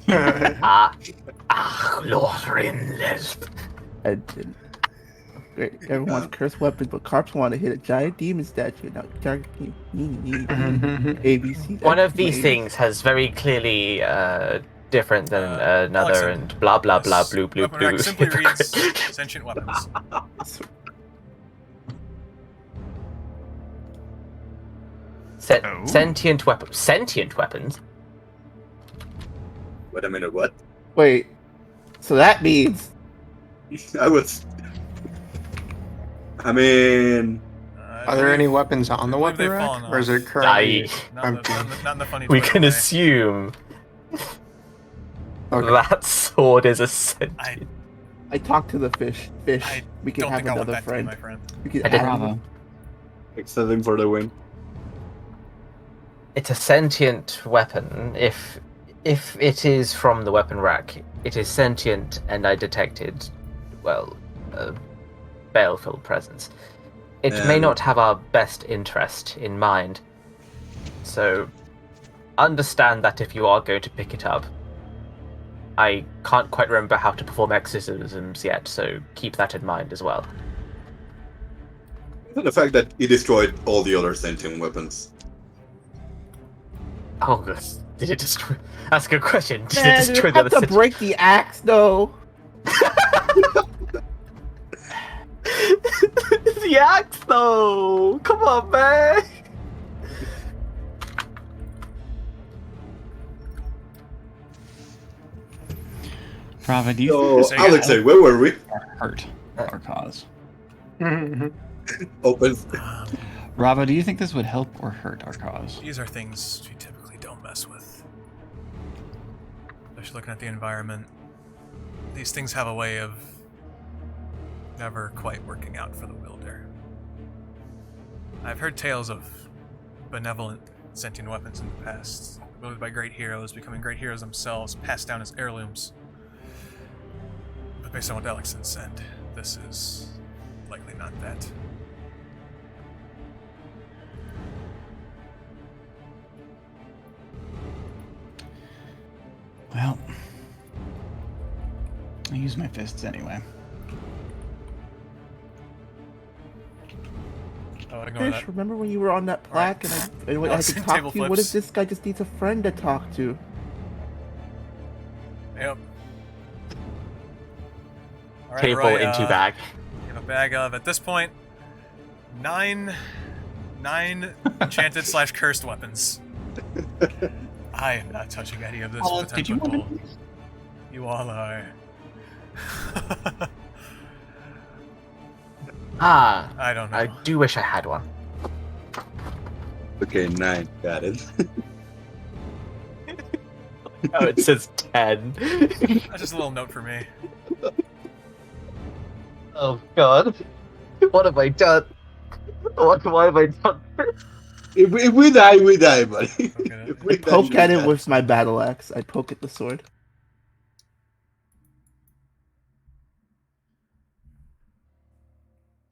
I didn't. Great. Everyone's cursed weapons, but Karps want to hit a giant demon statue. Now, ABC. One of these things has very clearly different than another, Alyxend. and blah blah blah This blue blue weapon blue. rack simply reads sentient weapons. Sentient weapons. Sentient weapons. Wait a minute, what? Wait. So that means I mean, Are there any weapons on the I believe weapon they've fallen rack, or is off. it currently Not empty? in the funny. We Twitter can way. assume Okay. that sword is a sentient. I talked to the fish. Fish. I We can don't have think I want another that to be friend. my friend. We can I didn't- add Bravo. extending for the win. It's a sentient weapon. If it is from the weapon rack, it is sentient, and I detected, well, a baleful presence. It may And- not have our best interest in mind. So, understand that if you are going to pick it up, I can't quite remember how to perform exorcisms yet, so keep that in mind as well. The fact that he destroyed all the other sentient weapons. Oh, good. Did it destroy? That's a good question. Did Man, it you destroy the have other to sentient? break the axe, though. The axe, though. Come on, man. Bravo, do you So, So you Alex, got- where were we? hurt our cause? Open. Bravo, do you think this would help or hurt our cause? These are things we typically don't mess with. Especially looking at the environment. These things have a way of never quite working out for the wielder. I've heard tales of benevolent sentient weapons in the past, wielded by great heroes, becoming great heroes themselves, passed down as heirlooms. But based on what Alyxend said, this is likely not that. Well, I use my fists anyway. Oh, ignore Fish, that. remember when you were on that plaque and I had to talk Table to you? What if flips. this guy just needs a friend to talk to? Yep. Alright, Table Roy, into bag. You have a bag of, at this point, 9 enchanted / cursed weapons. I am not touching any of this Oh, with a did you 10-foot want pole. You all are. I don't know. I do wish I had one. Okay, 9. Got it. Oh, it says 10. That's just a little note for me. Oh god. What have I done? Why have I done this? If we die, we die, buddy. Okay. If we die, Poke we at it die. with my battle axe. I poke at the sword.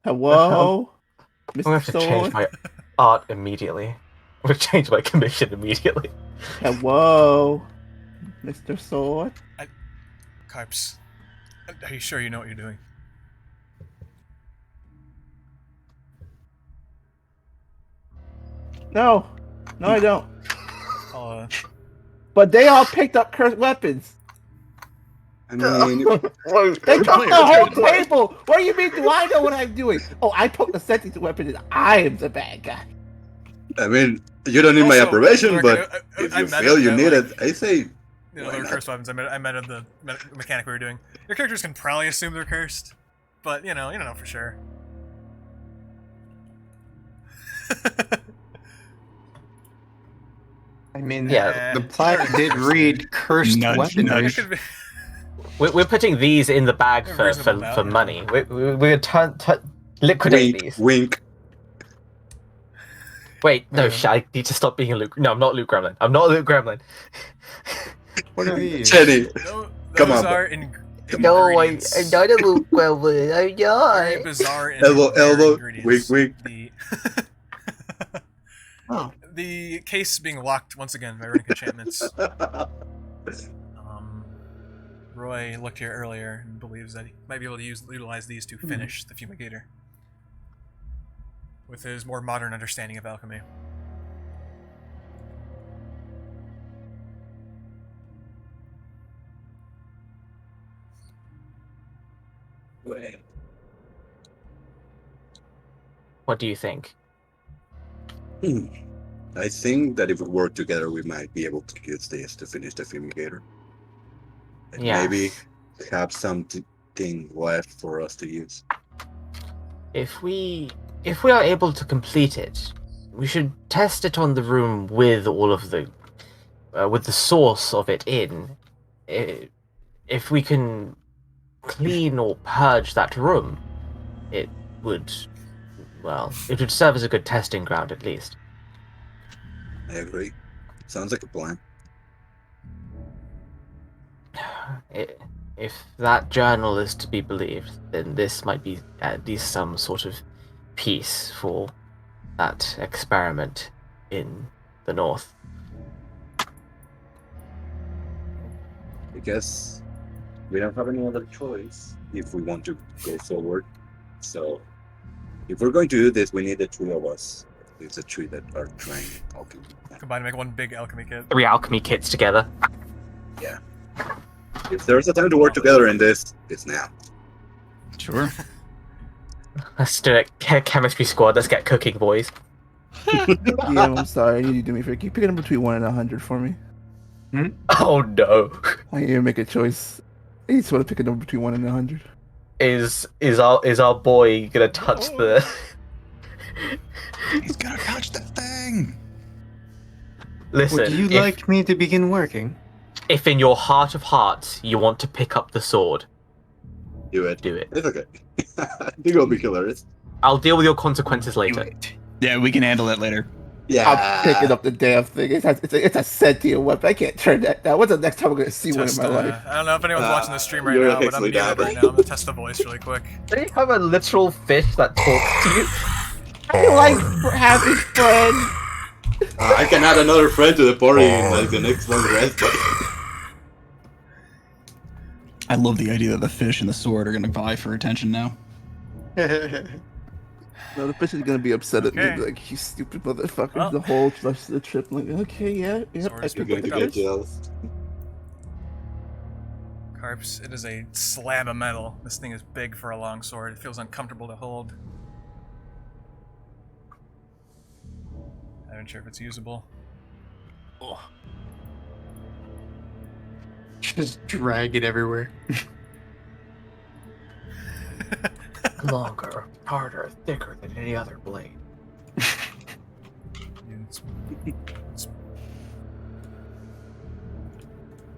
Hello, I'm gonna have Mr. to change Sword. my art immediately. I'm gonna change my commission immediately. Hello, Mr. Sword. Karps, are you sure you know what you're doing? No, I don't. I'll, But they all picked up cursed weapons. I mean, They took the whole table. What do you mean? Do I know what I'm doing? Oh, I poked the sentence weapon, and I am the bad guy. you don't need my Also, approbation, look, but I if you meant feel you that, need like, it, I say, You know, why they were not? cursed weapons. I meant at the mechanic we were doing. Your characters can probably assume they're cursed, but you don't know for sure. I mean, Yeah. the plaque did read cursed Nudge, weaponry. It could be. We're putting these in the bag A for reasonable doubt, yeah. money. We're liquidate Wink, these. wink. Wait, no, Yeah. I need to stop being a Luke. No, I'm not Luke Gremlin. I'm not Luke Gremlin. What are these? Chenny, Those Come on, are No, ingredients. I'm not a Luke Gremlin. I'm Very not. bizarre and Elbow, rare elbow, ingredients. wink, The Oh, the case being locked once again by runic enchantments. Roy looked here earlier and believes that he might be able to utilize these to finish the fumigator with his more modern understanding of alchemy. What do you think? I think that if we work together, we might be able to use this to finish the fumigator. And Yes. maybe have something left for us to use. If we are able to complete it, we should test it on the room with all of the with the source of it in. If we can clean or purge that room, it would serve as a good testing ground at least. I agree. Sounds like a plan. If that journal is to be believed, then this might be at least some sort of piece for that experiment in the north. I guess we don't have any other choice if we want to go forward. So, if we're going to do this, we need the three of us. It's the three that are trying alchemy. Combine to make one big alchemy kit. 3 alchemy kits together. If there's a time to work together in this, it's now. Sure. Let's do it. Chemistry squad. Let's get cooking, boys. Yeah, I'm sorry. I need you to do me a favor. Can you pick a number between 1 and 100 for me? Oh no! I need to make a choice. I just want to pick a number between 1 and 100. Is our boy gonna touch the? He's gonna touch the thing. Listen, would you like me to begin working? if in your heart of hearts you want to pick up the sword, Do it. do it. It's okay. I think it'll be hilarious. I'll deal with your consequences Do later. it. Yeah, we can handle it later. Yeah. I'm picking up the damn thing. It's a sentient weapon. I can't turn that down. When's the next time I'm going to see one in Test, my life? I don't know if anyone's watching the stream right you're now, but I'm actually doing it down. right now. I'm gonna test the voice really quick. Do you have a literal fish that talks to you? I like having fun. I can add another friend to the party in like the next long rest. But I love the idea that the fish and the sword are going to vie for attention now. No, the fish is gonna be upset at me. Okay. Be like, you stupid motherfucker. Well. The whole rest of the trip. I'm like, okay, yeah, Sword I is You're picked going up to the get fish. jealous. Karps, it is a slab of metal. This thing is big for a long sword. It feels uncomfortable to hold. I'm not sure if it's usable. Just drag it everywhere. Longer, harder, thicker than any other blade. It's-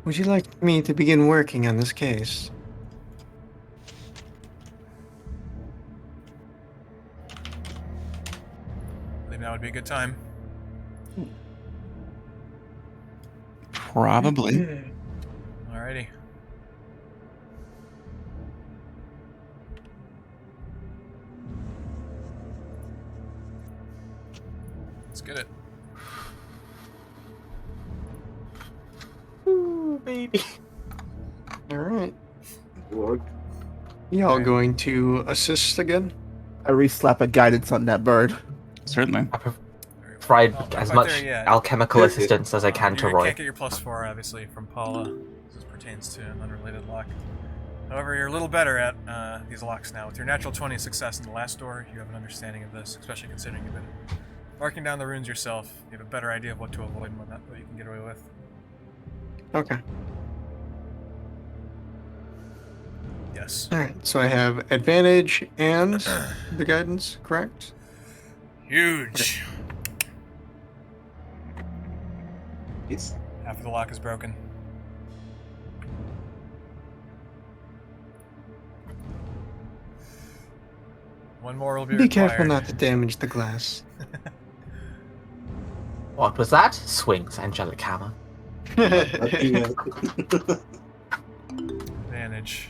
Would you like me to begin working on this case? I believe now would be a good time. Probably. Alrighty. Let's get it. Ooh, baby. All right. Lord. Y'all Okay. going to assist again? I re-slap a guidance on that bird. Certainly. I provide Oh, as right much there, yeah. alchemical assistance as I can to You Roy. can't get your +4, obviously, from Paula. This pertains to an unrelated lock. However, you're a little better at these locks now. With your natural 20 success in the last door, you have an understanding of this, especially considering you've been marking down the runes yourself. You have a better idea of what to avoid and what you can get away with. Okay. Yes. All right. So I have advantage and the guidance, correct? Huge. It's Half of the lock is broken. One more will be Be required. careful not to damage the glass. What was that? Swings, angelic hammer. Advantage.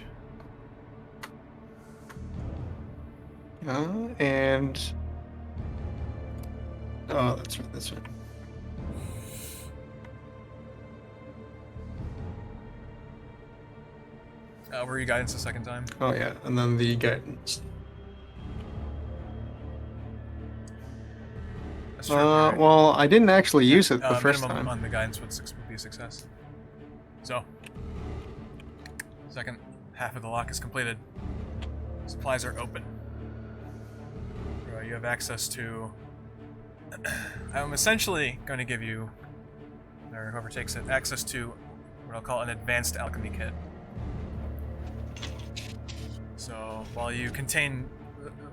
And oh, that's right. That's right. Were you guidance the second time? Oh yeah, and then the guidance. That's true, right? Well, I didn't actually use it the first minimum time. on the guidance would be a success. So, second half of the lock is completed. Supplies are open. You have access to. I'm essentially going to give you, or whoever takes it, access to what I'll call an advanced alchemy kit. So while you contain,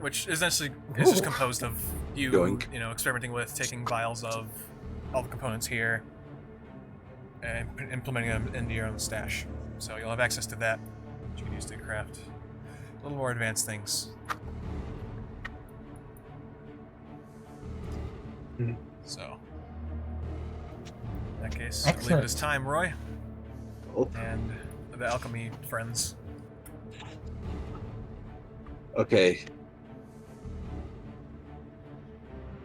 which essentially is just composed of you, Yoink. experimenting with taking vials of all the components here and implementing them into your own stash. So you'll have access to that, which you can use to craft a little more advanced things. So, in that case, I believe Excellent. it is time, Roy, oh, and the alchemy friends. okay.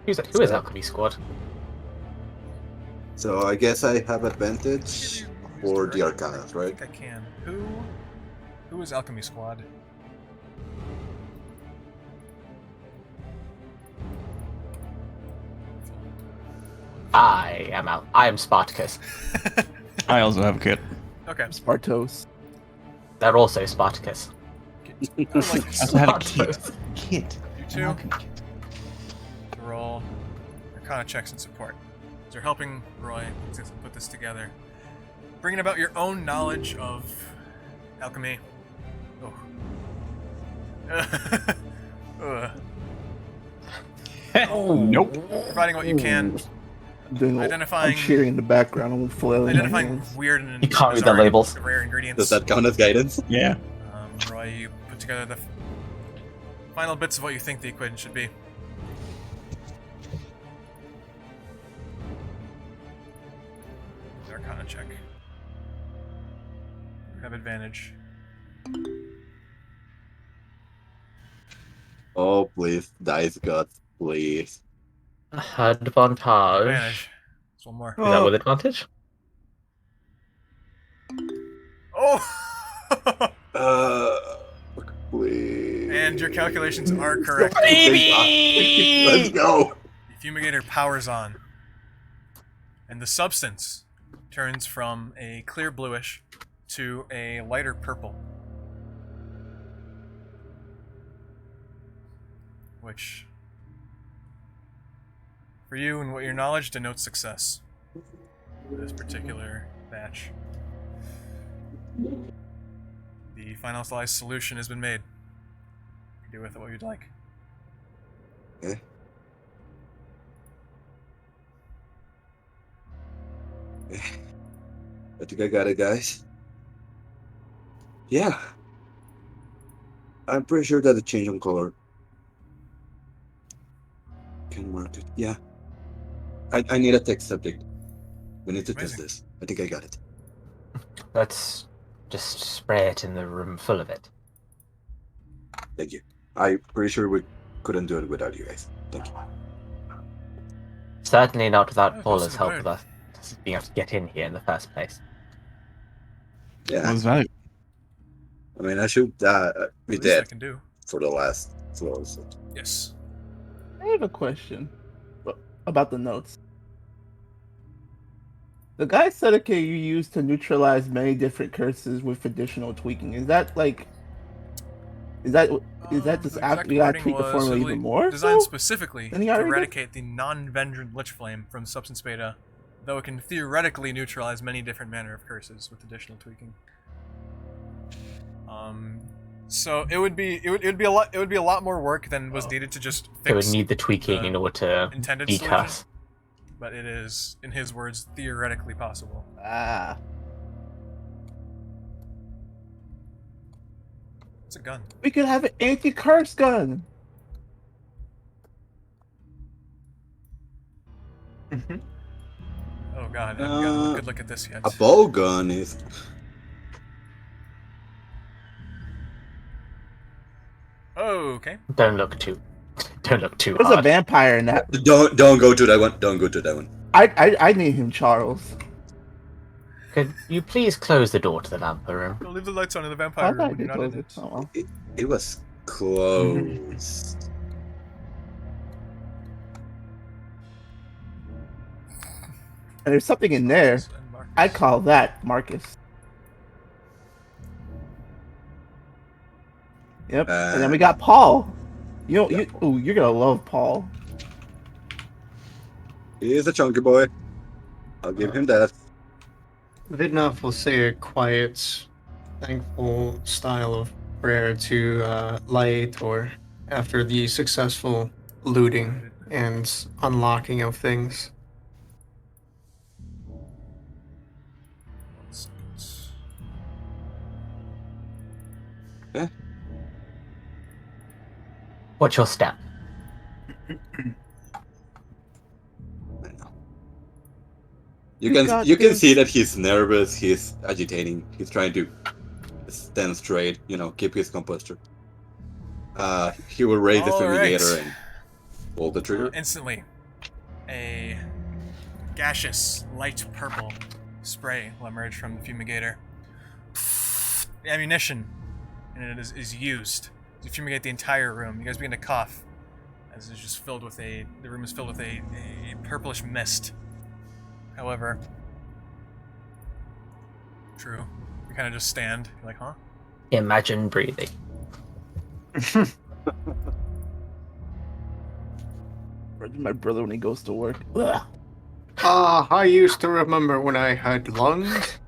Who is Alchemy Squad? So I guess I have advantage for the Arcana, I right? think I can. Who is Alchemy Squad? I am Spartacus. I also have a kit. Okay. Spartos. They're also Spartacus. I would like I also have a Spartos. kit. you An two alchemy kit. to roll Arcana checks and support. They're helping Roy put this together. Bringing about your own knowledge of alchemy. Oh. Ugh. Nope. Providing what you can. Doing Identifying- I'm cheering in the background. I'm flailing my Identifying hands. weird and You can't read the bizarre labels. rare ingredients. Does that count as guidance? Yeah. Roy, you put together the final bits of what you think the equation should be. Arcana check. You have advantage. Oh, please. Dice gods, please. Advantage. Advantage. There's one more. Is that with advantage? Oh! Please. And your calculations are correct. Let's go. The fumigator powers on. And the substance turns from a clear bluish to a lighter purple. Which, for you and what your knowledge, denotes success. This particular batch. The finalized solution has been made. You can do with it what you'd like. Okay. I think I got it, guys. Yeah. I'm pretty sure that the change on color can mark it. Yeah. I need a text subject. We need to test Amazing. this. I think I got it. Let's just spray it in the room full of it. Thank you. I'm pretty sure we couldn't do it without you guys. Thank you. Certainly not without Oh, Paula's that's help good. with us being able to get in here in the first place. Yeah. What was that? I mean, I should be Least I dead can do. for the last floor. So. Yes. I have a question about the notes. The guy said it can be used to neutralize many different curses with additional tweaking. Is that like? Is that just the after exact we gotta wording tweak the was formula simply even more? designed so? specifically Then he to already did? eradicate the non-vengeant lich flame from substance beta, though it can theoretically neutralize many different manner of curses with additional tweaking. So it would be a lot more work than was needed to just So it would fix need the tweaking the in order to intended decurse. solution, but it is, in his words, theoretically possible. Ah, It's a gun. we could have an anti-curse gun. Oh god, I haven't gotten a good look at this yet. A bow gun is. Okay. Don't look too There's hard. a vampire in that. Don't go to that one. Don't go to that one. I name him Charles. Could you please close the door to the lamp room? Don't leave the lights on in the I vampire thought room I when you're did not in close it. it. Oh well. It was close. And there's something in there. And Marcus. I call that Marcus. Yep. And then we got Paul. You're gonna love Paul. He is a chunky boy. I'll give him that. Vidnov will say a quiet, thankful style of prayer to Light, or after the successful looting and unlocking of things. What's your step? I know. You You got can this. see that he's nervous. He's agitating. He's trying to stand straight. Keep his composure. He will raise the All right. fumigator and pull the trigger. Instantly, a gaseous, light purple spray will emerge from the fumigator. The ammunition in it is used to fumigate the entire room. You guys begin to cough, as it's just filled with the room is filled with a purplish mist. However, true, you kind of just stand. You're like, huh? Imagine breathing. My brother when he goes to work. Ugh. I used to remember when I had lungs.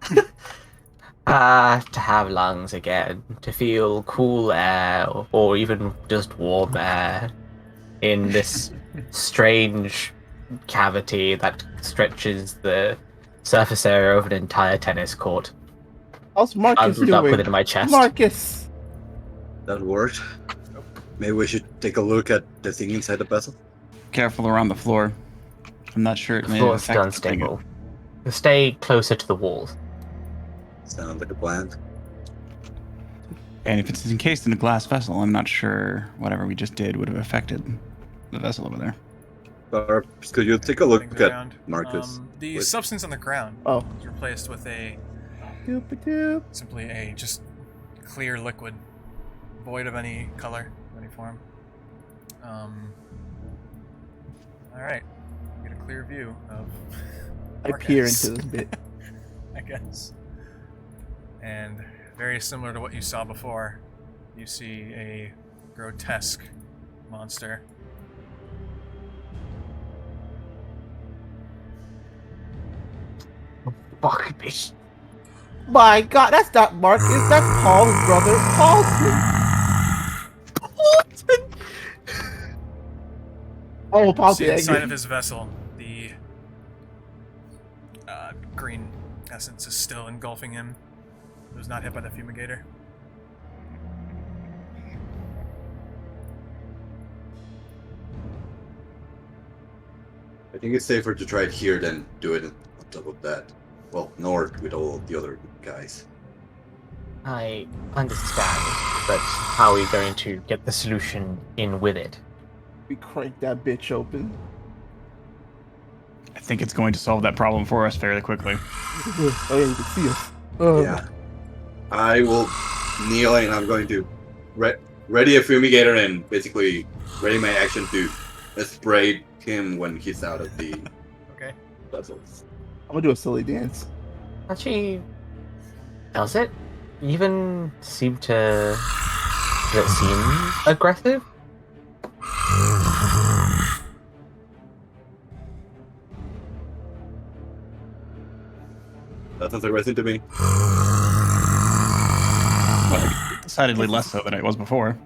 To have lungs again, to feel cool air, or even just warm air in this strange cavity that stretches the surface area of an entire tennis court. How's Marcus Bundled up doing? within my chest. Marcus. That worked. Maybe we should take a look at the thing inside the vessel. Careful around the floor. I'm not sure it The may floor is affect still unstable. Stay closer to the walls. Sounds like a plan. And if it's encased in a glass vessel, I'm not sure whatever we just did would have affected the vessel over there. Karps, could you take a look Things at around. Marcus? The with- substance on the ground Oh. is replaced with Doop-a-doop. simply a just clear liquid, void of any color, any form. Alright. Get a clear view of I peer Marcus, into this bit. I guess. And very similar to what you saw before, you see a grotesque monster. Fuck me. My God, that's not Marcus. That's Paul's brother, Paulson. Oh, You Paulson. see inside of his vessel, the green essence is still engulfing him. He was not hit by the fumigator. I think it's safer to try it here than do it on top of that. Well, north with all the other guys. I understand, but how are we going to get the solution in with it? We crank that bitch open. I think it's going to solve that problem for us fairly quickly. Oh yeah, you can see us. Oh. Yeah. I will kneel and I'm going to ready a fumigator and basically ready my action to spray him when he's out of the Okay. vessel. I'm gonna do a silly dance. Actually, does it even seem to... Does it seem aggressive? That sounds aggressive to me. But decidedly less so than it was before.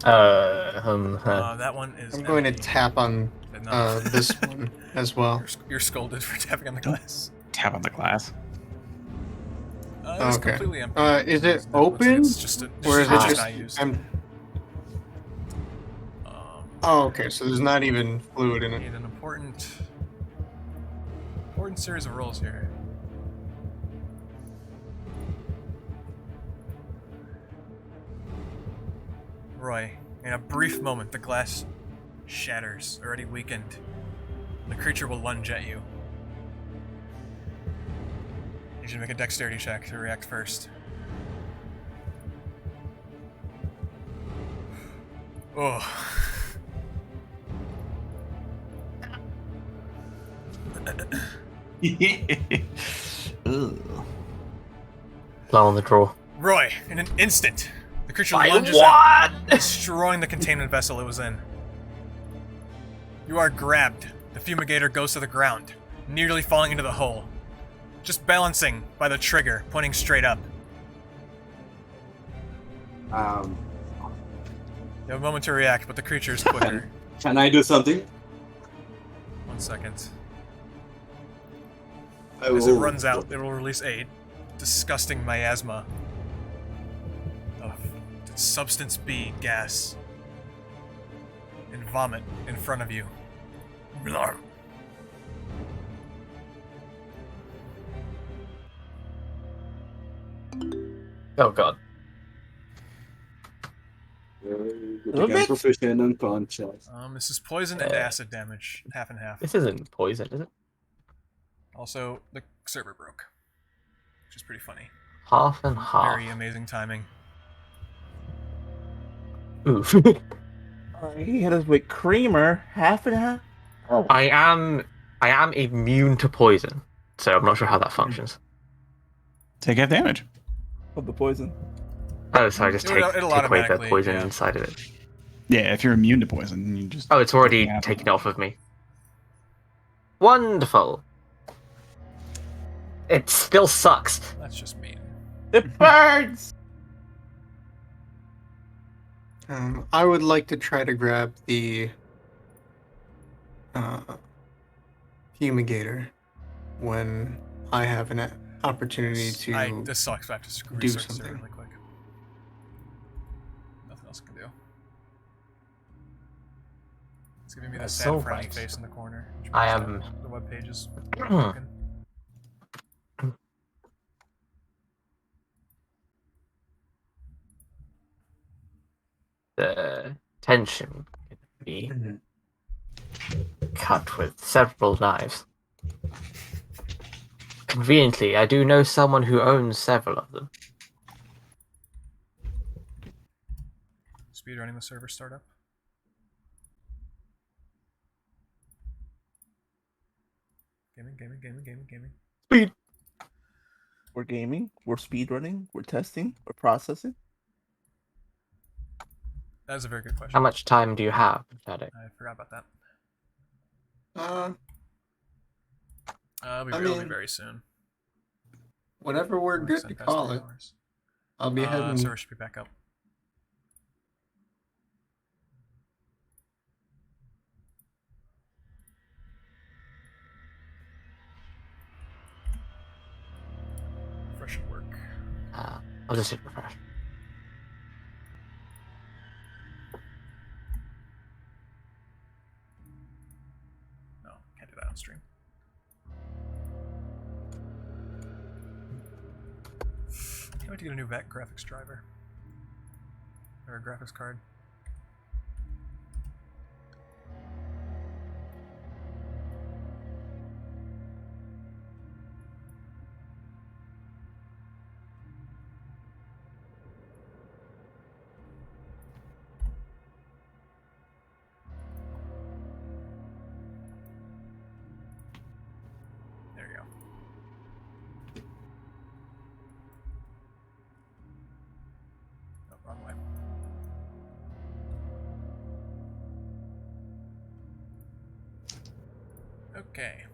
That one is. I'm going to empty. tap on No. this one as well. You're scolded for tapping on the glass. Tap on the glass. It's Okay. completely empty. Is it No, looks like open? it's just a, Or is it just just not used. Oh, okay, so there's not even fluid in it. Need an important series of rolls here. Roy, in a brief moment, the glass shatters, already weakened. The creature will lunge at you. You should make a dexterity check to react first. Oh. Ugh. Blow on the draw. Roy, in an instant, the creature By lunges what? out, destroying the containment vessel it was in. You are grabbed. The fumigator goes to the ground, nearly falling into the hole. Just balancing by the trigger, pointing straight up. You have a moment to react, but the creature is quicker. Can I do something? 1 second. I As it will- runs out, it will release a disgusting miasma of substance B gas and vomit in front of you. Blarm. Oh god. Again, proficient unconscious. This is poison and acid damage, half and half. This isn't poison, is it? Also, the server broke, which is pretty funny. Half and half. Very amazing timing. Oof. Alright, he hit us with creamer, half and half. Oh. I am immune to poison, so I'm not sure how that functions. Take half damage. Of the poison. Oh, so I just It'll take away the automatically, poison yeah. inside of it. Yeah, if you're immune to poison, you just. Oh, it's already Yeah. taken off of me. Wonderful. It still sucks. That's just mean. It burns! I would like to try to grab the fumigator when I have an opportunity to. This sucks. I have to do research it something. really quick. Nothing else I can do. It's giving me that That's sad so frowny right. face in the corner. which I means am- that the web page is broken. The tension could be cut with several knives. Conveniently, I do know someone who owns several of them. Speedrunning the server startup. Gaming. Speed. We're gaming. We're speedrunning. We're testing. We're processing. That is a very good question. How much time do you have, Shadow? I forgot about that. I It'll be mean, very soon. whenever we're good Send to past call 3 it, hours. I'll be heading. Server should be back up. Refresh should work. I'll just hit refresh. No, can't do that on stream. Can't wait to get a new VAC graphics driver. Or a graphics card. There you go. Oh, wrong way. Okay.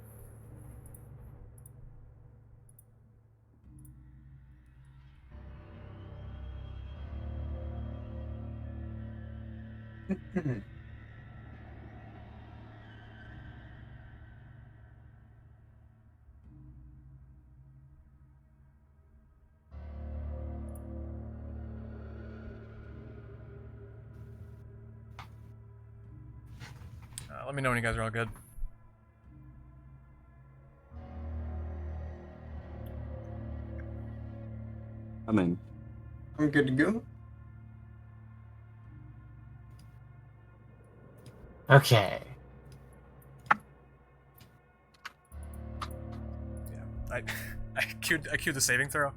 Let me know when you guys are all good. I'm in. I'm good to go. Okay. Yeah, I queued the saving throw,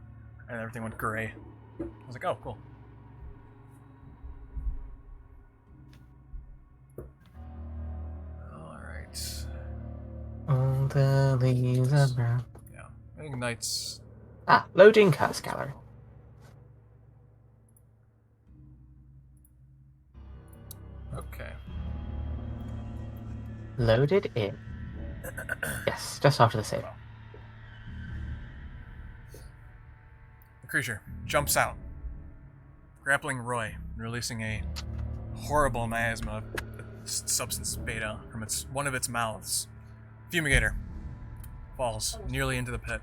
and everything went gray. I was like, oh, cool. All right. All the leaves are brown. Yeah, I think Knight's. Loading curse gallery. Okay. Loaded in. Yes, just after the save. The creature jumps out, grappling Roy, and releasing a horrible miasma of substance beta from one of its mouths. Fumigator falls nearly into the pit,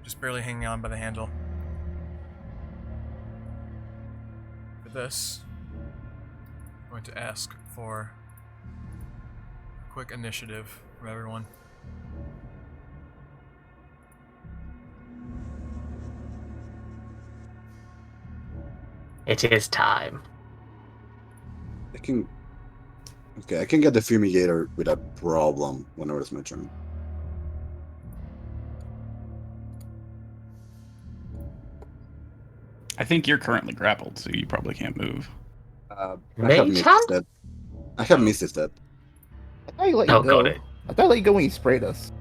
just barely hanging on by the handle. For this, I'm going to ask for a quick initiative from everyone. It is time. I can. Okay, I can get the fumigator without problem whenever it's my turn. I think you're currently grappled, so you probably can't move. I Mage have missed hand? that. I have missed that. I thought you let you Oh, go. got it. I thought I let you go when you sprayed us.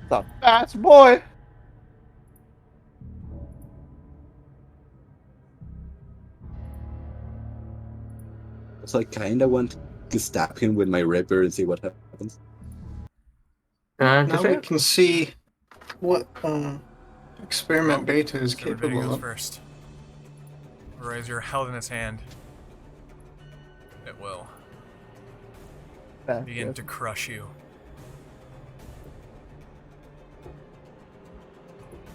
The fast boy. So I kind of want to stab him with my rapier and see what happens. Now we can see what experiment beta is Whichever video capable goes of. first. Or as you're held in its hand, it will begin to crush you.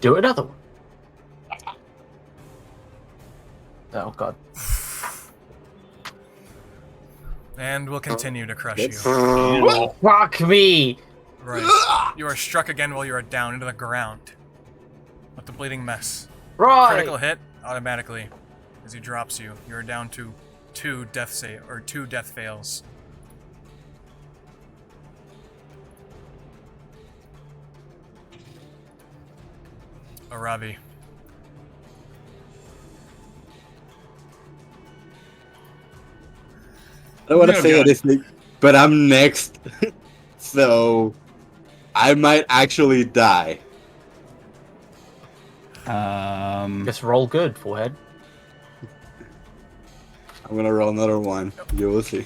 Do another one. Oh god. And will continue to crush you. That's- Fuck me! Right. You are struck again while you are down into the ground. With the bleeding mess. Right! Critical hit automatically As he drops you, you're down to 2 death fails. Aravi. I don't want to Oh, say God. anything, but I'm next, so I might actually die. Just roll good, forehead. I'm gonna roll another one. You will see.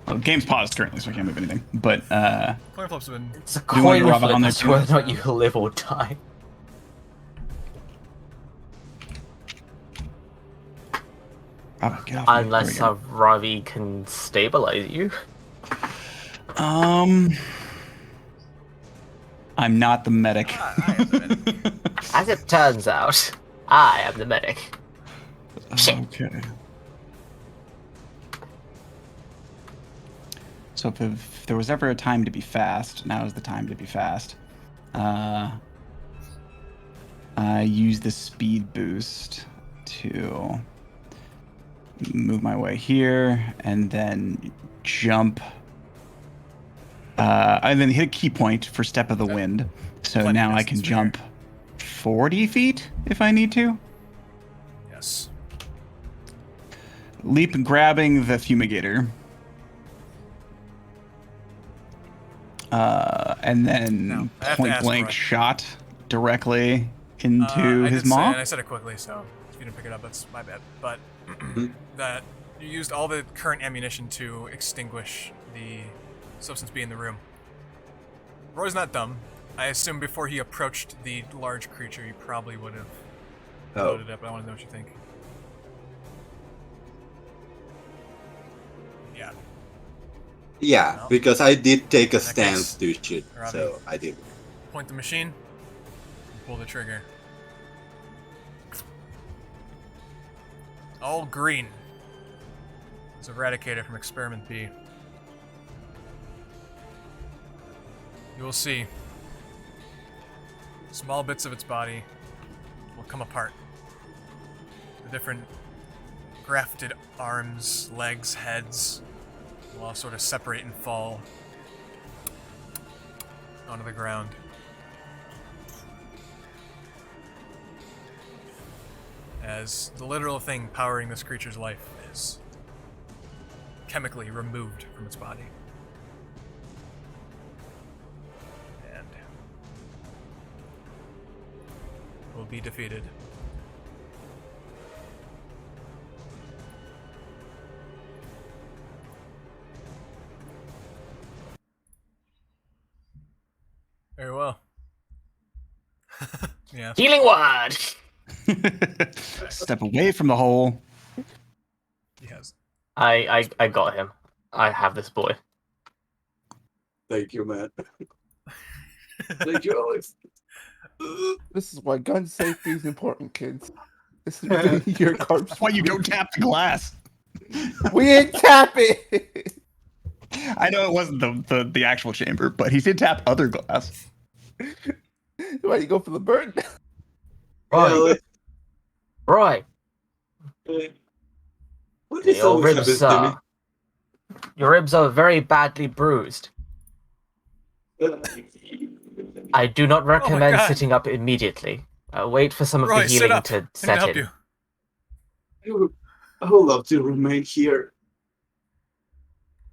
Well, the game's paused currently, so I can't move anything. But Coin flips have been. It's a Do you want coin your Rava flip on there as to too? whether or not you live or die. oh, get off me. Unless There we a Ravi can stabilize you. go. I'm not the medic. I am the medic. As it turns out, I am the medic. Shit. Okay. So if there was ever a time to be fast, now is the time to be fast. I use the speed boost to move my way here and then jump. And then hit a key point for Step of the Wind. So Plenty now I distance can from here. jump 40 feet if I need to. Yes. Leap grabbing the fumigator. And then Now, I have to point ask blank for it. shot directly into I his did say, maw. and I said it quickly, so if you didn't pick it up, that's my bad. But that you used all the current ammunition to extinguish the substance B in the room. Roy's not dumb. I assume before he approached the large creature, he probably would have loaded up. I want to know what you think. Yeah. Yeah, No. because I did take a In that stance case, to shoot, Aravi. so I did. Point the machine. And pull the trigger. All green is eradicated from experiment B. You will see small bits of its body will come apart. The different grafted arms, legs, heads will all sort of separate and fall onto the ground. As the literal thing powering this creature's life is chemically removed from its body. And will be defeated. Very well. Yeah. Healing word! Step away from the hole. He has. I got him. I have this boy. Thank you, man. Thank you, Alex. This is why gun safety is important, kids. This is your Karps. That's why you don't tap the glass. We ain't tapping. I know it wasn't the actual chamber, but he did tap other glass. Why you go for the bird? Right. Right. What is Your always ribs happens your ribs are very badly bruised. to I do not recommend God. sitting up immediately. Wait for some of Roy, the sit healing up. to I need to set help in. you. I would love to remain here.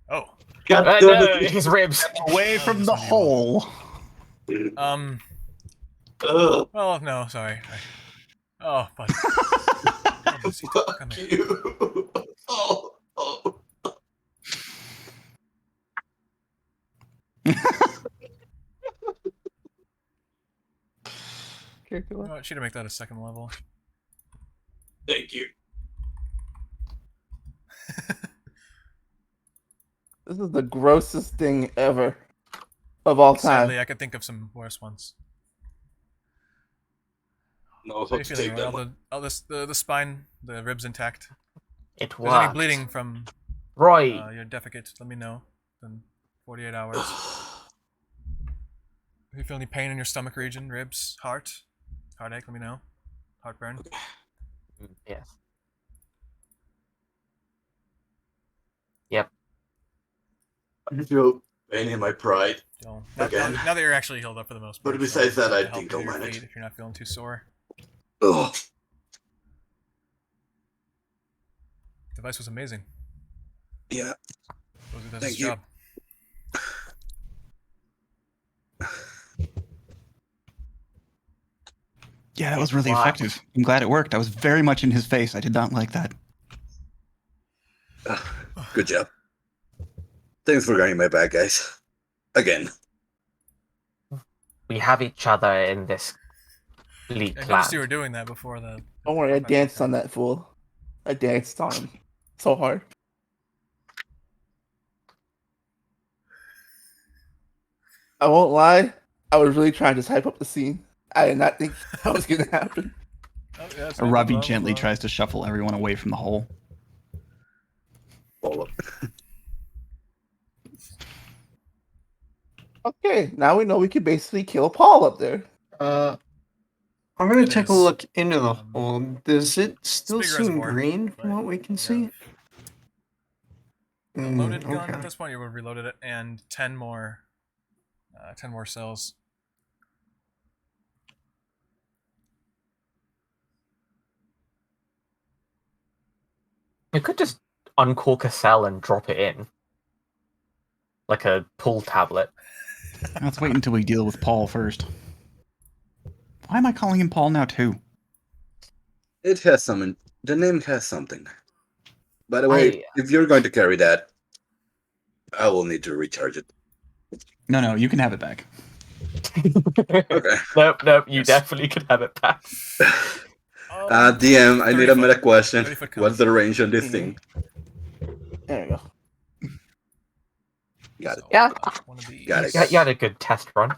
Oh. God damn No, it. his ribs. Away from the hole. Ugh. Well, no, sorry. Oh, but. Fuck you. Oh. You know what, should have make that a second level. Thank you. This is the grossest thing ever of all time. Sadly, I could think of some worse ones. No, How are you to feeling? take that All one. the spine, the ribs intact. It If there's any worked. bleeding from Roy, your defecate, let me know. In 48 hours. If you feel any pain in your stomach region, ribs, heartache, let me know. Heartburn. Yes. Yep. I feel pain in my pride. So, Again. now that you're actually healed up for the most part. But besides that, I'll I help think you I'll to your manage. feet if you're not feeling too sore. Ugh. Device was amazing. Yeah. Does its Thank you. job. Yeah, that was really Wow. effective. I'm glad it worked. I was very much in his face. I did not like that. Good job. Thanks for getting my back, guys. Again. We have each other in this bleak I noticed you were land. doing that before the. Don't worry, I danced on that fool. I danced on him so hard. I won't lie, I was really trying to just hype up the scene. I did not think that was going to happen. Oh, yeah, it's Aravi not gently above. tries to shuffle everyone away from the hole. Follow. Okay, now we know we can basically kill Paul up there. I'm gonna It take a is. look into the hole. Does it still big seem reservoir, green from but what we can you see? A loaded gun Okay. at this point. You would have reloaded it, and 10 more cells. You could just uncork a cell and drop it in. Like a pull tablet. Let's wait until we deal with Paul first. Why am I calling him Paul now, too? It has something. The name has something. By the way, I- if you're going to carry that, I will need to recharge it. No, you can have it back. Okay. Nope, you Yes. definitely could have it back. DM, I need 30 a meta foot. question. 30 foot What's the range on this Mhm. thing? There we go. Got it. So, Yeah. one of these. Got it. You had a good test run.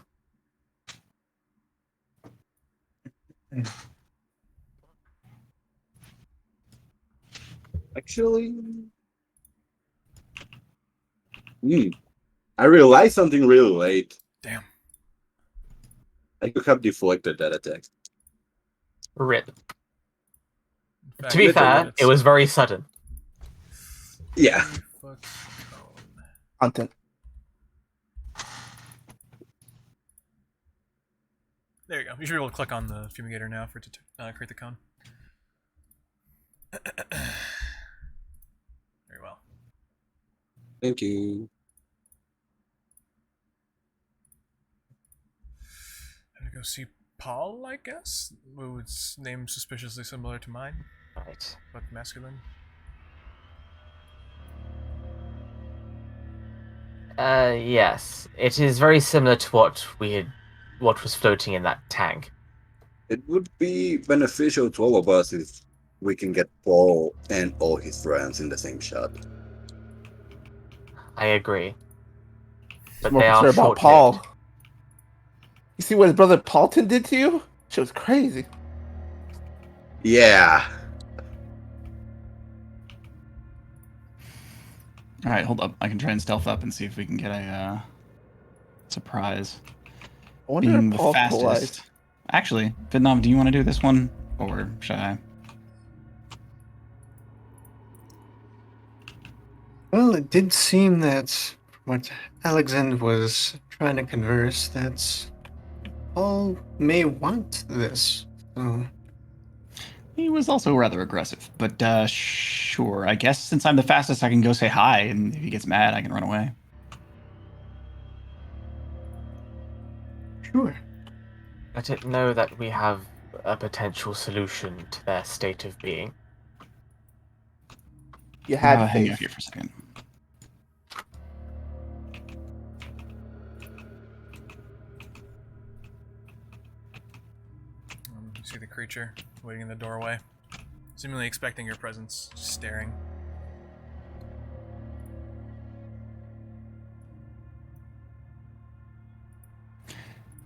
Actually, I realized something really late. Damn. I could have deflected that attack. Rip. In fact, To be Literally, fair, it was very sudden. Yeah. 30 foot cone. Content. There you go. You should be able to click on the fumigator now for it to create the cone. Very well. Thank you. I'm gonna go see Paul, I guess. Whose name's suspiciously similar to mine, Right. but masculine. Yes. It is very similar to what was floating in that tank. It would be beneficial to all of us if we can get Paul and all his friends in the same shot. I agree. But More they are concerned about short-lived. Paul. You see what his brother Paulton did to you? She was crazy. Yeah. All right, hold up. I can try and stealth up and see if we can get a surprise. I wonder Being if the Paul's fastest. polite. Actually, Vidnov, do you want to do this one, or should I? Well, it did seem that what Alyxend was trying to converse, that Paul may want this. So, He was also rather aggressive, but sure. I guess since I'm the fastest, I can go say hi, and if he gets mad, I can run away. sure. Let it know that we have a potential solution to their state of being. You had Hang faith. out here for a second. You see the creature waiting in the doorway, seemingly expecting your presence, just staring.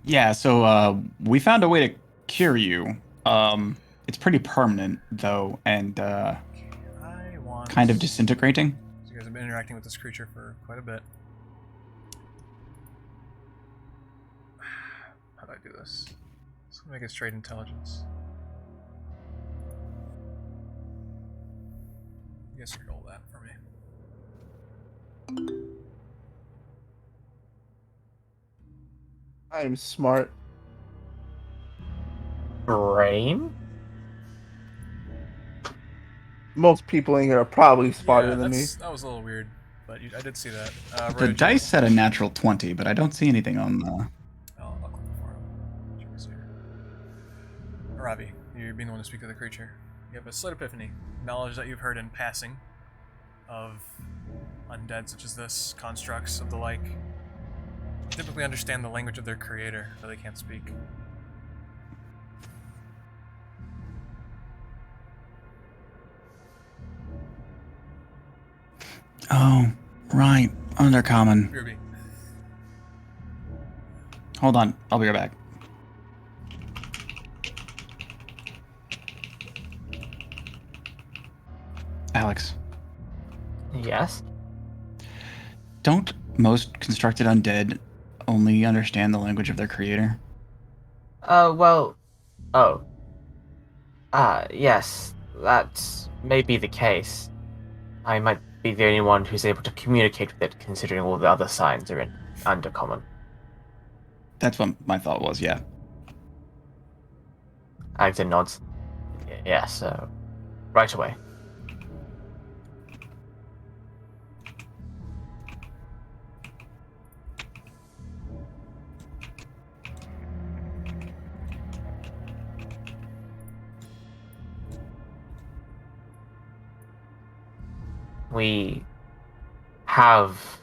Yeah, so we found a way to cure you. It's pretty permanent though, and I want. kind of disintegrating. So you guys have been interacting with this creature for quite a bit. How do I do this? Let's make it straight intelligence. guess you roll that for me. I'm smart. Brain? Most people in here are probably smarter Yeah, than me. that was a little weird, but I did see that. The Roy, dice said a natural 20, but I don't see anything on the. I'll click it for him. Cheers here. Aravi, you're being the one to speak to the creature. You have a slight epiphany. Knowledge that you've heard in passing of undead such as this, constructs of the like, typically understand the language of their creator, though they can't speak. Oh, right. Undercommon. Ruby. Hold on. I'll be right back. Alex, Yes? don't most constructed undead only understand the language of their creator? Well... Oh. Yes. That may be the case. I might be the only one who's able to communicate with it, considering all the other signs are in Undercommon. That's what my thought was, yeah. Alyxend nods. Yes, right away. We have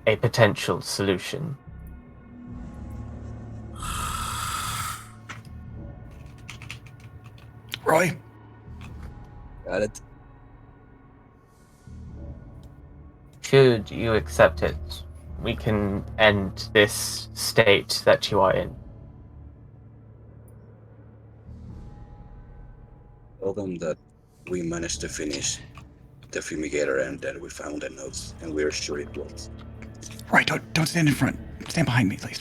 a potential solution. Roy? Got it. Should you accept it, we can end this state that you are in. Tell them that we managed to finish the fumigator and that we found the notes, and we're sure it works. Roy, don't stand in front. Stand behind me, please.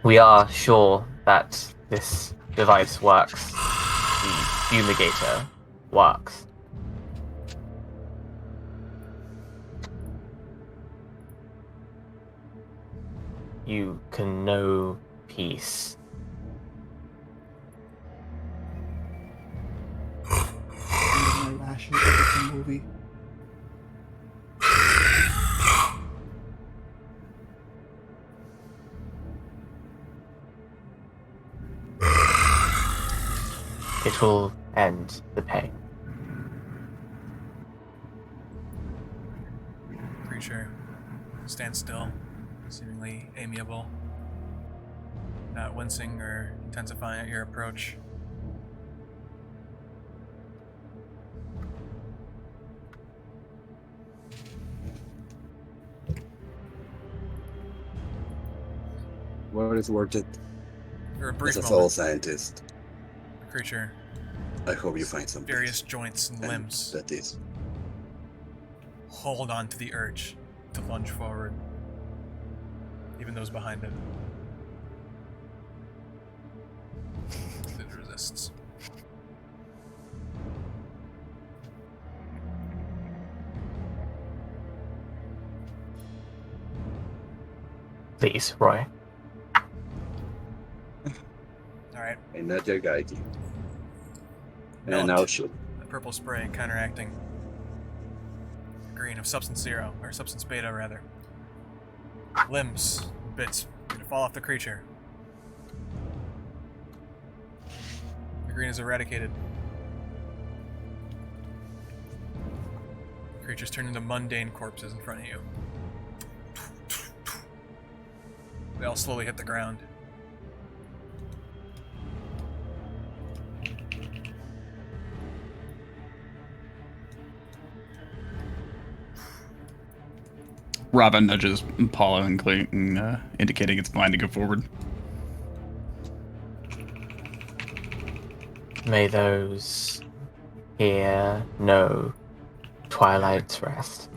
We are sure that this device works. The fumigator works. You can know peace. My lashes like it's a movie. It will end the pain. Creature stands still, seemingly amiable, not wincing or intensifying at your approach. What is worth it? For a brief As a fellow moment, scientist, the creature, I hope you find some various joints and and limbs that is. hold on to the urge to lunge forward, even those behind it. It resists. Please, Roy. Alright, And not your guide. Note. And now shoot. the purple spray counteracting the green of substance zero, or substance beta rather. Limbs, bits, to fall off the creature. The green is eradicated. The creatures turn into mundane corpses in front of you. They all slowly hit the ground. Robin nudges Paula and Clayton, indicating it's fine to go forward. May those here know Twilight's rest.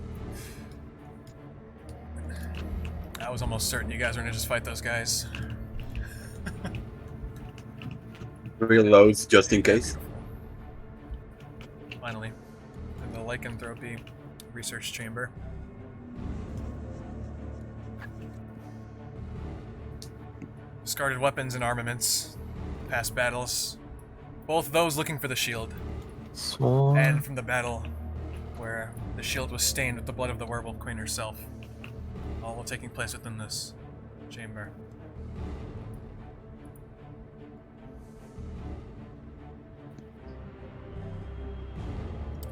I was almost certain you guys were gonna just fight those guys. Reloads just in case. Finally. lycanthropy research chamber. Discarded weapons and armaments, past battles, both those looking for the shield, Sworn. and from the battle where the shield was stained with the blood of the werewolf queen herself, all taking place within this chamber.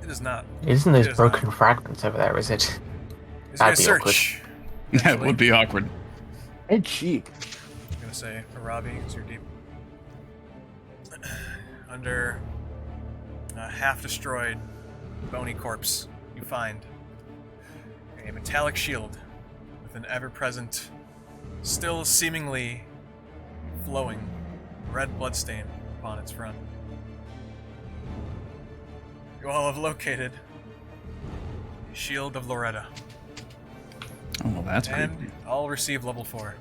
It is not. Isn't those It is broken not. fragments over there, is it? It's That'd gonna be awkward. search. That would be awkward. And cheap. I'm gonna say Aravi, because you're deep. Under a half-destroyed, bony corpse, you find a metallic shield with an ever-present, still seemingly flowing red bloodstain upon its front. You all have located the Shield of Loretta, Oh, well, that's and creepy. all receive level 4.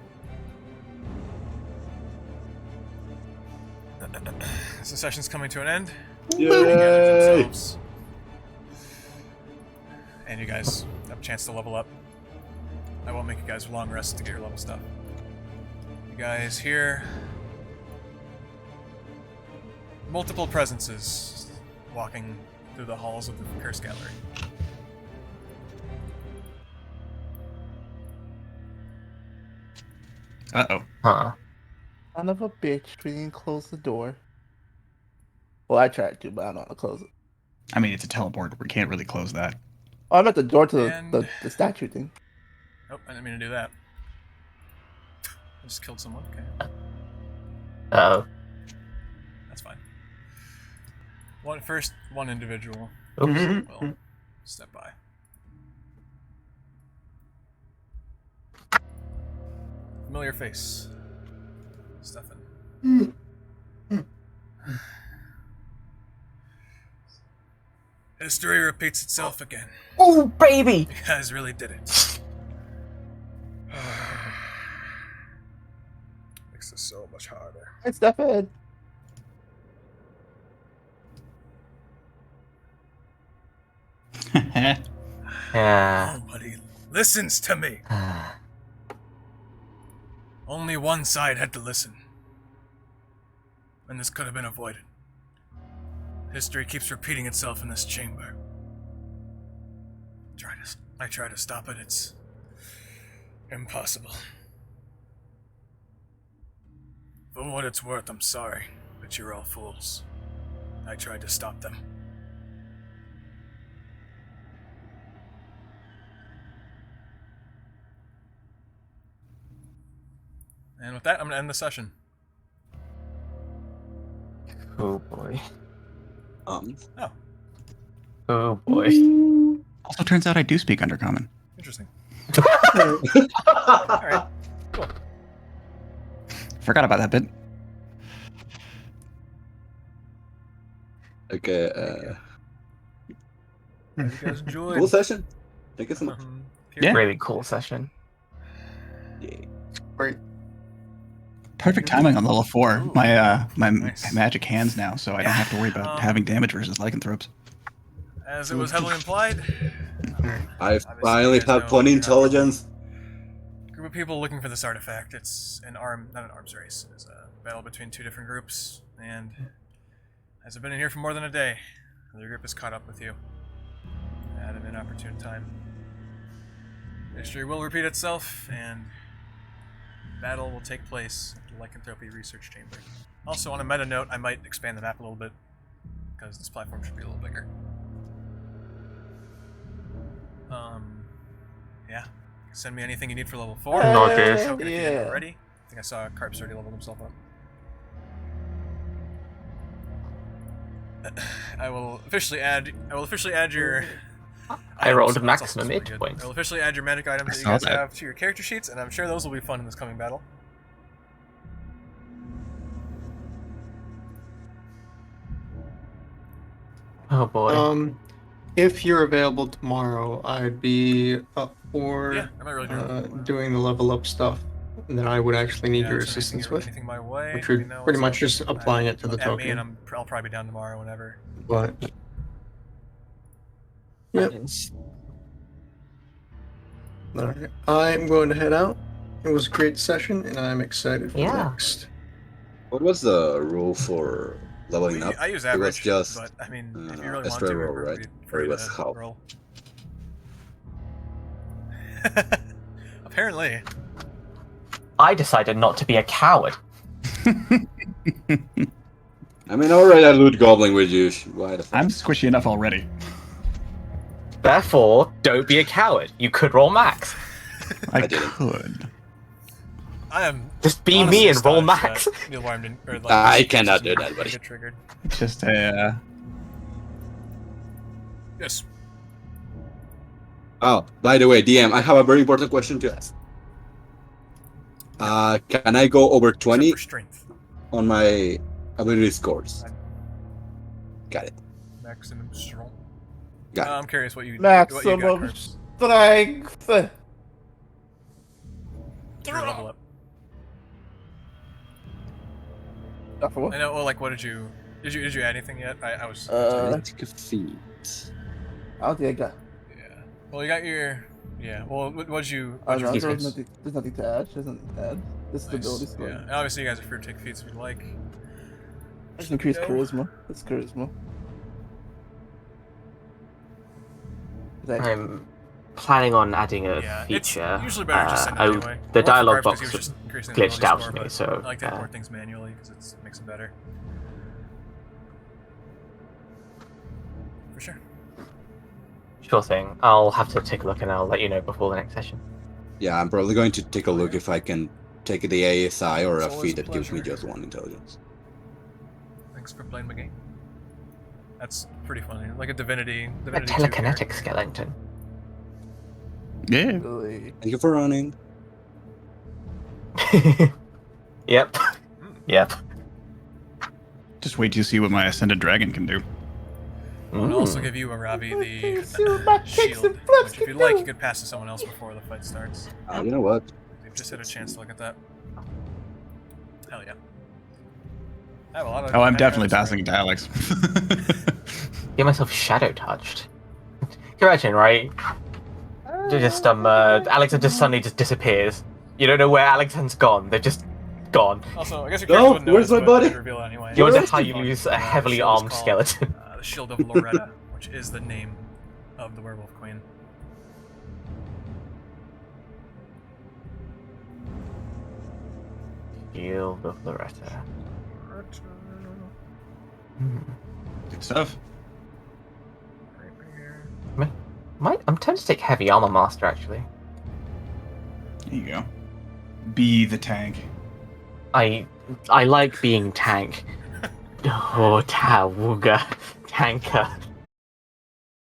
As the session's coming to an end, Yay! themselves. And you guys have a chance to level up. I won't make you guys long rests to get your level stuff. You guys hear multiple presences walking through the halls of the Curse Gallery. Uh-oh. Huh. Son of a bitch, we didn't close the door. Well, I tried to, but I don't know how to close it. I mean, it's a teleport. We can't really close that. Oh, I'm at the door to And- the statue thing. Oh, I didn't mean to do that. I just killed someone. Okay, Oh. that's fine. One individual Oops. will step by. Familiar face. Stefan. History repeats itself again. Oh, baby! You guys really did it. Makes this so much harder. Hey, Stefan. Yeah. Nobody listens to me. Only one side had to listen. And this could have been avoided. History keeps repeating itself in this chamber. I try to stop it, it's impossible. For what it's worth, I'm sorry, but you're all fools. I tried to stop them. And with that, I'm gonna end the session. Oh boy. Oh, Oh boy. Also, turns out I do speak Undercommon. interesting. Alright. Forgot about that bit. Okay, You guys enjoyed. cool session. Thank you so much. Yeah. Really cool session. Yay. Great. Perfect timing on level 4. Ooh, My nice. magic hands now, so I don't have to worry about having damage versus lycanthropes. As it was heavily implied, I Obviously, finally you guys have know plenty you're not intelligence. group of people looking for this artifact. It's not an arms race. It's a battle between two different groups, and as I've been in here for more than a day, the group has caught up with you at an inopportune time. History will repeat itself, and battle will take place at the Lycanthropy Research Chamber. Also, on a meta note, I might expand the map a little bit, because this platform should be a little bigger. Yeah. Send me anything you need for level 4. Not good. Token if you didn't Yeah. already. I think I saw Karps already leveled himself up. I will officially add your I rolled items. That's maximum also hit pretty good. points. I will officially add your magic items I that you saw guys that. have to your character sheets, and I'm sure those will be fun in this coming battle. Oh boy. If you're available tomorrow, I'd be up for Yeah, I'm not really doing doing the level up stuff that I would actually need your assistance with, anything my way. which let me would know. pretty So, much just applying it to the at me, and token. I'll probably be down tomorrow whenever. But Yep. Alright, I'm going to head out. It was a great session, and I'm excited for the Yeah. next. What was the rule for leveling up? I use It was average, just but I mean, if you really want extra to, roll, we're right? free Or it was to half. roll. Apparently. I decided not to be a coward. I mean, already I loot goblin with you. Why the fuck? I'm squishy enough already. Therefore, don't be a coward. You could roll max. I didn't. could. I am. Just be honestly me and roll astonished max. that Neil Warm didn't, or, like, I this cannot didn't do that, buddy. get triggered. It's just a. Yes. Oh, by the way, DM, I have a very important question to ask. Can I go over Except 20 for strength. on my ability scores? Got it. Maximum strong. Got it. I'm curious what you Maximum Karps. strength. Your level up. For what? I know. Well, like, what did you add anything yet? I was. Take a feat. I don't think I got. Yeah. Well, you got your. Yeah. Well, what did you? Oh, What'd no, you there's nothing to add. There's nothing to add. This is the ability Nice. score. Yeah. And obviously, you guys are free to take feats if you like. Just increase Go. charisma. It's charisma. I'm planning on adding a Yeah. feature. It's usually better just send it I- anyway. The I went for dialogue Karps 'cause box he was just increasing the glitched ability out score, for me, but so, I like to import things manually because it makes it better. For sure. Sure thing. I'll have to take a look and I'll let you know before the next session. Yeah, I'm probably going to take a look if I can take the ASI or It's a always feat a that gives me pleasure. just 1 intelligence. Thanks for playing my game. That's pretty funny. Like a divinity. A Divinity 2 telekinetic character. skeleton. Yeah. Really. Thank you for running. Yep. Yep. Just wait till you see what my ascended dragon can do. I'll also Mm. give you Aravi Okay, see what the my kicks shield, and flips which if can you'd like, do. you could pass to someone else before the fight starts. You know what? You've just had a chance to look at that. Hell yeah. I have a lot of. Oh, I'm I definitely have passing it to Alex. Get myself shadow touched. Can you imagine, right? Alyxend just suddenly just disappears. You don't know where Alyxend's gone. They've just gone. Also, I guess your No, character wouldn't know where's this, my but body? I'd reveal it anyway. You wonder Where's how my you body? lose a The heavily shield is armed called, skeleton. The Shield of Loretta, which is the name of the werewolf queen. Shield of Loretta. Good stuff. I'm tempted to take Heavy Armor Master, actually. There you go. Be the tank. I like being tank. Oh, Tawuga. Tanker.